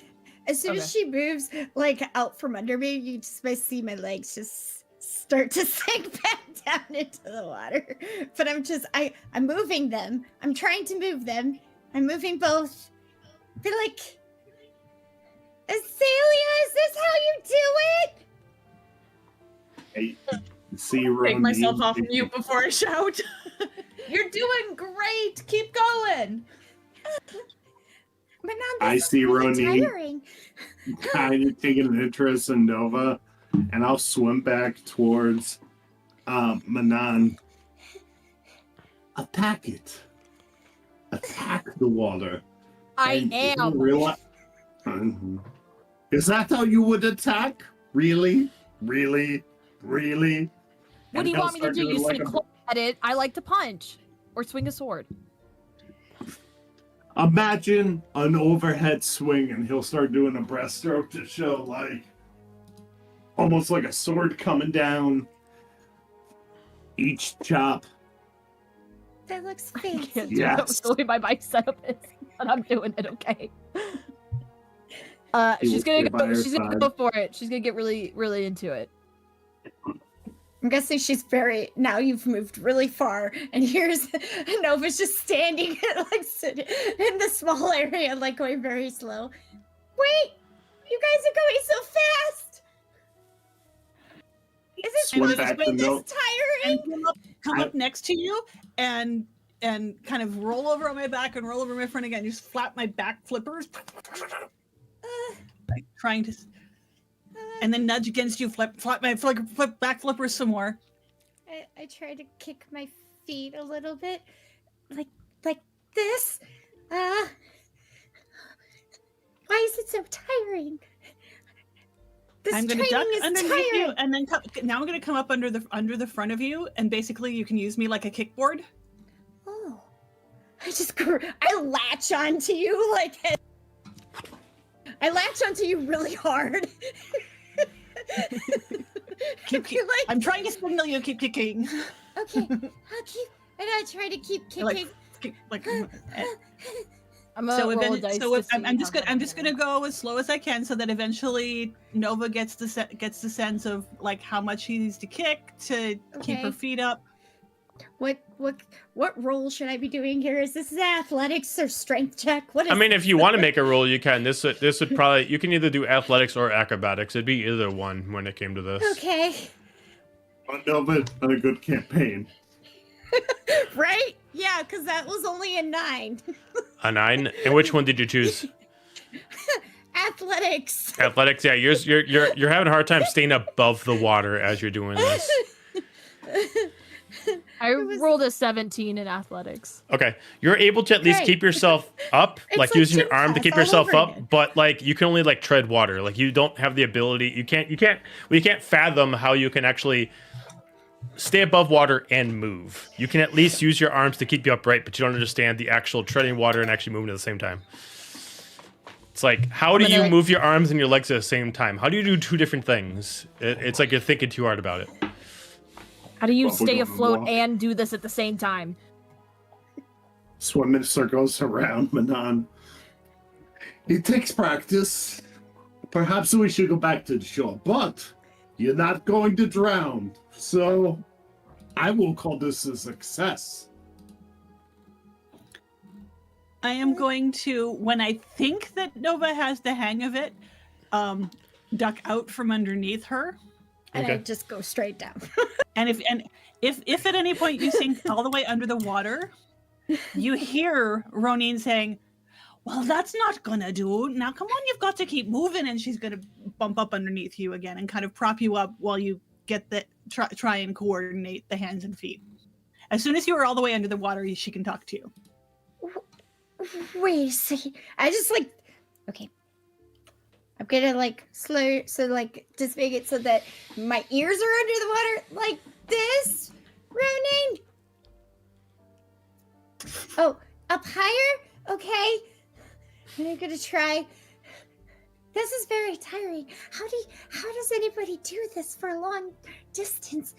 As soon as she moves, like out from under me, you just may see my legs just start to sink back down into the water. But I'm moving them. I'm trying to move them. I'm moving both. But like, Azalea, is this how you do it? hey, see Take Ronin. myself off mute before I shout. You're doing great. Keep going. But not I this is see really Ronin. tiring. Kind of taking an interest in Nova, and I'll swim back towards Manon. Attack it. Attack the water. I And you am. realize- Is that how you would attack? Really? Really? Really? What do you want me to do? You swing a club at it. I like to punch or swing a sword. Imagine an overhead swing, and he'll start doing a breaststroke to show, like, almost like a sword coming down each chop. That looks I fancy. can't do that with the way my bike setup is, but I'm doing it okay. She's gonna go for it. She's gonna get really, really into it. I'm guessing she's very. Now you've moved really far, and here's Nova's just standing, like sitting in the small area, like going very slow. Wait, you guys are going so fast. Is it Swim supposed back to be to this no- tiring? And come up next to you and kind of roll over on my back and roll over my front again. Just flap my back flippers, like trying to, and then nudge against you. Flap my flip back flippers some more. I try to kick my feet a little bit, like this. Why is it so tiring? This I'm going to training duck is underneath tiring. you, and then now I'm going to come up under the front of you, and basically you can use me like a kickboard. Oh, I latch onto you like I latch onto you really hard. I'm trying to signal you. Keep kicking. Okay, I'll try to keep kicking. I'm gonna roll a dice. I'm just gonna go as slow as I can, so that eventually Nova gets the sense of like how much she needs to kick to keep her feet up. What role should I be doing here? Is this athletics or strength check? What is I mean, if you want to make a roll, you can. This would probably, you can either do athletics or acrobatics. It'd be either one when it came to this. Okay. No, but a good campaign. Right? Yeah, because that was only a 9. A 9. And which one did you choose? Athletics. Athletics. Yeah, you're having a hard time staying above the water as you're doing this. I rolled a 17 in athletics. Okay, you're able to at least Right. keep yourself up, It's like like using gym your arm to class keep all yourself over up, again. but like you can only like tread water. Like you don't have the ability. You can't fathom how you can actually stay above water and move. You can at least use your arms to keep you upright, but you don't understand the actual treading water and actually moving at the same time. It's like, how do you move your arms and your legs at the same time? How do you do two different things? It's like you're thinking too hard about it. How do you Well, we're stay gonna afloat walk. and do this at the same time? Swim in circles around Manon. It takes practice. Perhaps we should go back to the shore, but you're not going to drown. So I will call this a success. I am going to, when I think that Nova has the hang of it, duck out from underneath her. And I Okay. just go straight down. And if at any point you sink all the way under the water, you hear Ronin saying, "Well, that's not gonna do. Now come on, you've got to keep moving." And she's gonna bump up underneath you again and kind of prop you up while you get the try and coordinate the hands and feet. As soon as you are all the way under the water, she can talk to you. Wait a second. I just okay. I'm gonna just make it so that my ears are under the water like this, Ronin. Oh, up higher? Okay. I'm gonna try. This is very tiring. How does anybody do this for a long distance?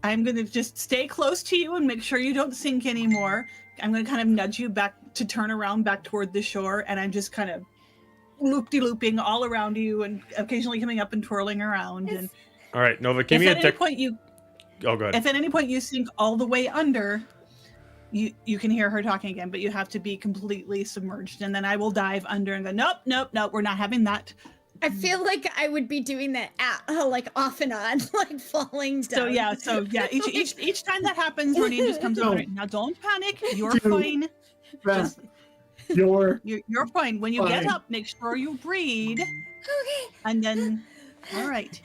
I'm going to just stay close to you and make sure you don't sink anymore. I'm going to kind of nudge you back to turn around back toward the shore, and I'm just kind of looping all around you and occasionally coming up and twirling around. And All right, Nova, give if me a at any point you Oh, go ahead. if at any point you sink all the way under, you can hear her talking again, but you have to be completely submerged, and then I will dive under and go, nope, we're not having that. I feel like I would be doing that like off and on, like falling down. So yeah, each time that happens, Ronin just comes over. Now don't panic. You're Dude. fine. Beth, you're You're fine. When you get Fine. up, make sure you breathe, Okay. and then, all right,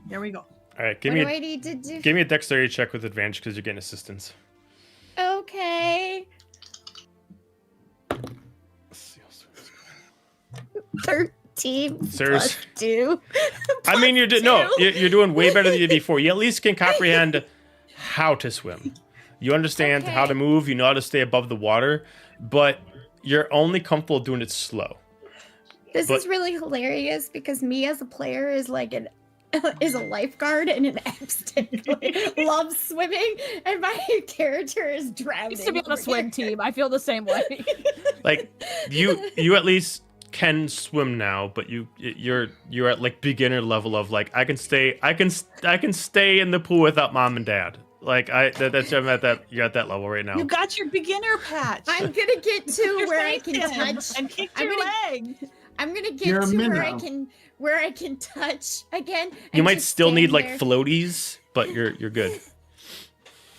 there we go. All right, What do I need to do? give me a dexterity check with advantage because you're getting assistance. Okay. Let's see how soon this 13 Sirs. plus 2. I mean, you're Plus no, 2. you're doing way better than you did before. You at least can comprehend how to swim. You understand how to Okay. move. You know how to stay above the water, but you're only comfortable doing it slow. This But- is really hilarious because me as a player is like an is a lifeguard and an abstinent loves swimming, and my character is drowning. Used to be on a over swim here. team. I feel the same way. Like you at least can swim now, but you're at like beginner level of like I can stay in the pool without mom and dad. Like I'm at that you're at that level right now. You got your beginner patch. I'm gonna get to Your where I face can in touch. and kicked I'm your gonna- leg. I'm gonna get You're a to minnow. where I can touch again. You and might just still need stand like there. floaties, but you're good.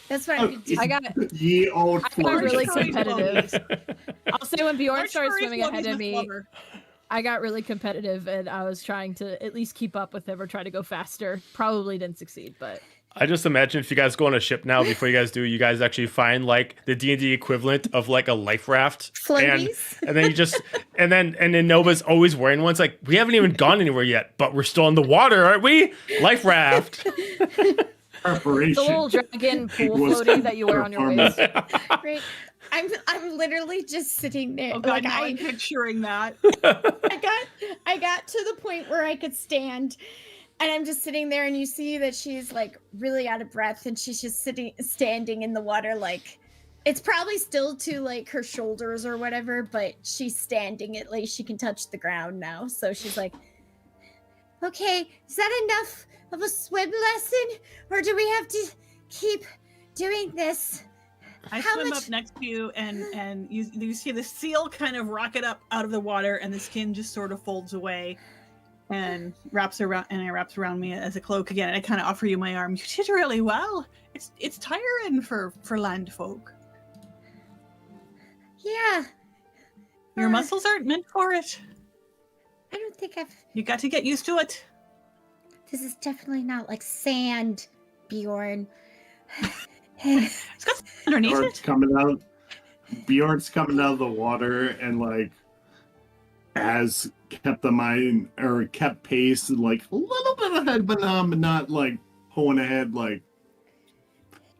That's what I'm gonna do. I got Ye old I got really floaty. competitive. I'll say when Bjorn Large started furry swimming floaties ahead of with me, blubber. I got really competitive and I was trying to at least keep up with him or try to go faster. Probably didn't succeed, but I just imagine if you guys go on a ship now, before you guys do, you guys actually find like the D&D equivalent of like a life raft, Floaties? and then you just and then Nova's always wearing one. It's like we haven't even gone anywhere yet, but we're still in the water, aren't we? Life raft. Preparation. the little dragon pool was floating that you wear on your waist. Great. I'm literally just sitting there. Oh god, like now I'm picturing that. I got to the point where I could stand, and I'm just sitting there, and you see that she's like really out of breath, and she's just standing in the water, like it's probably still to like her shoulders or whatever, but she's standing at least she can touch the ground now. So she's like, okay, is that enough of a swim lesson, or do we have to keep doing this? I How swim much- up next to you, and you see the seal kind of rocket up out of the water, and the skin just sort of folds away and wraps around me as a cloak again. And I kind of offer you my arm. You did really well. It's tiring for land folk. Yeah. Your Uh, muscles aren't meant for it. I don't think I've. You got to get used to it. This is definitely not like sand, Bjorn. It's got something underneath Bjorn's it. coming out. Bjorn's coming out of the water and like has kept the mind or kept pace and like a little bit ahead, but not like pulling ahead like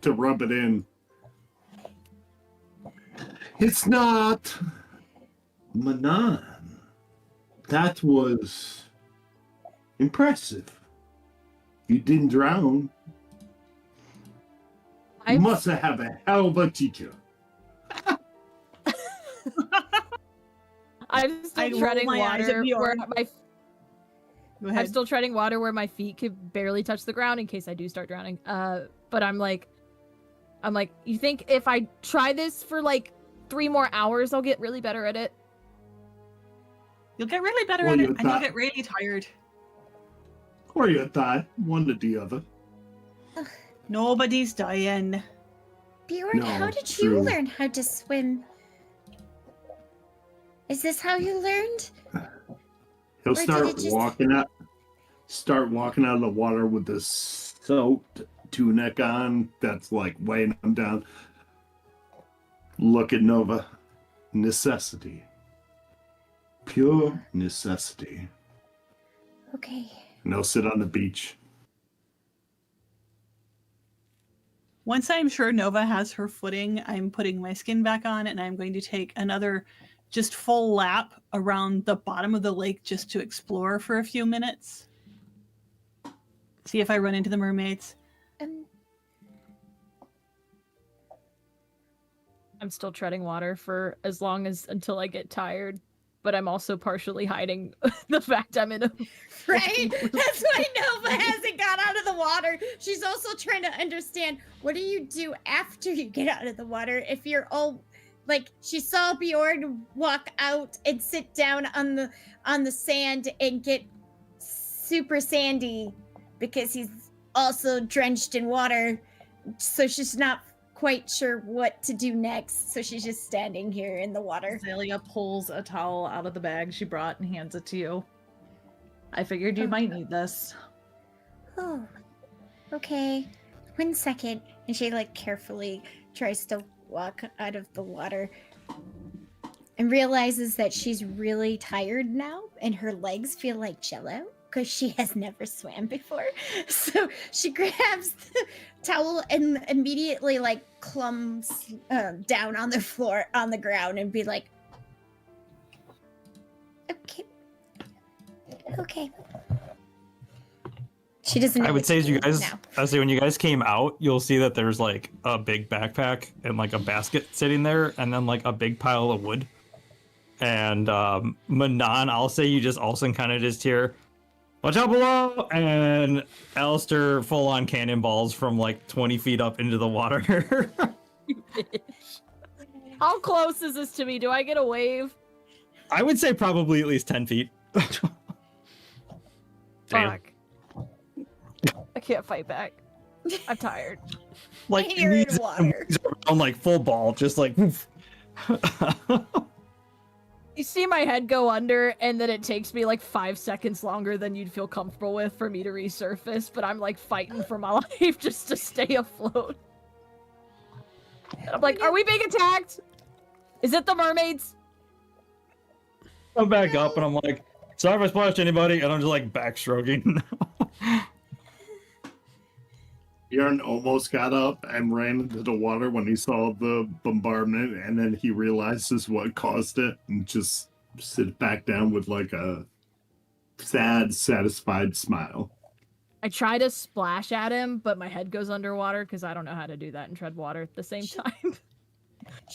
to rub it in. It's not Manan. That was impressive. You didn't drown. You I must have a hell of a teacher. I'm I still roll treading my eyes at water where Bjorn. my Go I'm ahead. still treading water where my feet could barely touch the ground in case I do start drowning. But I'm like, you think if I try this for like 3 more hours, I'll get really better at it? You'll get really better Well, at it, you and you'll thought- get really tired. Or you thought one or the other. Nobody's dying. Bjorn, No, how did true. you learn how to swim? Is this how you learned? He'll Or did start it just- walking out of the water with this soaked tunic on that's like weighing him down. Look at Nova. Necessity. Pure necessity. Okay. And he'll sit on the beach. Once I'm sure Nova has her footing, I'm putting my skin back on, and I'm going to take another just full lap around the bottom of the lake just to explore for a few minutes. See if I run into the mermaids. I'm still treading water for as long as until I get tired. But I'm also partially hiding the fact I'm in a Right? That's why Nova hasn't got out of the water. She's also trying to understand, what do you do after you get out of the water if you're all like, she saw Bjorn walk out and sit down on the sand and get super sandy because he's also drenched in water. So she's not quite sure what to do next. So she's just standing here in the water. Azalea pulls a towel out of the bag she brought and hands it to you. I figured you might need this. Oh, okay. 1 second. And she like carefully tries to walk out of the water and realizes that she's really tired now and her legs feel like jello because she has never swam before. So she grabs the towel and immediately like clumps down on the floor on the ground and be like, okay. She doesn't know I what would say to as you do guys, now. I say when you guys came out, you'll see that there's like a big backpack and like a basket sitting there, and then like a big pile of wood. And Manon, I'll say you just also kind of just hear, "Watch out below!" And Alistair full on cannonballs from like 20 feet up into the water. You bitch. How close is this to me? Do I get a wave? I would say probably at least 10 feet. Damn. Fuck. I can't fight back. I'm tired. Like You're in knees water. on like full ball, just like. You see my head go under, and then it takes me like 5 seconds longer than you'd feel comfortable with for me to resurface, but I'm like fighting for my life just to stay afloat. And I'm like, are we being attacked? Is it the mermaids? I'm back up and I'm like, sorry if I splashed anybody, and I'm just like backstroking. Bjorn almost got up and ran into the water when he saw the bombardment, and then he realizes what caused it and just sit back down with like a sad, satisfied smile. I try to splash at him, but my head goes underwater because I don't know how to do that and tread water at the same time.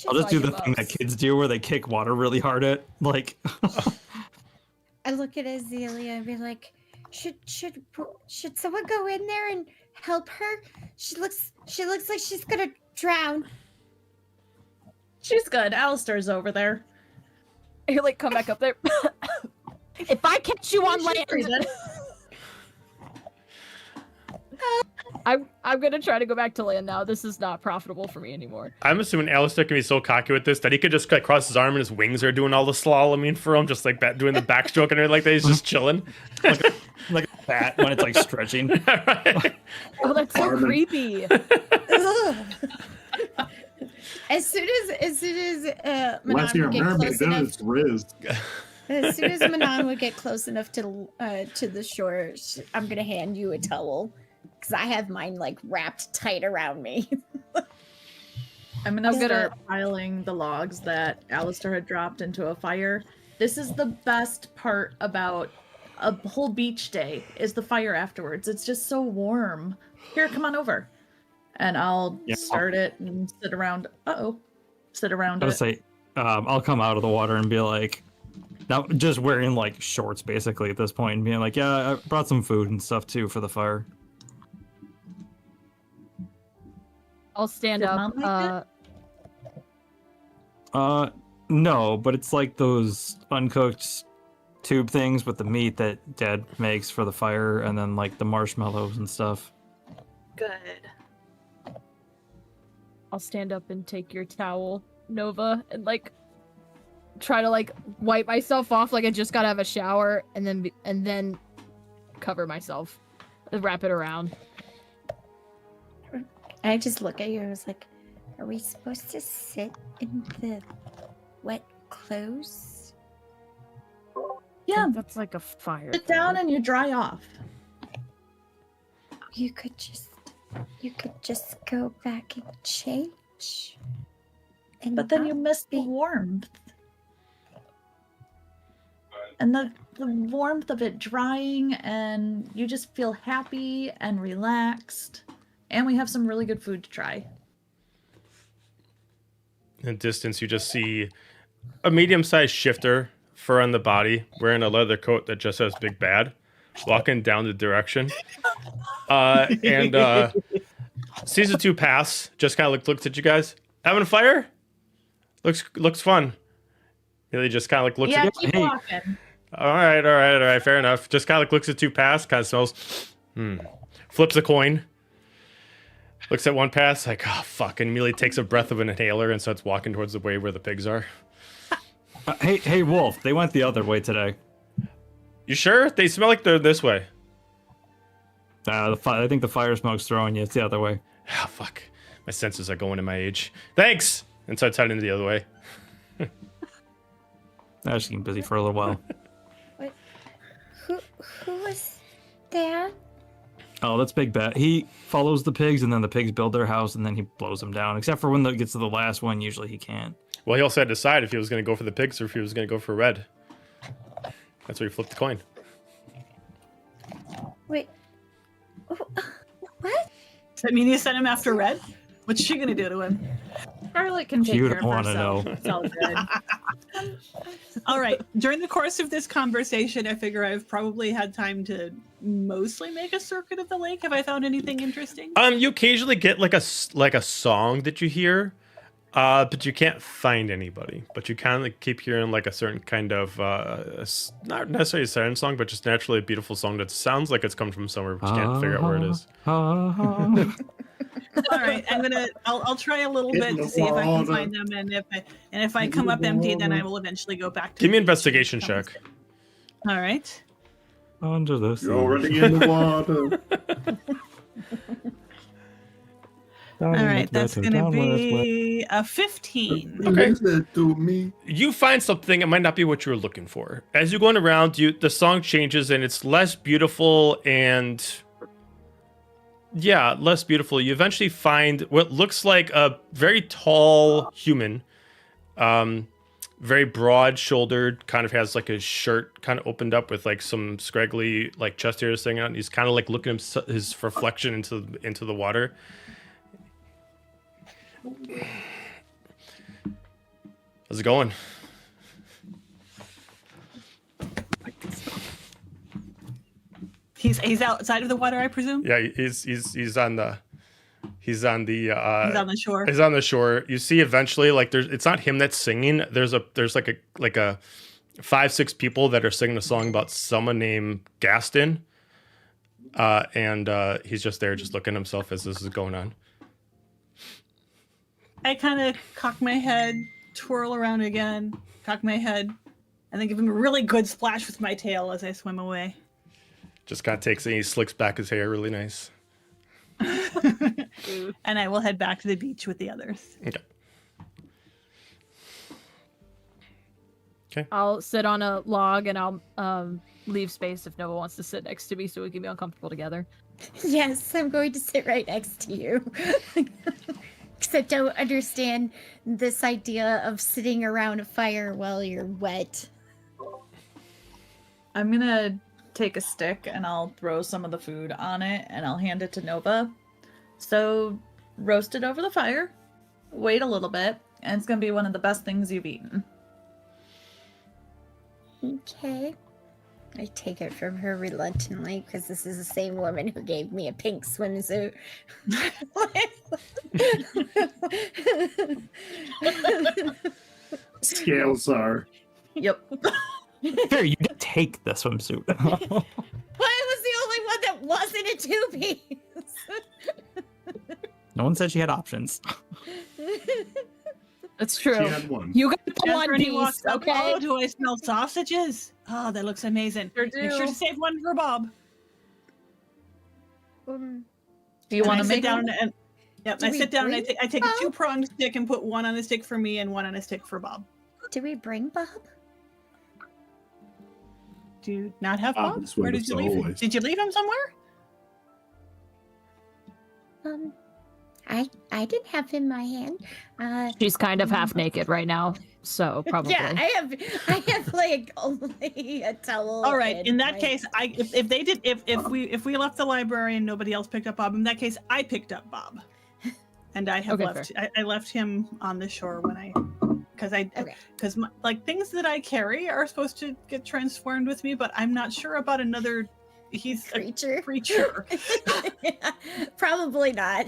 I'll just do the give thing up. that kids do where they kick water really hard at, like. I look at Azalea and be like, should someone go in there and help her? She looks like she's gonna drown. She's good. Alistair's over there. You're like, come back up there. If I catch you on She's land, breathing. I'm gonna try to go back to land now. This is not profitable for me anymore. I'm assuming Alistair can be so cocky with this that he could just like cross his arm and his wings are doing all the slaloming for him, just like doing the backstroke and everything like that. He's just chilling. Like a bat when it's like stretching. Right. Oh, that's so Armin. creepy. As soon as Unless Manon you're a would get mermaid, close then enough, it's Riz. as soon as Manon would get close enough to the shore, I'm gonna hand you a towel because I have mine like wrapped tight around me. I'm gonna I'm gonna- start piling the logs that Alistair had dropped into a fire. This is the best part about a whole beach day is the fire afterwards. It's just so warm. Here, come on over. And I'll Yeah. start it and sit around. Sit around I would it. say, I'll come out of the water and be like, now just wearing like shorts basically at this point, and being like, yeah, I brought some food and stuff too for the fire. I'll stand Did up. Mom like No, but it's like those uncooked tube things with the meat that Dad makes for the fire, and then like the marshmallows and stuff. Good. I'll stand up and take your towel, Nova, and like try to like wipe myself off like I just got out of a shower, and then cover myself, wrap it around. I just look at you and I was like, are we supposed to sit in the wet clothes? Yeah, That's like a fire. sit down thing. and you dry off. You could just go back and change. And But then you not miss the be- warmth. And the warmth of it drying, and you just feel happy and relaxed. And we have some really good food to try. In the distance, you just see a medium-sized shifter, fur on the body, wearing a leather coat that just says "Big Bad," walking down the direction, and sees the two pass. Just kind of looks at you guys. Having a fire? Looks fun. Really, just kind of like looks Yeah, at. keep Hey. walking. All right, fair enough. Just kind of like looks at two pass, kind of smells. Flips a coin. Looks at one pass, like, oh, fuck, and immediately takes a breath of an inhaler and starts walking towards the way where the pigs are. Hey, Wolf, they went the other way today. You sure? They smell like they're this way. I think the fire smoke's throwing you. It's the other way. Ah, fuck. My senses are going in my age. Thanks! And starts heading the other way. I was getting busy for a little while. Who was that? Oh, that's Big Bet. He follows the pigs, and then the pigs build their house, and then he blows them down. Except for when it gets to the last one, usually he can't. Well, he also had to decide if he was going to go for the pigs or if he was going to go for red. That's where he flipped the coin. Wait. What? Does that mean you sent him after Red? What's she gonna do to him? Charlotte can take You care don't of wanna herself. know. It's all good. All right. During the course of this conversation, I figure I've probably had time to mostly make a circuit of the lake. Have I found anything interesting? You occasionally get like a song that you hear, but you can't find anybody. But you kind of keep hearing like a certain kind of not necessarily a siren song, but just naturally a beautiful song that sounds like it's come from somewhere, but you can't figure out where it is. All right, I'll try a little bit to see if I can find them, and if I come up empty, then I will eventually go back to. Give me an investigation check. All right. Under the sea. You're already in the water. All right, that's going to be a 15. Okay. Listen to me. You find something. It might not be what you're looking for. As you're going around, the song changes and it's less beautiful and less beautiful. You eventually find what looks like a very tall human, very broad-shouldered, kind of has like his shirt kind of opened up with like some scraggly like chest hairs hanging out. And he's kind of like looking at his reflection into the water. How's it going? He's outside of the water, I presume. Yeah, he's on the He's on the shore. He's on the shore. You see, eventually, like it's not him that's singing. There's like a 5-6 people that are singing a song about someone named Gaston, and he's just there, just looking at himself as this is going on. I kind of cock my head, twirl around again, cock my head, and then give him a really good splash with my tail as I swim away. Just kind of takes it and he slicks back his hair really nice. And I will head back to the beach with the others. Okay. I'll sit on a log and I'll leave space if Nova wants to sit next to me so we can be uncomfortable together. Yes, I'm going to sit right next to you. Because I don't understand this idea of sitting around a fire while you're wet. I'm gonna take a stick and I'll throw some of the food on it and I'll hand it to Nova. So roast it over the fire, wait a little bit, and it's gonna be one of the best things you've eaten. Okay. I take it from her reluctantly because this is the same woman who gave me a pink swimsuit. Scales are. Yep. Here, you can take the swimsuit. Well, I was the only one that wasn't a two-piece. No one said she had options. That's true. She had one. You got the Just one when he piece, walks up, okay? oh, do I smell sausages? Oh, that looks amazing. Sure Make sure do. to save one for Bob. Do you And want I to sit make down one? and yep, Do I we sit down and bring I take a Bob? 2-pronged stick and put one on a stick for me and one on a stick for Bob. Do we bring Bob? Do you not have Bob Bob? is with Where did us you leave him? always. Did you leave him somewhere? I didn't have him in my hand. She's kind of half naked right now, so probably. Yeah, I have like only a towel. All right. and In that my- case, if we left the library and nobody else picked up Bob, in that case, I picked up Bob, and I have Okay, left. I left him on the shore when because Okay. like things that I carry are supposed to get transformed with me, but I'm not sure about another. He's creature. a creature. Yeah, probably not.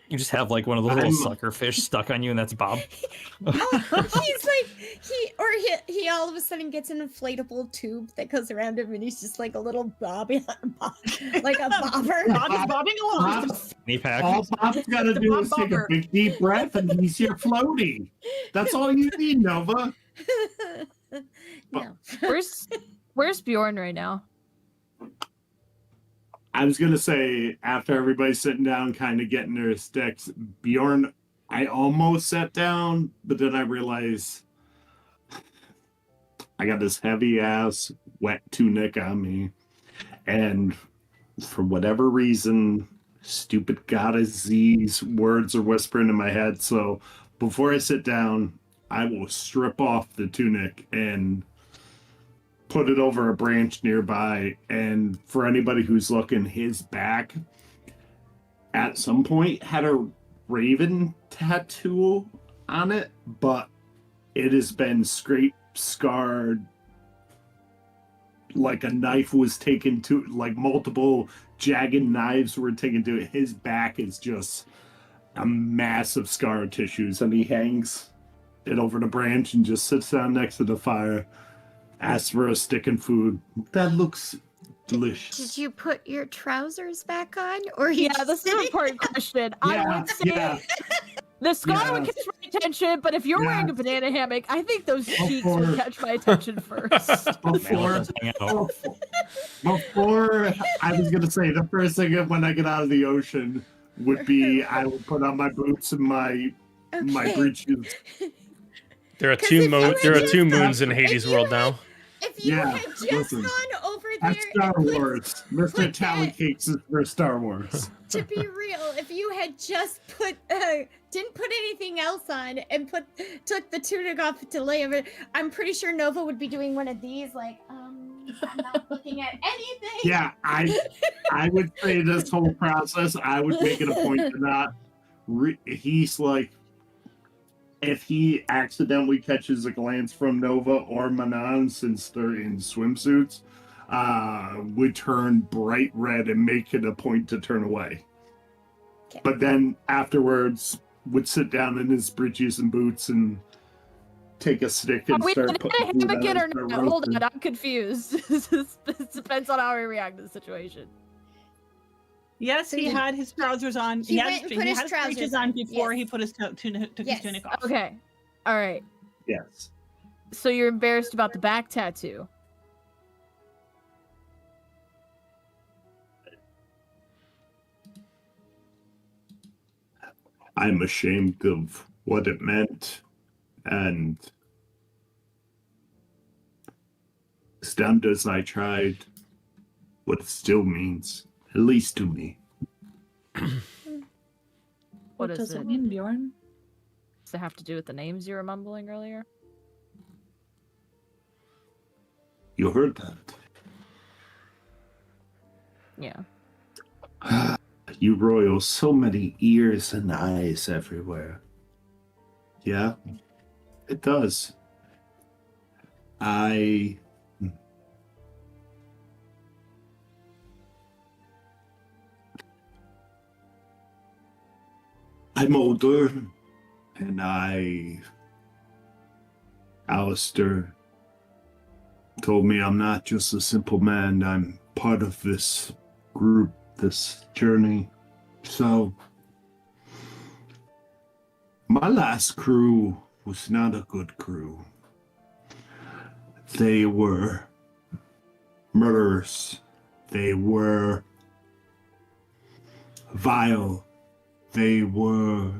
You just have like one of those little I'm- sucker fish stuck on you, and that's Bob. He's like he all of a sudden gets an inflatable tube that goes around him, and he's just like a little bobby, like a bobber. Bob is bobbing along. Bob's, Knee pack. all Bob's got to The do Bob is take a bobber. big deep breath and he's here floating. That's all you need, Nova. No. Where's Bjorn right now? I was gonna say after everybody's sitting down, kind of getting their sticks, Bjorn, I almost sat down, but then I realized I got this heavy ass wet tunic on me, and for whatever reason, stupid goddess Z's words are whispering in my head. So before I sit down, I will strip off the tunic and put it over a branch nearby. And for anybody who's looking, his back at some point had a raven tattoo on it, but it has been scraped, scarred, like a knife was taken to, like multiple jagged knives were taken to it. His back is just a massive scar tissues, and he hangs it over the branch and just sits down next to the fire, asks for a stick and food. That looks delicious. Did you put your trousers back on, or you Yeah, just this is an important question. I would say the scar would catch my attention, but if you're wearing a banana hammock, I think those cheeks would catch my attention first. Before I was gonna say the first thing when I get out of the ocean would be I would put on my boots and my breeches. There are 'Cause two if you had there are just- two moons in if Hades you world had- now. If you Yeah, had just listen. gone over there That's Star and put, Wars. Mr. put Tally that- Cakes is for Star Wars. to be real, if you had just put didn't put anything else on and took the tunic off to lay over, I'm pretty sure Nova would be doing one of these, like, I'm not looking at anything. Yeah, I would say this whole process, I would make it a point to not. He's like, if he accidentally catches a glance from Nova or Manon, since they're in swimsuits, would turn bright red and make it a point to turn away. Okay. But then afterwards, would sit down in his breeches and boots and take a stick and Are we start gonna putting hit food him on again it or and start not? Hold roasting. on, I'm confused. It depends on how we react to the situation. Yes, So he he- had his trousers on. he had went and his, put he his had his trousers breeches on on, before yes. he put his took Yes. his tunic off. Okay. All right. Yes. So you're embarrassed about the back tattoo. I'm ashamed of what it meant, and as damned as I tried, what it still means, at least to me. What does is it it? mean, Bjorn? Does it have to do with the names you were mumbling earlier? You heard that? Yeah. You royals, so many ears and eyes everywhere. Yeah, it does. I'm older, and Alistair told me I'm not just a simple man, I'm part of this group, this journey. So, my last crew was not a good crew. They were murderers. They were vile. They were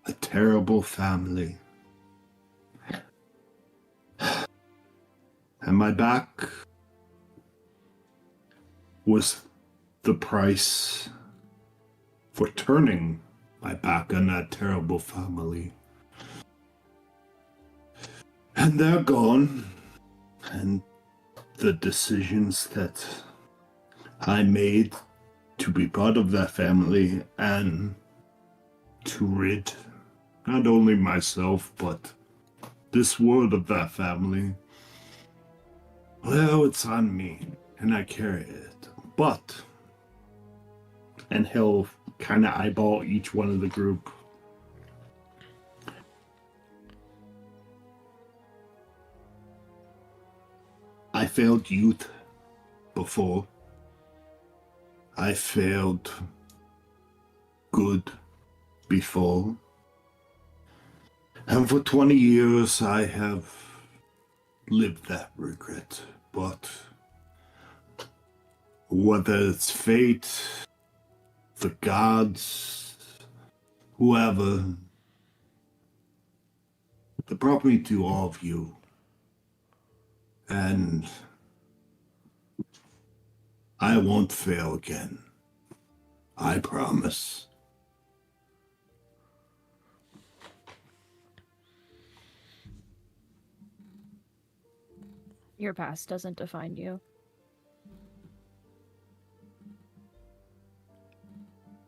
a terrible family. And my back was the price for turning my back on that terrible family. And they're gone. And the decisions that I made to be part of that family and to rid not only myself but this world of that family, well, it's on me and I carry it. But, and he'll kind of eyeball each one of the group. I failed youth before. I failed good before. And for 20 years, I have live that regret, but whether it's fate, the gods, whoever, they brought me to all of you. And I won't fail again. I promise. Your past doesn't define you.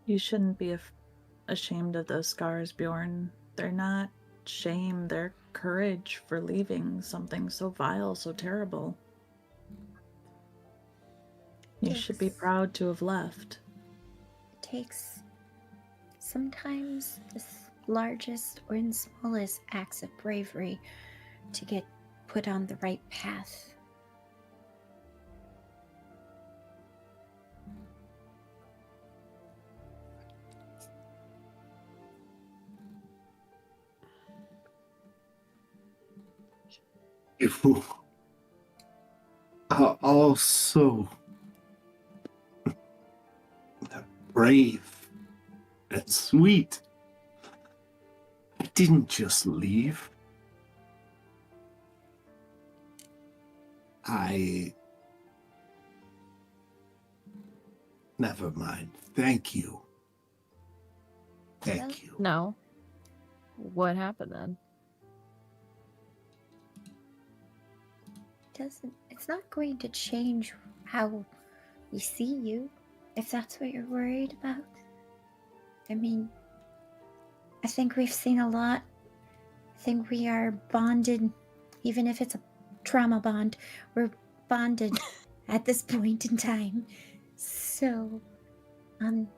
You shouldn't be ashamed of those scars, Bjorn. They're not shame, they're courage for leaving something so vile, so terrible. You should be Yes. proud to have left. It takes sometimes the largest or the smallest acts of bravery to get put on the right path. You are also brave and sweet. I didn't just leave. Never mind. Thank you. Thank you. No. What happened then? It's not going to change how we see you, if that's what you're worried about. I mean, I think we've seen a lot. I think we are bonded, even if it's a trauma bond. We're bonded at this point in time. So, don't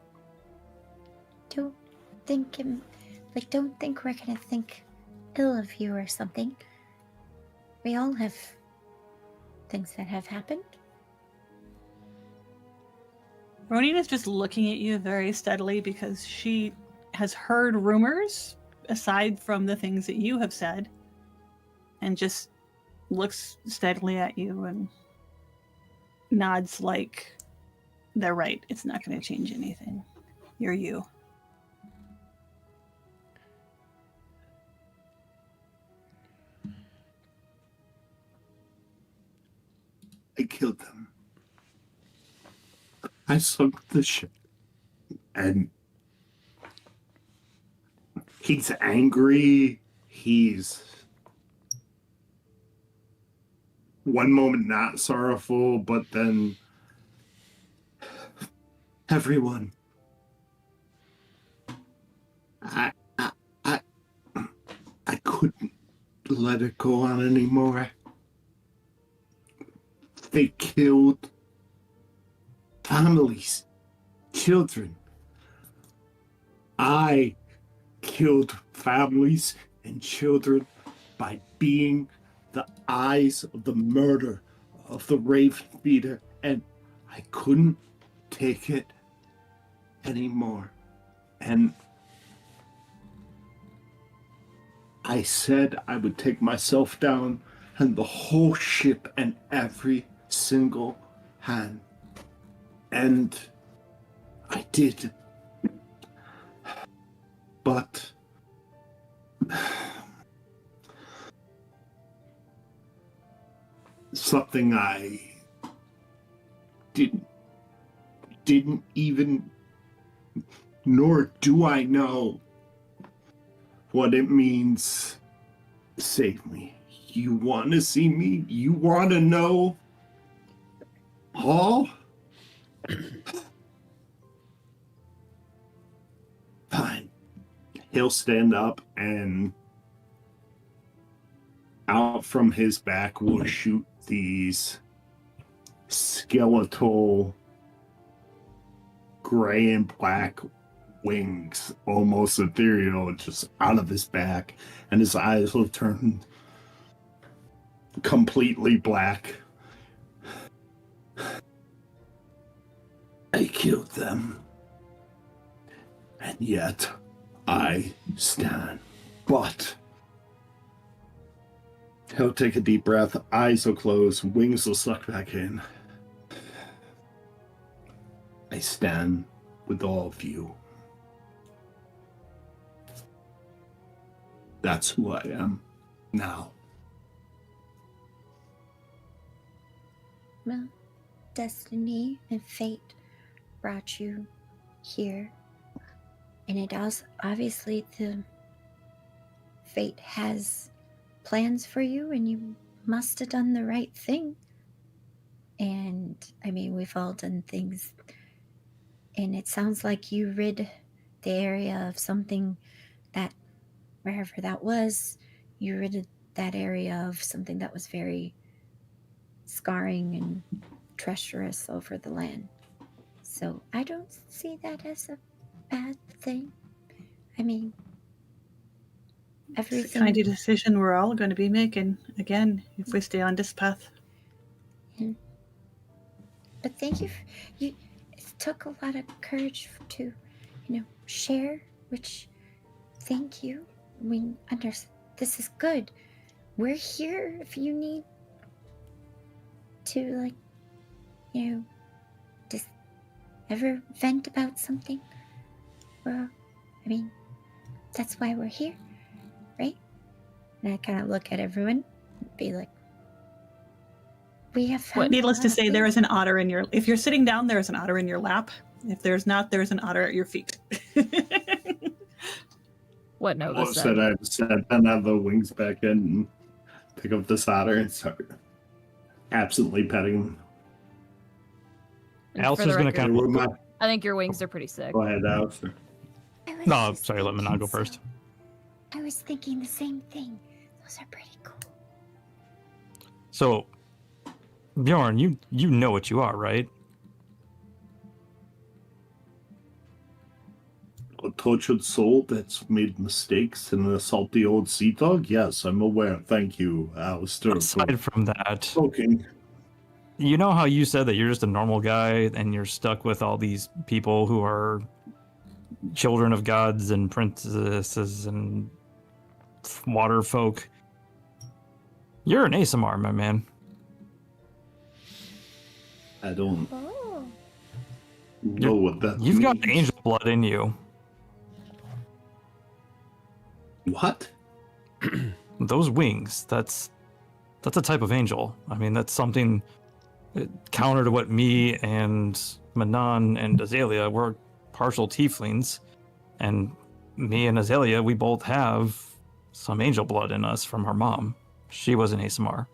think we're gonna think ill of you or something. We all have things that have happened. Ronin is just looking at you very steadily because she has heard rumors aside from the things that you have said, and just looks steadily at you and nods like they're right. It's not going to change anything. You're you. I killed them. I sunk the ship. And he's angry. He's one moment not sorrowful, but then everyone. I couldn't let it go on anymore. They killed families, children. I killed families and children by being the eyes of the murder of the Raven Feeder, and I couldn't take it anymore. And I said I would take myself down and the whole ship and every single hand. And I did. But something I didn't even, nor do I know what it means. Save me. You want to see me? You want to know? Paul? Fine. He'll stand up and out from his back will shoot these skeletal gray and black wings, almost ethereal, just out of his back, and his eyes will turn completely black. I killed them, and yet I stand. But He'll take a deep breath. Eyes will close. Wings will suck back in. I stand with all of you. That's who I am now. Well, destiny and fate brought you here. And it also, obviously, the fate has plans for you, and you must have done the right thing. And, I mean, we've all done things. And it sounds like you rid the area of something that, wherever that was, you rid that area of something that was very scarring and treacherous over the land. So I don't see that as a bad thing. I mean, It's the everything. kind of decision we're all going to be making again if we stay on this path. But thank you. You. It took a lot of courage to, share. Which, thank you. I mean, this is good. We're here if you need to, just ever vent about something. Well, I mean, that's why we're here, right? And I kind of look at everyone and be like, we have found Needless a to lot say, of there things. is an otter in your. If you're sitting down, there is an otter in your lap. If there's not, there's an otter at your feet. What Nova Almost said. said I said, then have the wings back in and pick up this otter and start absently petting him. And Alistair's for the gonna record, kind of. I think your wings are pretty sick. Go ahead, Alistair. I was No, just sorry, let thinking Manon go so. first. I was thinking the same thing. Those are pretty cool. So, Bjorn, you know what you are, right? A tortured soul that's made mistakes and a salty old sea dog? Yes, I'm aware. Thank you, Alistair, for Aside from that, spoken. you know how you said that you're just a normal guy and you're stuck with all these people who are children of gods and princesses and water folk? You're an ASMR, my man. I don't Oh. know what that You've got means. angel blood in you. What? Those wings, that's a type of angel. I mean, that's something counter to what me and Manon and Azalea were partial tieflings, and me and Azalea, we both have some angel blood in us from our mom. She was an ASMR.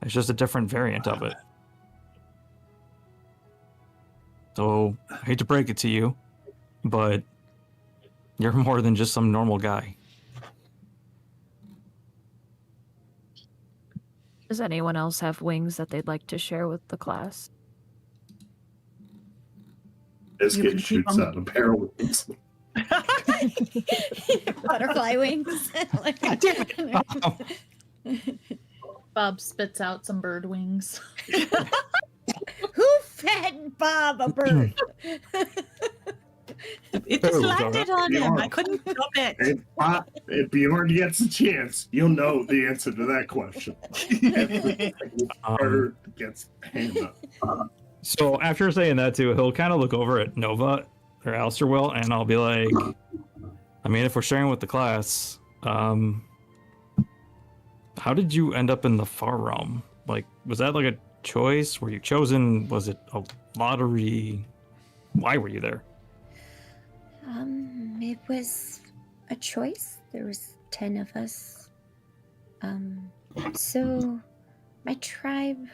It's just a different variant of it. So, I hate to break it to you, but you're more than just some normal guy. Does anyone else have wings that they'd like to share with the class? Biscuit can keep shoots them. out a pair of wings. Butterfly wings. God damn it! Bob spits out some bird wings. Who fed Bob a bird? It just Oh, landed on him. Bjorn. I couldn't stop it. If Bjorn gets a chance, you'll know the answer to that question. Bird gets hammered. So after saying that too, he'll kind of look over at Nova, or Alistair will, and I'll be like, I mean, if we're sharing with the class, how did you end up in the far realm? Like, was that like a choice? Were you chosen? Was it a lottery? Why were you there? It was a choice. There was 10 of us. So my tribe,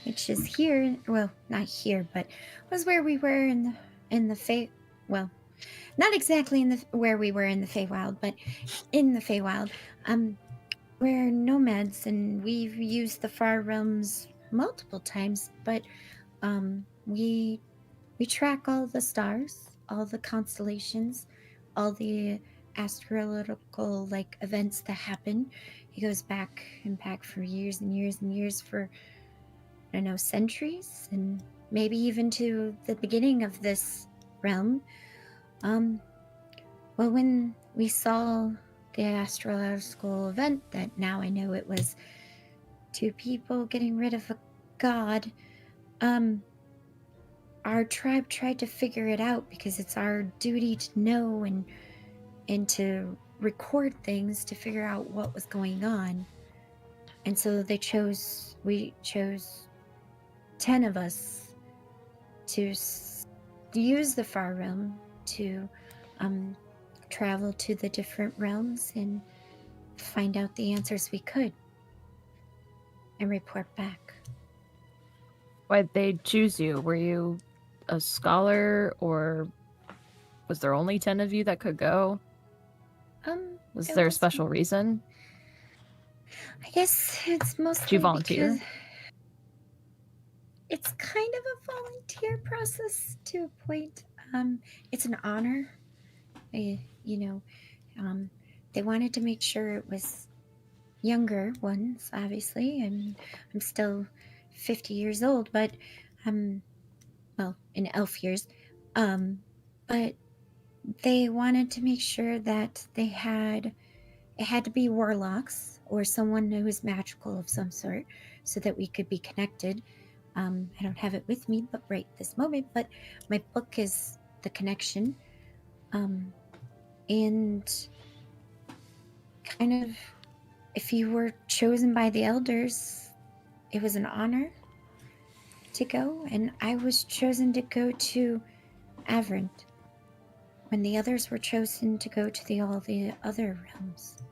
which is here, well, not here, but was where we were in the well, not exactly where we were in the Feywild, but in the Feywild. We're nomads and we've used the far realms multiple times, but we track all the stars, all the constellations, all the astrological events that happen. It goes back and back for years and years and years, for I don't know, centuries, and maybe even to the beginning of this realm. Well, when we saw the astrological event that now I know it was 2 people getting rid of a god. Our tribe tried to figure it out because it's our duty to know and to record things to figure out what was going on. And so we chose 10 of us to use the far realm to travel to the different realms and find out the answers we could and report back. Why'd they choose you? Were you a scholar, or was there only 10 of you that could go? Was It there a was- special reason? I guess it's mostly Did you volunteer? because it's kind of a volunteer process to a point. It's an honor. They wanted to make sure it was younger ones, obviously. I'm still 50 years old, but well, in elf years. But they wanted to make sure that it had to be warlocks or someone who was magical of some sort so that we could be connected. I don't have it with me but right this moment, but my book is the connection. And kind of, if you were chosen by the elders, it was an honor to go, and I was chosen to go to Averant when the others were chosen to go to all the other realms.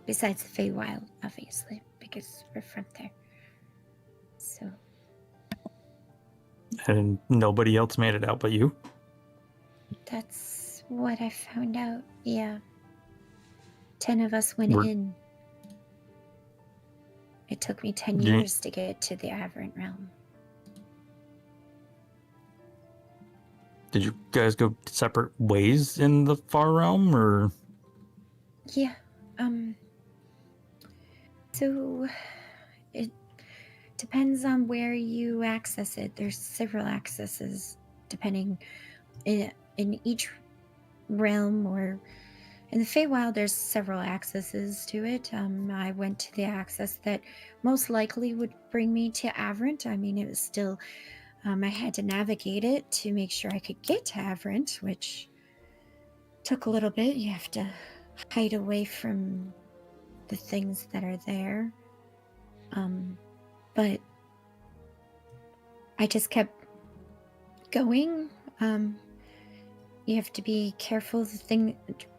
Besides the Feywild, obviously, because we're from there. So, And nobody else made it out but you? that's what I found out. Yeah. 10 of us went We're- in. It took me 10 Yeah. years to get to the Aberrant realm. Did you guys go separate ways in the far realm, or? Yeah. So it depends on where you access it. There's several accesses depending in each realm, or in the Feywild there's several accesses to it. I went to the access that most likely would bring me to Averant. I mean, it was still I had to navigate it to make sure I could get to Averant, which took a little bit. You have to hide away from the things that are there. But I just kept going. You have to be careful.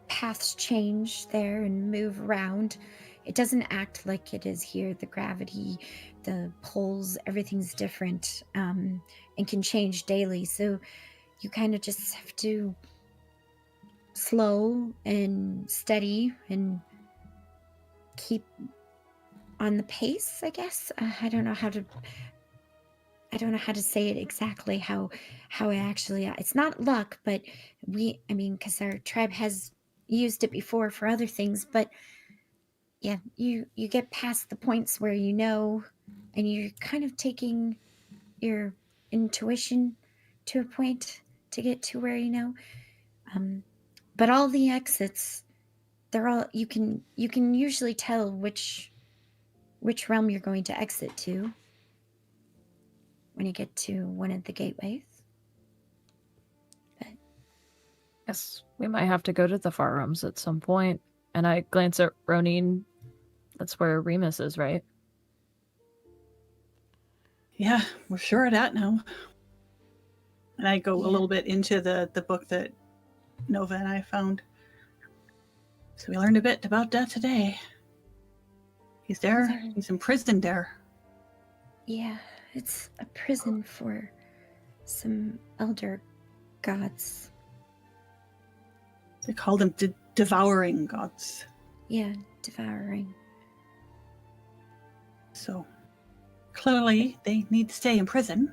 Paths change there and move around. It doesn't act like it is here. The gravity, the poles, everything's different, and can change daily. So you kind of just have to slow and steady and keep on the pace, I guess. I don't know how to say it exactly how it actually, it's not luck, but because our tribe has used it before for other things, but yeah, you get past the points where you know, and you're kind of taking your intuition to a point to get to where you know. But all the exits, they're all, you can usually tell which realm you're going to exit to when you get to one of the gateways. But Yes, we might have to go to the far realms at some point. And I glance at Ronin. That's where Remus is, right? Yeah, we're sure of that now. And I go a little bit into the book that Nova and I found. So we learned a bit about that today. He's there. He's imprisoned there. yeah, it's a prison for some elder gods. They call them devouring gods. Yeah, devouring. So clearly they need to stay in prison.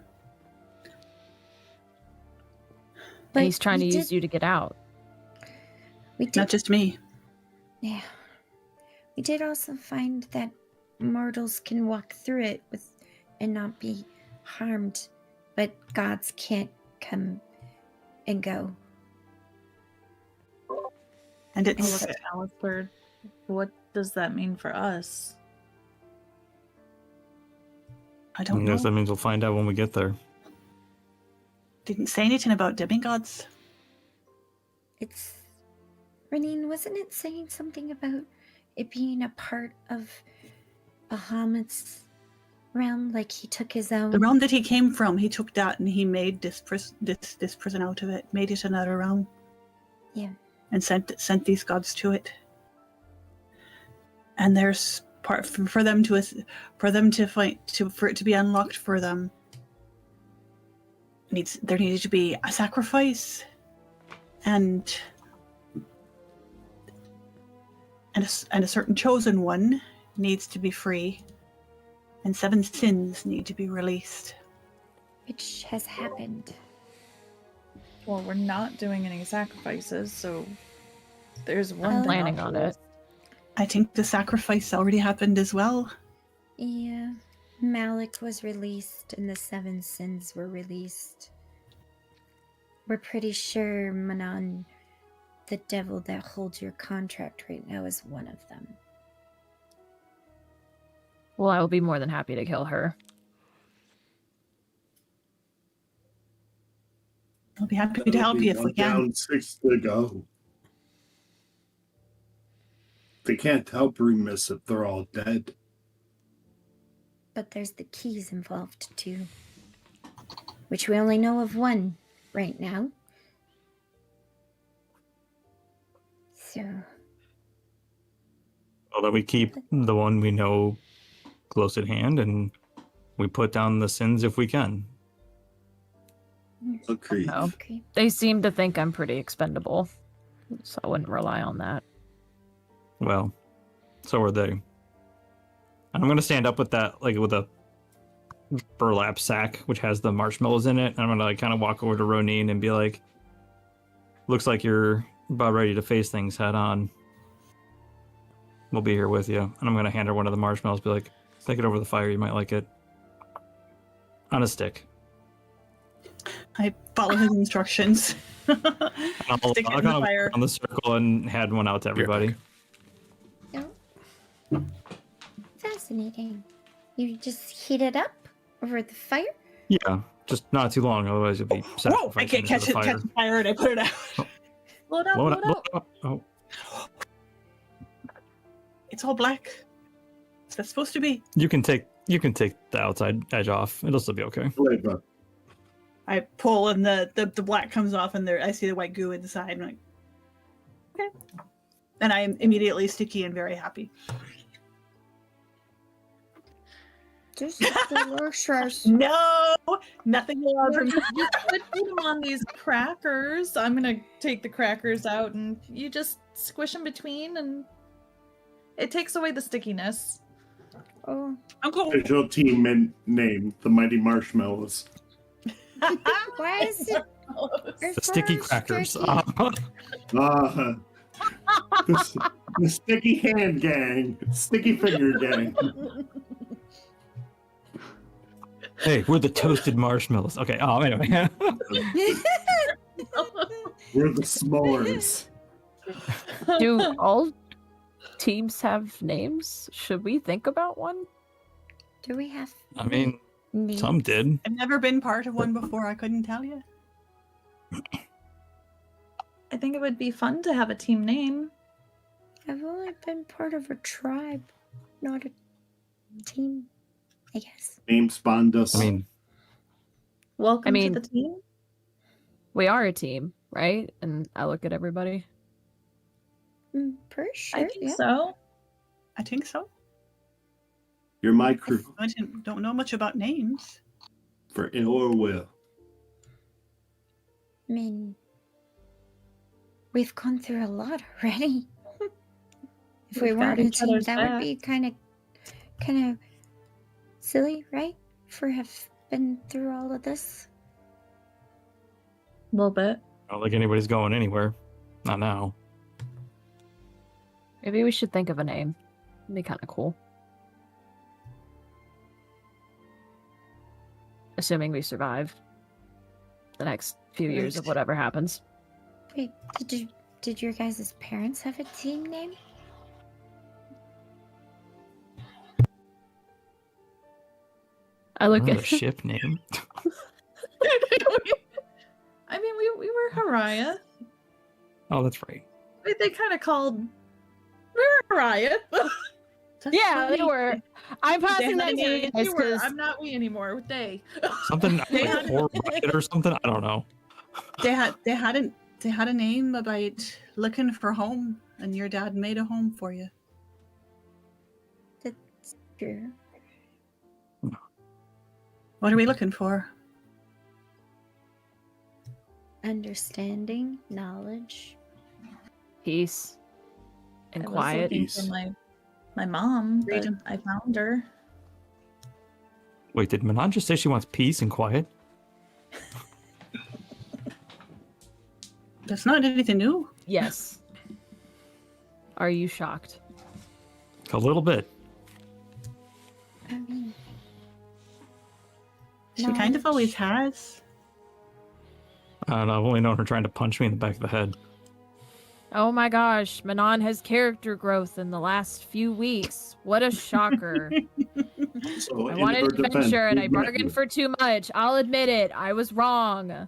And he's trying to we use you to get out. We did, Not just me. yeah. We did also find that mortals can walk through it and not be harmed, but gods can't come and go. And I'll it's look at Alistair. What does that mean for us? I I don't guess know. that means we'll find out when we get there. Didn't say anything about demigods. It's Renine, wasn't it saying something about it being a part of Bahamut's realm? Like he took his own. The realm that he came from, he took that and he made this prison out of it, made it another realm. Yeah. And sent these gods to it. And there's part for them to fight for it to be unlocked for them. There needed to be a sacrifice, and a certain chosen one needs to be free, and 7 sins need to be released. Which has happened. Well, we're not doing any sacrifices, so there's one I'm thing planning off on the it. list. I think the sacrifice already happened as well. Yeah. Malik was released and the 7 sins were released. We're pretty sure Manon, the devil that holds your contract right now, is one of them. Well, I will be more than happy to kill her. I'll be happy to help you if we can. Down 6 to go. They can't help Remus if they're all dead. But there's the keys involved too. Which we only know of one right now. So, Although we keep the one we know close at hand, and we put down the sins if we can. Agreed. No. okay. They seem to think I'm pretty expendable, so I wouldn't rely on that. Well, so are they. And I'm gonna stand up with that, like with a burlap sack which has the marshmallows in it. And I'm gonna like kind of walk over to Ronin and be like, "Looks like you're about ready to face things head on. We'll be here with you." And I'm gonna hand her one of the marshmallows. Be like, "Take it over the fire. You might like it." On a stick. I follow his instructions. I'll Stick it I'll in the kind of fire. on the circle and hand one out to everybody. No. Fascinating. You just heat it up over the fire? Yeah, just not too long, otherwise you'll be Whoa! I sacrificing can't it catch to the fire. the fire and I put it out. Load up, Blow it load up, up. blow it up. Oh, It's all black. Is that supposed to be? you can take the outside edge off. It'll still be okay. Flavor. I pull and the black comes off and there I see the white goo inside. I'm like, okay. And I am immediately sticky and very happy. Just delicious. No, nothing allowed from You could put them on these crackers. I'm gonna take the crackers out and you just squish them between, and it takes away the stickiness. Oh, Uncle. Official team name, the Mighty Marshmallows. why is it? The sticky crackers. The sticky hand gang. Sticky finger gang. Hey, we're the toasted marshmallows. Okay. Oh, anyway. We're the s'mores. Do all teams have names? Should we think about one? Do we have? I mean, names? some did. I've never been part of one before. I couldn't tell you. I think it would be fun to have a team name. I've only been part of a tribe, not a team, I guess. Name spawned us. I mean, Welcome mean- to the team. We are a team, right? And I look at everybody. Pretty sure. I think yeah. so. I think so. You're my crew, I don't know much about names. for ill or will. I mean, we've gone through a lot already. If we We've weren't got a each team, other's that back. would be kind of silly, right? For have been through all of this. A little bit. I don't think anybody's going anywhere. Not now. Maybe we should think of a name. It'd be kind of cool. Assuming we survive the next few years of Right. whatever happens. Wait, did you Did your guys' parents have a team name? I look Remember at the ship name. I mean, we were Haraya. Oh, that's right. They kind of called. We were Haraya. That's Yeah, they funny. were. I'm passing that had to you a- guys You were. 'cause I'm not we anymore. They. Something They like had- horror bucket or something. I don't know. They had a name about looking for home, and your dad made a home for you. That's true. What are we looking for? Understanding, knowledge. peace and I was quiet. looking for my mom, but Freedom. I found her. Wait, did Manon just say she wants peace and quiet? That's not anything new. Yes. Are you shocked? A little bit. I mean, She kind of always has. I don't know. I've only known her trying to punch me in the back of the head. Oh my gosh, Manon has character growth in the last few weeks. What a shocker. So I in wanted her defense, adventure and I we met bargained you. for too much. I'll admit it. I was wrong. Are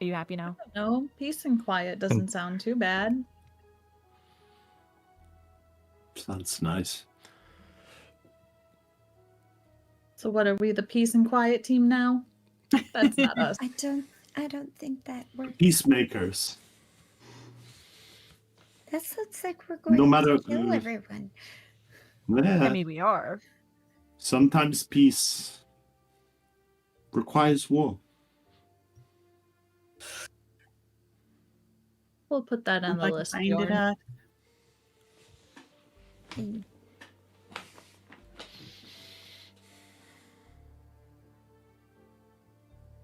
you happy now? No, peace and quiet doesn't sound too bad. Sounds nice. So what are we, the peace and quiet team now? That's not us. I don't think that works. Peacemakers. That looks like we're going No matter- to kill everyone. Yeah. I mean, we are. Sometimes peace requires war. We'll put that on If the I can list. find it Bjorn. at. Mm.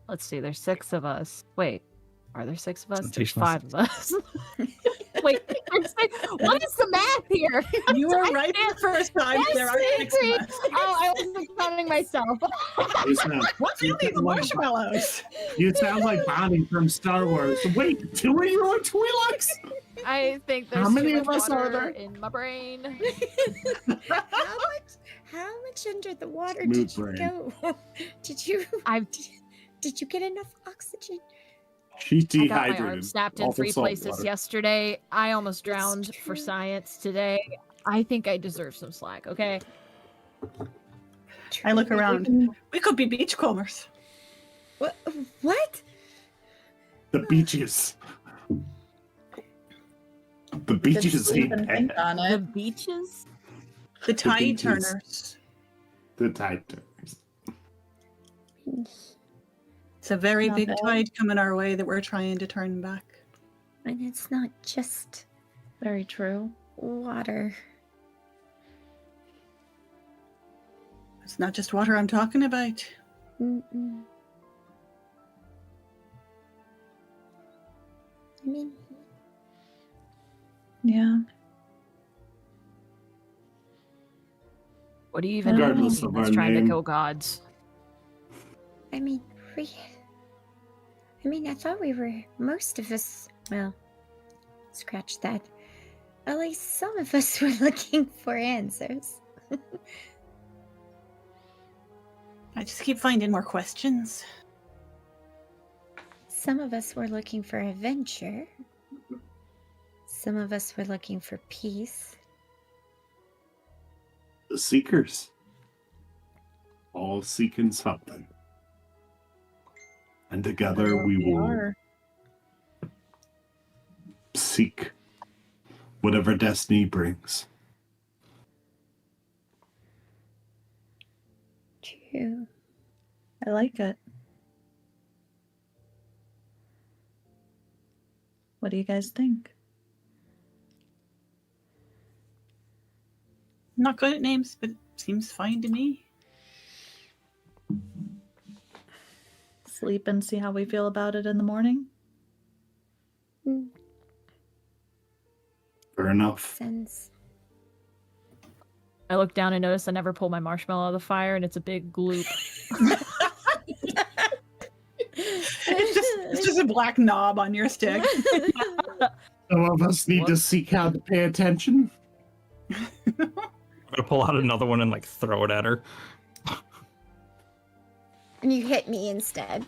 Let's see, there's 6 of us. Wait, are there 6 of us? There's Sensationalist. 5 of us. Wait, what is the math here? You were I right can't- the first time. Yes, There are 6 agree. of us. Oh, I wasn't counting myself. What's in these marshmallows? You sound like Bonnie from Star Wars. Wait, 2 of you are Twi'leks? I think there's How many too of much us are water there? in my brain. How much under the water Smooth did you brain. go? Did you I've did you get enough oxygen? She's I got my dehydrated. arm snapped in All the 3 salt places water. yesterday. I almost That's drowned for true. science today. I think I deserve some slack, okay? I look around. We could be beachcombers. What? What? The beaches. The beaches Just sleep ain't and think bad. on The it. beaches? The tide beaches. turners. The tide turners. It's a very Not big bad. tide coming our way that we're trying to turn back. And it's not just Very true. water. It's not just water I'm talking about. Mm-mm. I mean, Yeah. What do you even mean Regardless of that's our trying to name. kill gods? I mean, I thought we were most of us. Well, scratch that. At least some of us were looking for answers. I just keep finding more questions. Some of us were looking for adventure. Some of us were looking for peace. The seekers. All seeking something. And together we will are. seek whatever destiny brings. True. I like it. What do you guys think? Not good at names, but seems fine to me. Sleep and see how we feel about it in the morning? Mm, Fair enough. sense. I look down and notice I never pull my marshmallow out of the fire, and it's a big gloop. It's It's just a black knob on your stick. Some of us need to seek out to pay attention. I'm gonna pull out another one and like throw it at her. And you hit me instead.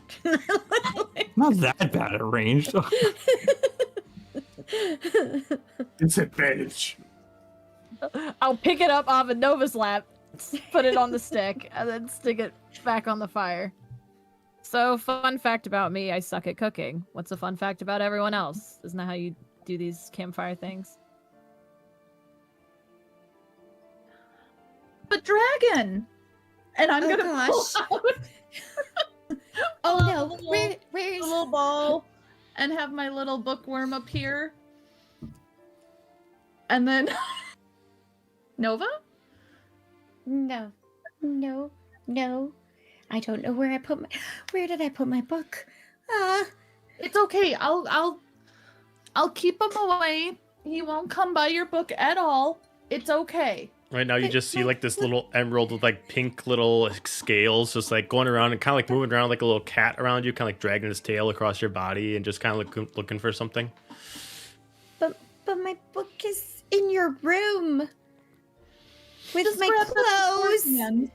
Not that bad at range. Disadvantage. I'll pick it up off of Nova's lap, put it on the stick, and then stick it back on the fire. So, fun fact about me, I suck at cooking. What's a fun fact about everyone else? Isn't that how you do these campfire things? The dragon! And I'm Oh, gonna gosh. pull out Oh a no, little- where's a little ball and have my little bookworm appear. And then Nova? No. I don't know where I put my where did I put my book? It's okay. I'll keep him away. He won't come by your book at all. It's okay. Right now, you But just see my- like this little emerald with like pink little scales, just like going around and kind of like moving around like a little cat around you, kind of like dragging his tail across your body and just kind of looking for something. But my book is in your room. With Just my grab the clothes. beforehand.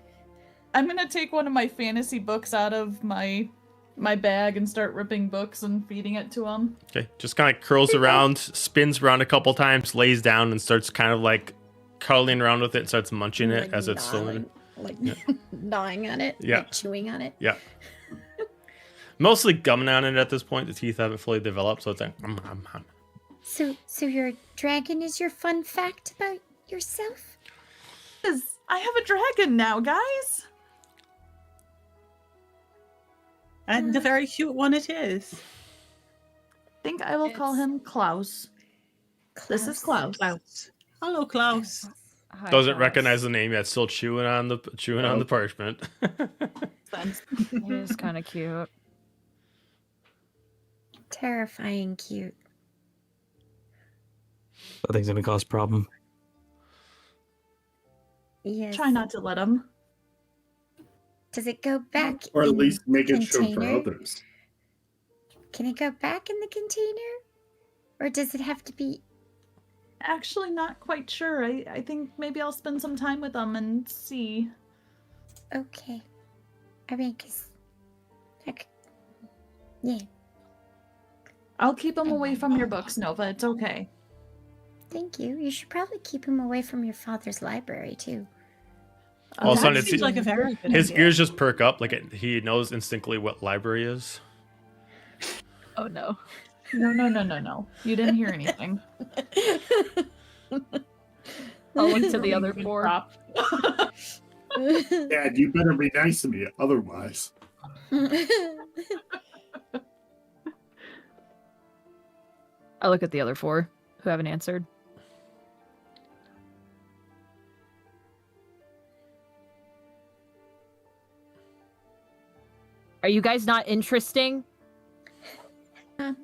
I'm gonna take one of my fantasy books out of my bag and start ripping books and feeding it to him. Okay, just kind of curls around, spins around a couple times, lays down, and starts kind of like cuddling around with it and starts munching it Like as it's still in it. like Yeah. gnawing on it, Yeah. like chewing on it. Yeah. Mostly gumming on it at this point. The teeth haven't fully developed, so it's like, So your dragon is your fun fact about yourself? I have a dragon now, guys. And a very cute one it is. I think I will call him Klaus. This is Klaus. Klaus. Hello, Klaus. Hi, doesn't Klaus. recognize the name yet. Still chewing on the parchment. He is kind of cute. Terrifying cute. I think it's gonna cause a problem. Yes. Try not to let him. Does it go back? Or at in least make it show for container? others. Can it go back in the container? Or does it have to be... Actually, not quite sure. I think maybe I'll spend some time with him and see. Okay. I mean, because... Yeah, I'll keep him away from your books, Nova. It's okay. thank you. You should probably keep him away from your father's library, too. All of a sudden, That it's- seems like a very good His idea. ears just perk up, like he knows instantly what library is. Oh no. No. You didn't hear anything. I'll look to the other Good four. prop. Dad, you better be nice to me, otherwise. I look at the other four who haven't answered. Are you guys not interesting? I've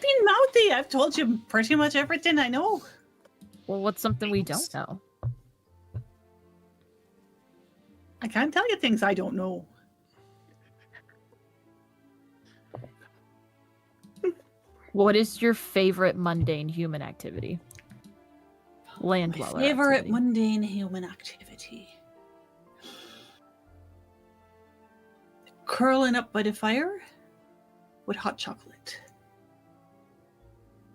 been mouthy. I've told you pretty much everything I know. Well, what's something we don't know? I can't tell you things I don't know. What is your favorite mundane human activity? Land My dweller favorite activity. mundane human activity. Curling up by the fire with hot chocolate.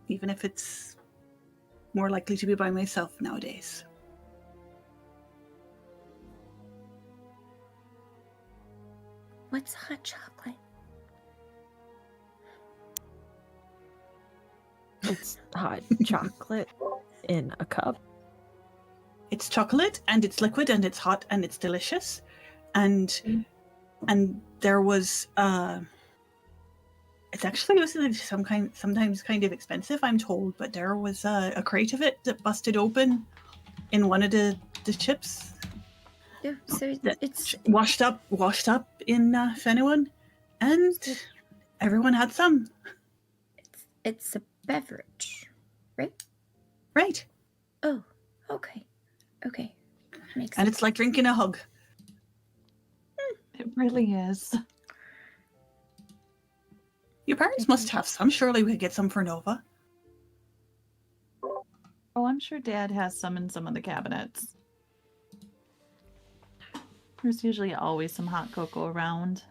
Even if it's more likely to be by myself nowadays. What's hot chocolate? It's hot chocolate in a cup. It's chocolate and it's liquid and it's hot and it's delicious. And there was it's actually sometimes kind of expensive, I'm told, but there was a crate of it that busted open in one of the ships. Oh, so That- it's washed up in Fenelon, and everyone had some. it's a beverage, right? Right. Oh, okay. Okay. Makes And sense. it's like drinking a hug. It really is. Your parents must have some. Surely we could get some for Nova. Oh, I'm sure Dad has some in some of the cabinets. There's usually always some hot cocoa around.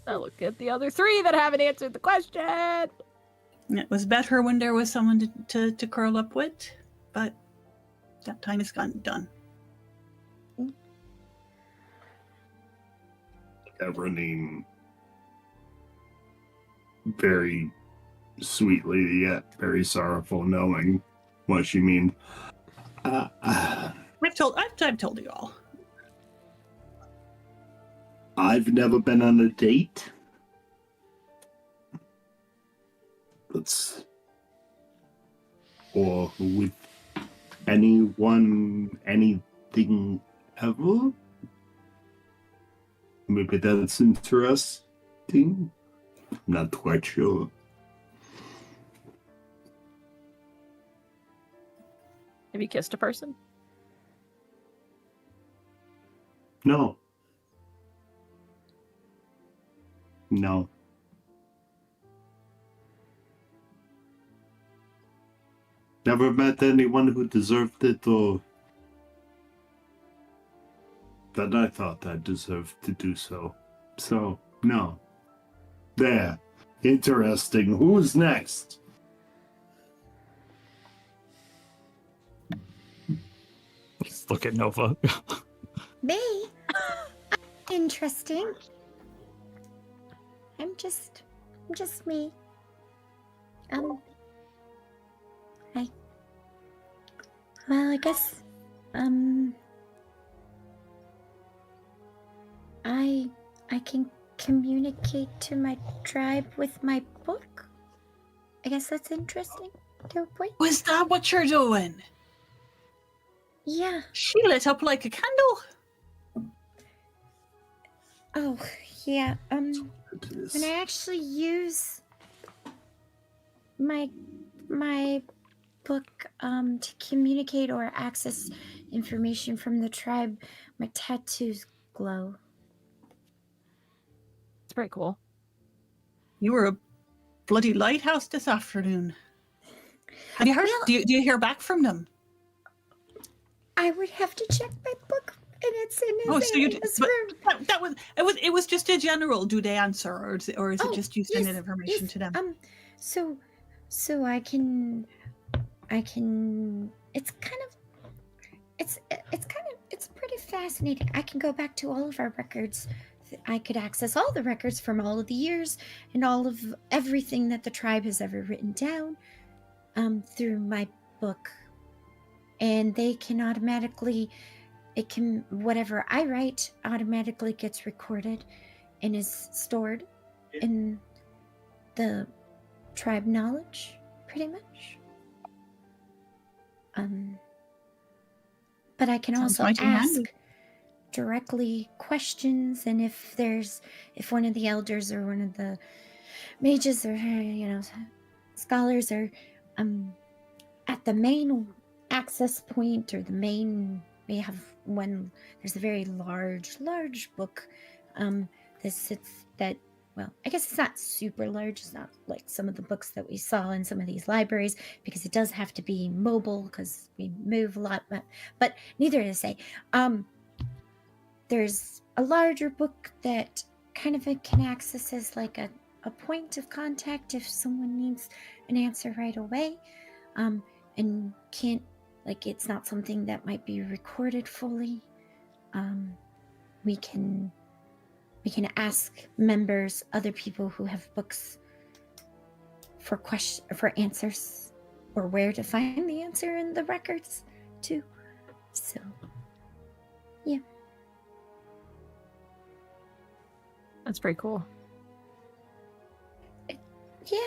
I look at the other three that haven't answered the question. It was better when there was someone to curl up with, but that time is done. Running very sweetly yet very sorrowful, knowing what she means. I've told you all. I've never been on a date. Or with anyone, anything ever. Maybe that's interesting. Not quite sure. Have you kissed a person? No. No. Never met anyone who deserved it or that I thought I deserved to do so. So, no. There. Interesting. Who's next? Let's look at Nova. Me? Interesting. I'm just me. Well, I guess, I can communicate to my tribe with my book. I guess that's interesting to a point. Was that what you're doing? Yeah. She lit up like a candle. Oh, yeah. When I actually use my book to communicate or access information from the tribe, my tattoos glow. It's pretty cool. You were a bloody lighthouse this afternoon. Have you heard? Well, do you hear back from them? I would have to check my book, and it's in his, So you in did, his but room. it was just a general. Do they answer, or is it just you sending Yes, information yes, to them? So I can. It's pretty fascinating. I can go back to all of our records. I could access all the records from all of the years and all of everything that the tribe has ever written down through my book. And they can whatever I write automatically gets recorded and is stored in the tribe knowledge, pretty much. But I can Sounds also mighty ask handy. directly questions, and if one of the elders or one of the mages or scholars are at the main access point or the main, we have one. There's a very large book that well, I guess it's not super large. It's not like some of the books that we saw in some of these libraries, because it does have to be mobile because we move a lot. But neither to say, there's a larger book that kind of can access as like a point of contact if someone needs an answer right away, and can't, like, it's not something that might be recorded fully. We can ask members, other people who have books, for answers, or where to find the answer in the records too. So, yeah. That's pretty cool. Yeah,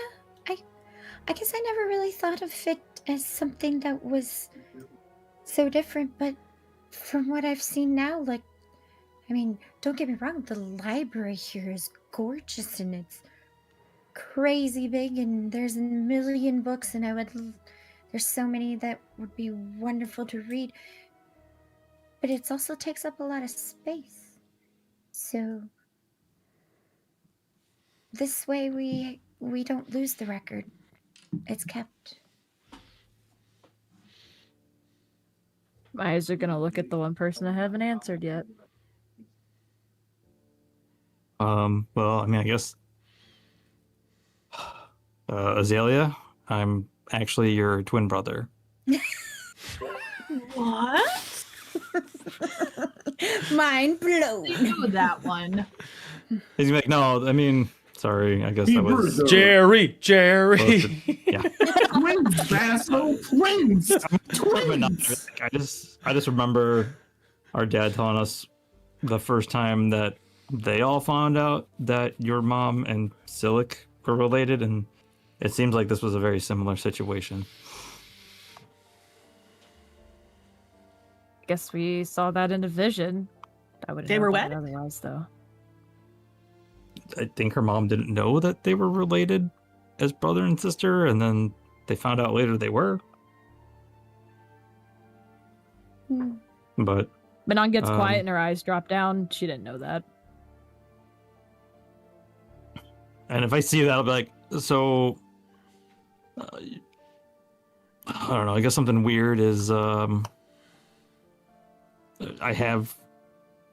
I guess I never really thought of it as something that was so different, but from what I've seen now, like, I mean, don't get me wrong, the library here is gorgeous and it's crazy big, and there's a million books, and there's so many that would be wonderful to read, but it also takes up a lot of space. So This way we don't lose the record. It's kept. My eyes are gonna look at the one person I haven't answered yet. Well, I mean, I guess Azalea, I'm actually your twin brother. What? Mind I blown. know that one. He's like, no, I mean, sorry, I guess that was Jerry. yeah. Twins, Vassal, twins, twins. I just remember our dad telling us the first time that they all found out that your mom and Silic were related, and it seems like this was a very similar situation. Guess we saw that in a vision. I would. They were wed wed? otherwise, though. I think her mom didn't know that they were related as brother and sister, and then they found out later they were. But Manon gets Um, quiet and her eyes drop down. She didn't know that. and if I see that, I'll be like, so I don't know. I guess something weird is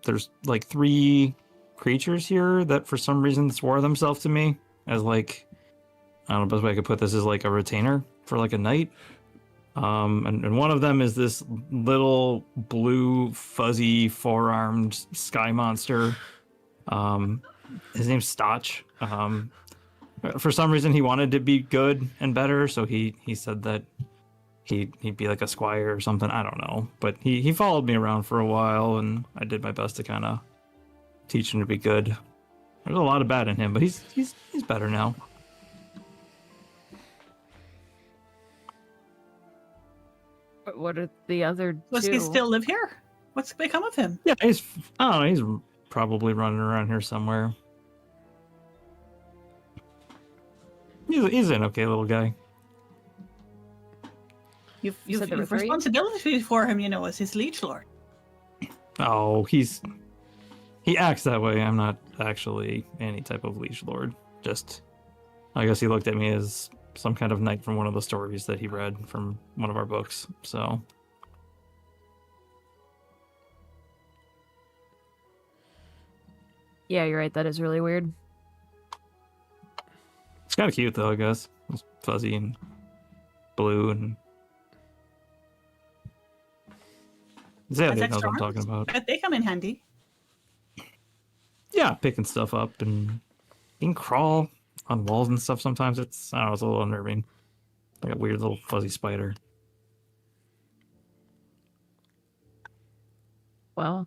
there's like 3 creatures here that for some reason swore themselves to me as like, I don't know, best way I could put this is like a retainer for like a knight. And one of them is this little blue fuzzy 4-armed sky monster. His name's Stotch. For some reason he wanted to be good and better, so he said that he'd be like a squire or something. I don't know, but he followed me around for a while, and I did my best to kind of teach him to be good. There's a lot of bad in him, but he's better now. But what are the other Does two? he still live here? What's become of him? Yeah, I don't know, he's probably running around here somewhere. He's an okay little guy. You've said there were 3? responsibility for him, you know, as his liege lord. Oh, he acts that way. I'm not actually any type of liege lord. Just, I guess he looked at me as some kind of knight from one of the stories that he read from one of our books. So, Yeah, you're right. That is really weird. it's kind of cute though, I guess. It's fuzzy and blue and. Yeah, Has they know what I'm extra talking arms? about. But they come in handy. Yeah, picking stuff up and he can crawl on walls and stuff sometimes. I don't know, it's a little unnerving. Like a weird little fuzzy spider. Well,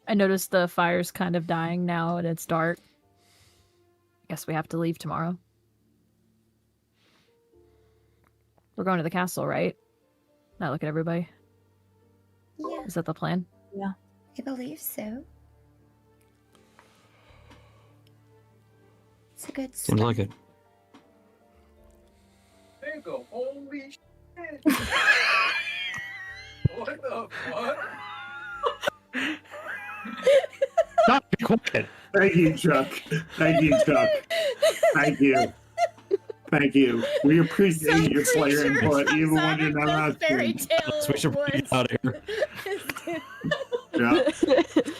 I noticed the fire's kind of dying now and it's dark. Guess we have to leave tomorrow. We're going to the castle, right? Now look at everybody. Yeah, Is that the plan? I believe so. It's a good Seems start. like it. Nigga, holy shit. What the fuck? Stop, be quiet. Thank you, Chuck. Thank you, Chuck. Thank you. Thank you. We appreciate your player input, even when you're not fairy asking. tale We should probably get out of here. Yeah.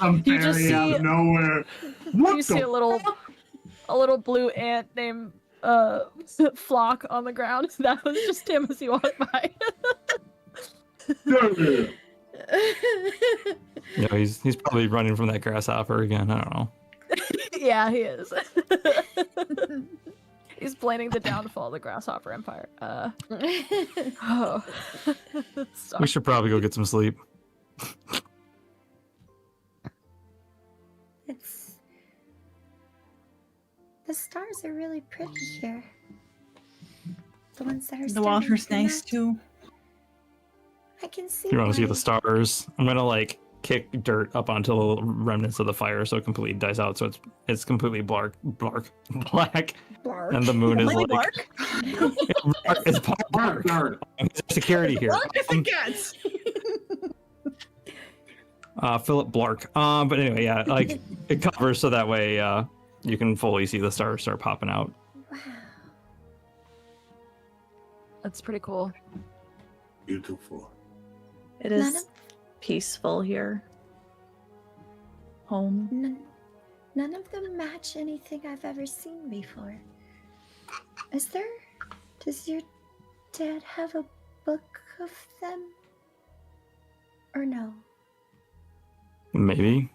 I'm You just fairy out see- of nowhere. What You see a little blue ant named Flock on the ground. That was just him as he walked by. the? No, he's probably running from that grasshopper again. I don't know. Yeah, he is. He's planning the downfall of the Grasshopper Empire. Oh. Sorry. We should probably go get some sleep. It's the stars are really pretty here. The ones that are The starting water's to nice melt. too. I can see. You want to see why. the stars? I'm gonna like kick dirt up onto the remnants of the fire so it completely dies out. So it's completely black, Blark. and the moon is Lady like Bark? it's part Bark, bark. security here. Bark if it gets. Philip Blark. But anyway, yeah, like it covers so that way you can fully see the stars start popping out. Wow. That's pretty cool. Beautiful. It None is peaceful here. Home. None of them match anything I've ever seen before. Does your dad have a book of them? Or no? Maybe.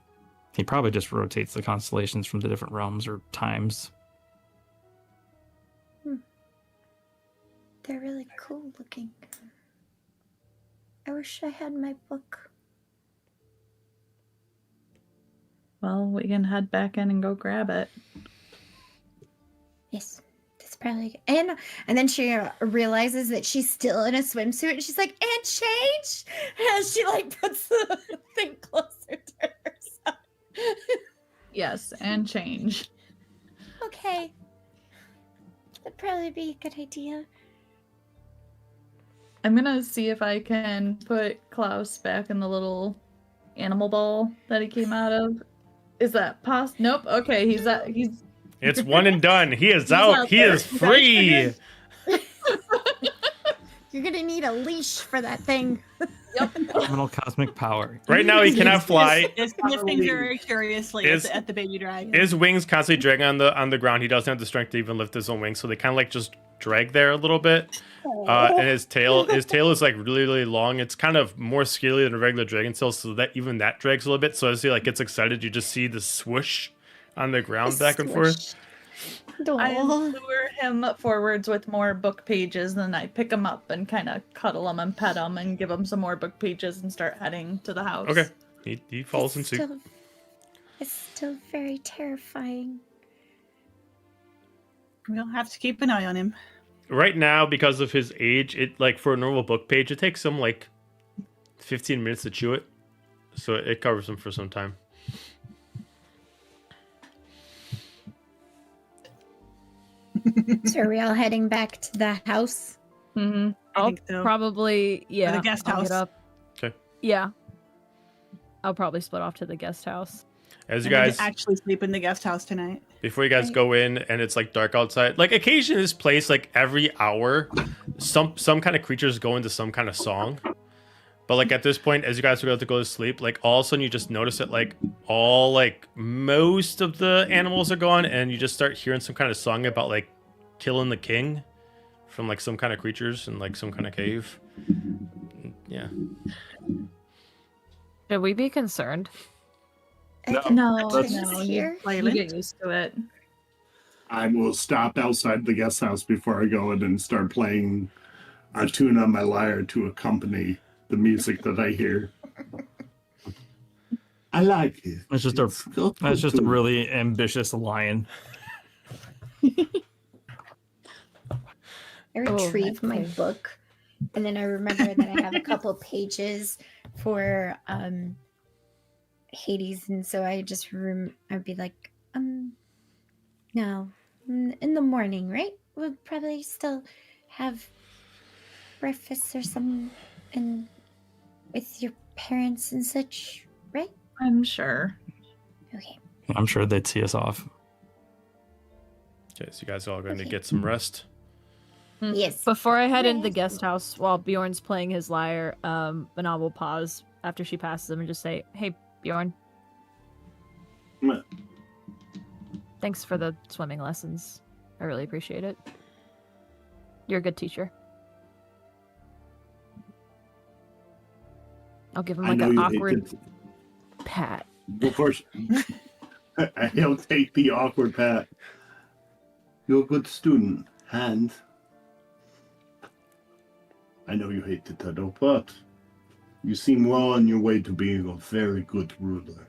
He probably just rotates the constellations from the different realms or times. They're really cool looking. I wish I had my book. Well, we can head back in and go grab it. Yes, that's probably. And then she realizes that she's still in a swimsuit, and she's like, "And change," as she like puts the thing closer to herself. Yes, and change. Okay, that'd probably be a good idea. I'm gonna see if I can put Klaus back in the little animal ball that he came out of. Is that possible? Nope. Okay, he's. It's one and done. He is out. He there. is free. You're gonna need a leash for that thing. Phenomenal cosmic power. Right now, he cannot fly. Is sniffing very curiously Is- at the baby dragon. His wings constantly dragging on the ground. He doesn't have the strength to even lift his own wings, so they kind of like just drag there a little bit. And his tail is like really long. It's kind of more scaly than a regular dragon tail, so that even that drags a little bit. So as he like gets excited, you just see the swoosh on the ground back and forth. I lure him forwards with more book pages, then I pick him up and kind of cuddle him and pet him and give him some more book pages and start heading to the house. Okay, he follows in suit. It's still very terrifying. We'll have to keep an eye on him. Right now, because of his age, it like for a normal book page, it takes him like 15 minutes to chew it, so it covers him for some time. So are we all heading back to the house? Mm-hmm. I I'll think so. probably the guest I'll house. get up. Okay. Yeah. I'll probably split off to the guest house. As you And we guys, actually sleep in the guest house tonight. before you guys go in and it's like dark outside, like occasionally this place, like every hour, some kind of creatures go into some kind of song. But like at this point, as you guys are about to go to sleep, like all of a sudden you just notice that like most of the animals are gone, and you just start hearing some kind of song about like killing the king from like some kind of creatures in like some kind of cave. Yeah. Should we be concerned? No, That's- no, here. you get used to it. I will stop outside the guest house before I go in and start playing a tune on my lyre to accompany the music that I hear. I like it. It's just a really ambitious lion. I retrieve my book, and then I remember that I have a couple pages for Hades, and so I just I'd be like, no, in the morning, right? We'll probably still have breakfast or something, and with your parents and such, right? I'm sure. Okay. I'm sure they'd see us off. Okay, so you guys are all going to Okay. get some rest. Yes. Before I head into the Yes. guest house while Bjorn's playing his lyre, Manon will pause after she passes him and just say, "Hey, Bjorn. What? Thanks for the swimming lessons. I really appreciate it. You're a good teacher." I'll give him I like know an you awkward hate pat. it. Of course, he'll take the awkward pat. You're a good student, and I know you hate the title, but you seem well on your way to being a very good ruler.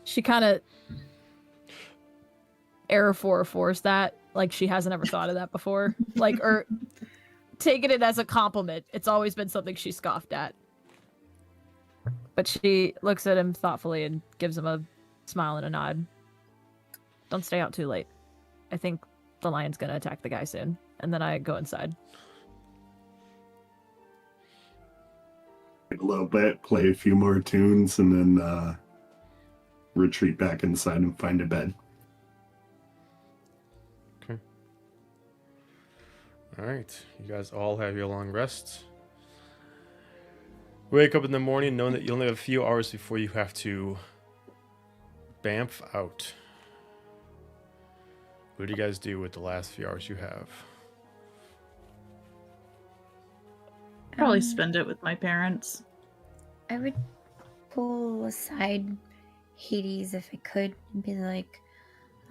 She kind of error force that, like she hasn't ever thought of that before, like, or taking it as a compliment. It's always been something she scoffed at. But she looks at him thoughtfully and gives him a smile and a nod. Don't stay out too late. I think the lion's gonna attack the guy soon. And then I go inside. a little bit, play a few more tunes, and then retreat back inside and find a bed. Okay. All right. You guys all have your long rests. Wake up in the morning knowing that you only have a few hours before you have to bamf out. What do you guys do with the last few hours you have? Probably spend it with my parents. I would pull aside Hades if I could and be like,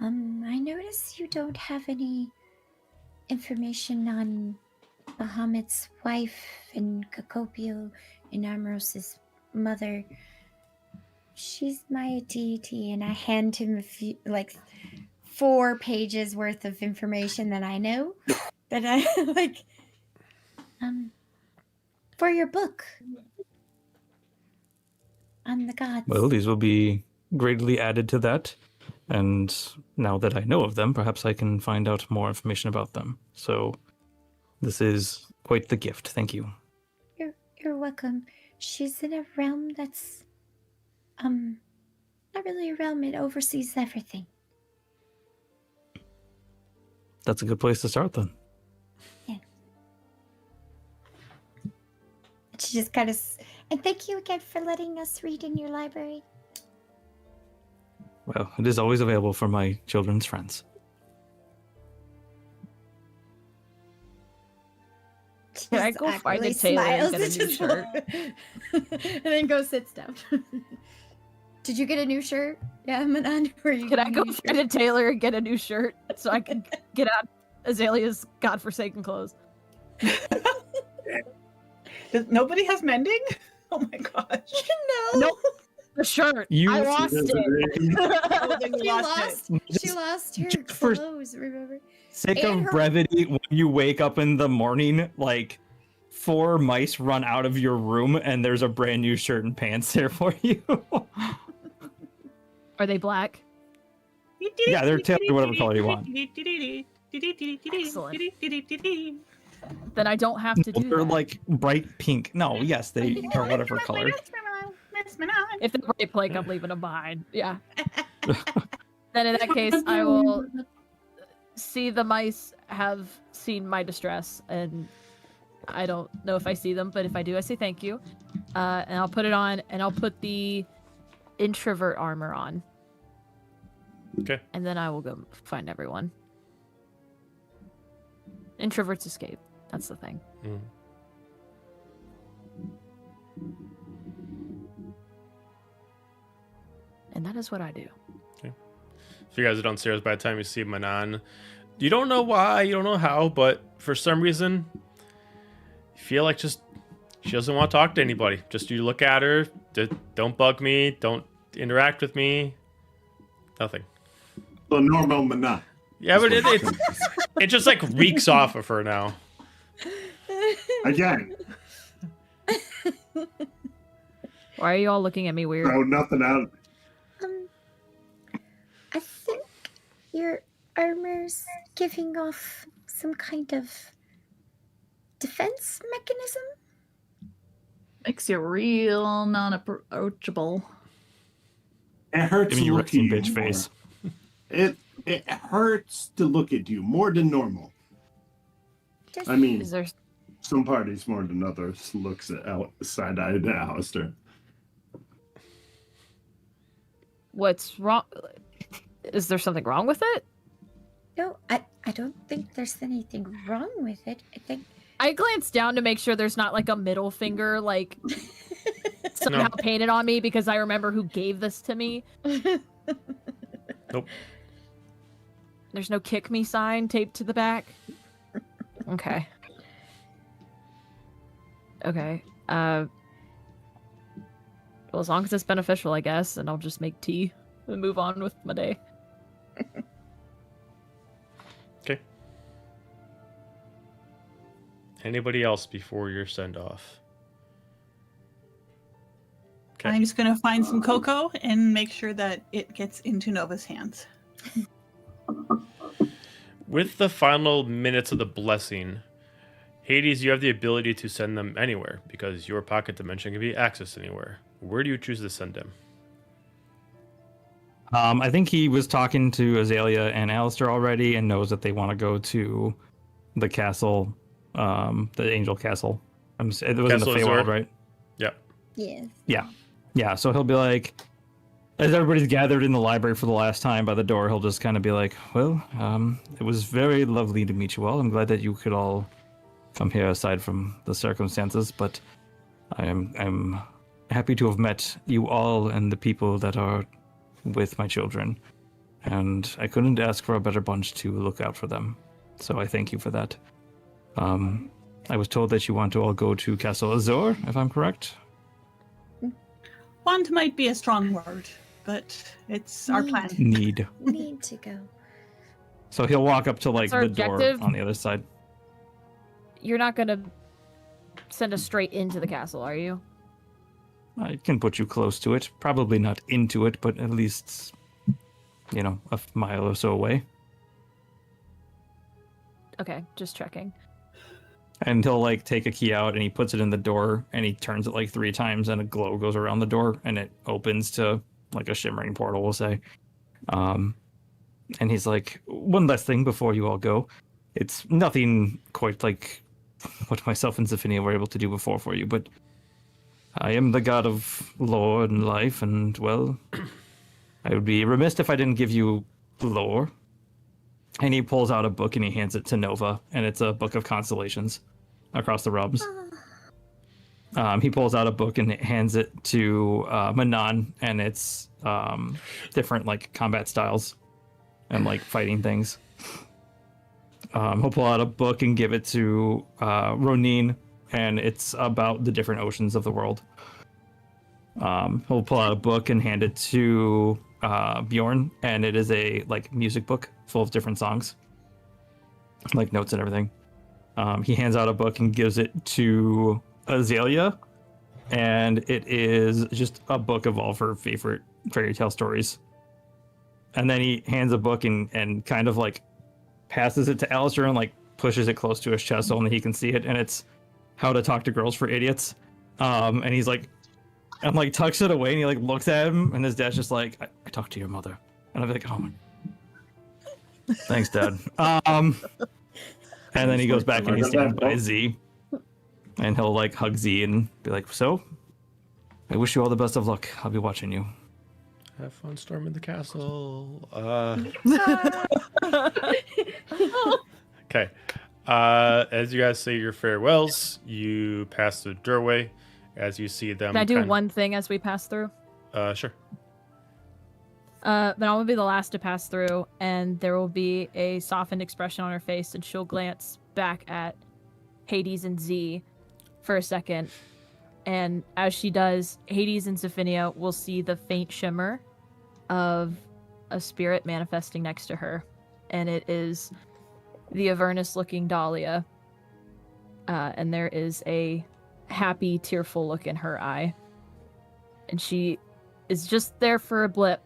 I notice you don't have any information on Bahamut's wife and Cacopio and Amros's mother. She's my deity, and I hand him a few, 4 pages worth of information that I know that I like. For your book on the gods. Well, these will be greatly added to that. And now that I know of them, perhaps I can find out more information about them. So this is quite the gift. Thank you. You're welcome. She's in a realm that's not really a realm, it oversees everything. That's a good place to start then. Yeah. She just kind of, and thank you again for letting us read in your library. Well, it is always available for my children's friends. Can I go find a tailor and get a new shirt? And then go sit down. Did you get a new shirt? Yeah, Manan, or you? Can I go find a tailor and get a new shirt so I can get out Azalea's godforsaken clothes? Nobody has mending? Oh my gosh. No. Nope. The shirt. I lost it. Oh, then you lost it. She lost her Just for clothes, remember? Sake And of her- brevity, when you wake up in the morning, 4 mice run out of your room and there's a brand new shirt and pants there for you. Are they black? Yeah, they're tailored to whatever color you want. Excellent. Then I don't have to do They're that. bright pink. No, yes, they are whatever color. If they're bright pink, I'm leaving them behind. Yeah. Then in that case, I will see the mice have seen my distress, and I don't know if I see them, but if I do, I say thank you. And I'll put it on, and I'll put the introvert armor on. Okay. And then I will go find everyone. Introverts escape. That's the thing. Mm. And that is what I do. Okay. If you guys are downstairs by the time you see Manan, you don't know why, you don't know how, but for some reason, you feel like just she doesn't want to talk to anybody. Just you look at her, don't bug me, don't interact with me, nothing. So normal Mana. Yeah, but it just reeks off of her now. Again, Why are you all looking at me weird? throw nothing out. I think your armor's giving off some kind of defense mechanism. Makes you real non-approachable. It hurts Giving to you look at resting you bitch more. face. It hurts to look at you more than normal. Just I mean, Is there some parties more than others looks at side-eyed at Alistair. what's wrong? Is there something wrong with it? no, I don't think there's anything wrong with it. I think I glanced down to make sure there's not a middle finger somehow painted on me because I remember who gave this to me. Nope. There's no kick me sign taped to the back. Okay. Okay. Well, as long as it's beneficial, I guess, and I'll just make tea and move on with my day. Okay. Anybody else before your send off? Okay. I'm just going to find some cocoa and make sure that it gets into Nova's hands. With the final minutes of the blessing Hades, you have the ability to send them anywhere because your pocket dimension can be accessed anywhere. Where do you choose to send them? I think he was talking to Azalea and Alistair already and knows that they want to go to the castle, the Angel Castle. It was in the Castle Feywild, Azor? right? Yes. Yeah, so he'll be like, as everybody's gathered in the library for the last time by the door, he'll just kind of be like, well, it was very lovely to meet you all. I'm glad that you could all come here aside from the circumstances, but I'm happy to have met you all and the people that are with my children. And I couldn't ask for a better bunch to look out for them. So I thank you for that. I was told that you want to all go to Castle Azor, if I'm correct. Want might be a strong word, but it's our plan. Need. Need to go. So he'll walk up to like That's our the door objective? on the other side. You're not gonna send us straight into the castle, are you? I can put you close to it. Probably not into it, but at least, a mile or so away. Okay, just checking. And he'll like take a key out and he puts it in the door and he turns it like 3 times and a glow goes around the door and it opens to like a shimmering portal, we'll say. And he's like, one last thing before you all go. It's nothing quite like what myself and Zephynia were able to do before for you, but I am the god of lore and life, and well, I would be remiss if I didn't give you lore. And he pulls out a book and he hands it to Nova, and it's a book of constellations across the realms. He pulls out a book and hands it to Manon, and it's different like combat styles and like fighting things. He'll pull out a book and give it to Ronin, and it's about the different oceans of the world. He'll pull out a book and hand it to Bjorn, and it is a like music book full of different songs, like notes and everything. He hands out a book and gives it to Azalea, and it is just a book of all of her favorite fairy tale stories. And then he hands a book and kind of like passes it to Alistair and like pushes it close to his chest so only he can see it, and it's How to Talk to Girls for Idiots. And he's like, and like tucks it away and he like looks at him, and his dad's just like, I talked to your mother. And I'll be like, oh my, thanks, Dad. And then he goes back and he stands by Z, and he'll like hug Z and be like, so I wish you all the best of luck. I'll be watching you. Have fun storming the castle. Okay. As you guys say your farewells, you pass the doorway. As you see them, Can I do one thing as we pass through? Sure. Then I will be the last to pass through, and there will be a softened expression on her face, and she'll glance back at Hades and Z for a second. And as she does, Hades and Zephynia will see the faint shimmer of a spirit manifesting next to her. And it is the Avernus-looking Dahlia. And there is a happy, tearful look in her eye. And she is just there for a blip,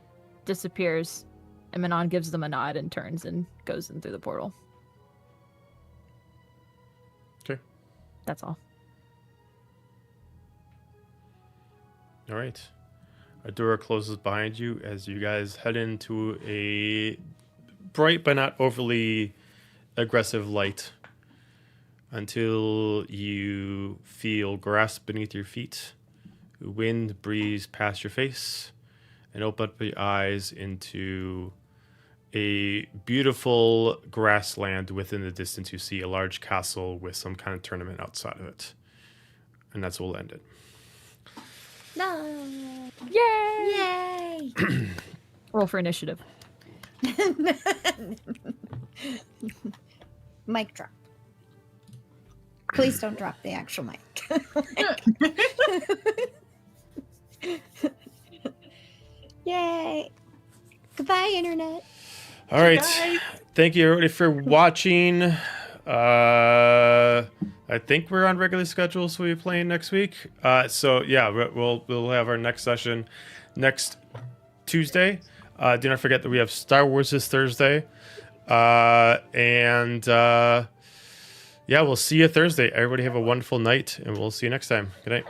disappears, and Manon gives them a nod and turns and goes in through the portal. Okay. That's all. All right. A door closes behind you as you guys head into a bright but not overly aggressive light until you feel grass beneath your feet, wind breeze past your face, and open up your eyes into a beautiful grassland. Within the distance, you see a large castle with some kind of tournament outside of it. And that's where we'll end it. No. Yay! Yay! Roll for initiative. Mic drop. Please don't drop the actual mic. Yay! Goodbye, internet. All right. Thank you, everybody, for watching. I think we're on regular schedule, so we'll be playing next week. So yeah, we'll have our next session next Tuesday. Do not forget that we have Star Wars this Thursday, and Yeah, we'll see you Thursday. Everybody have a wonderful night, and we'll see you next time. Good night.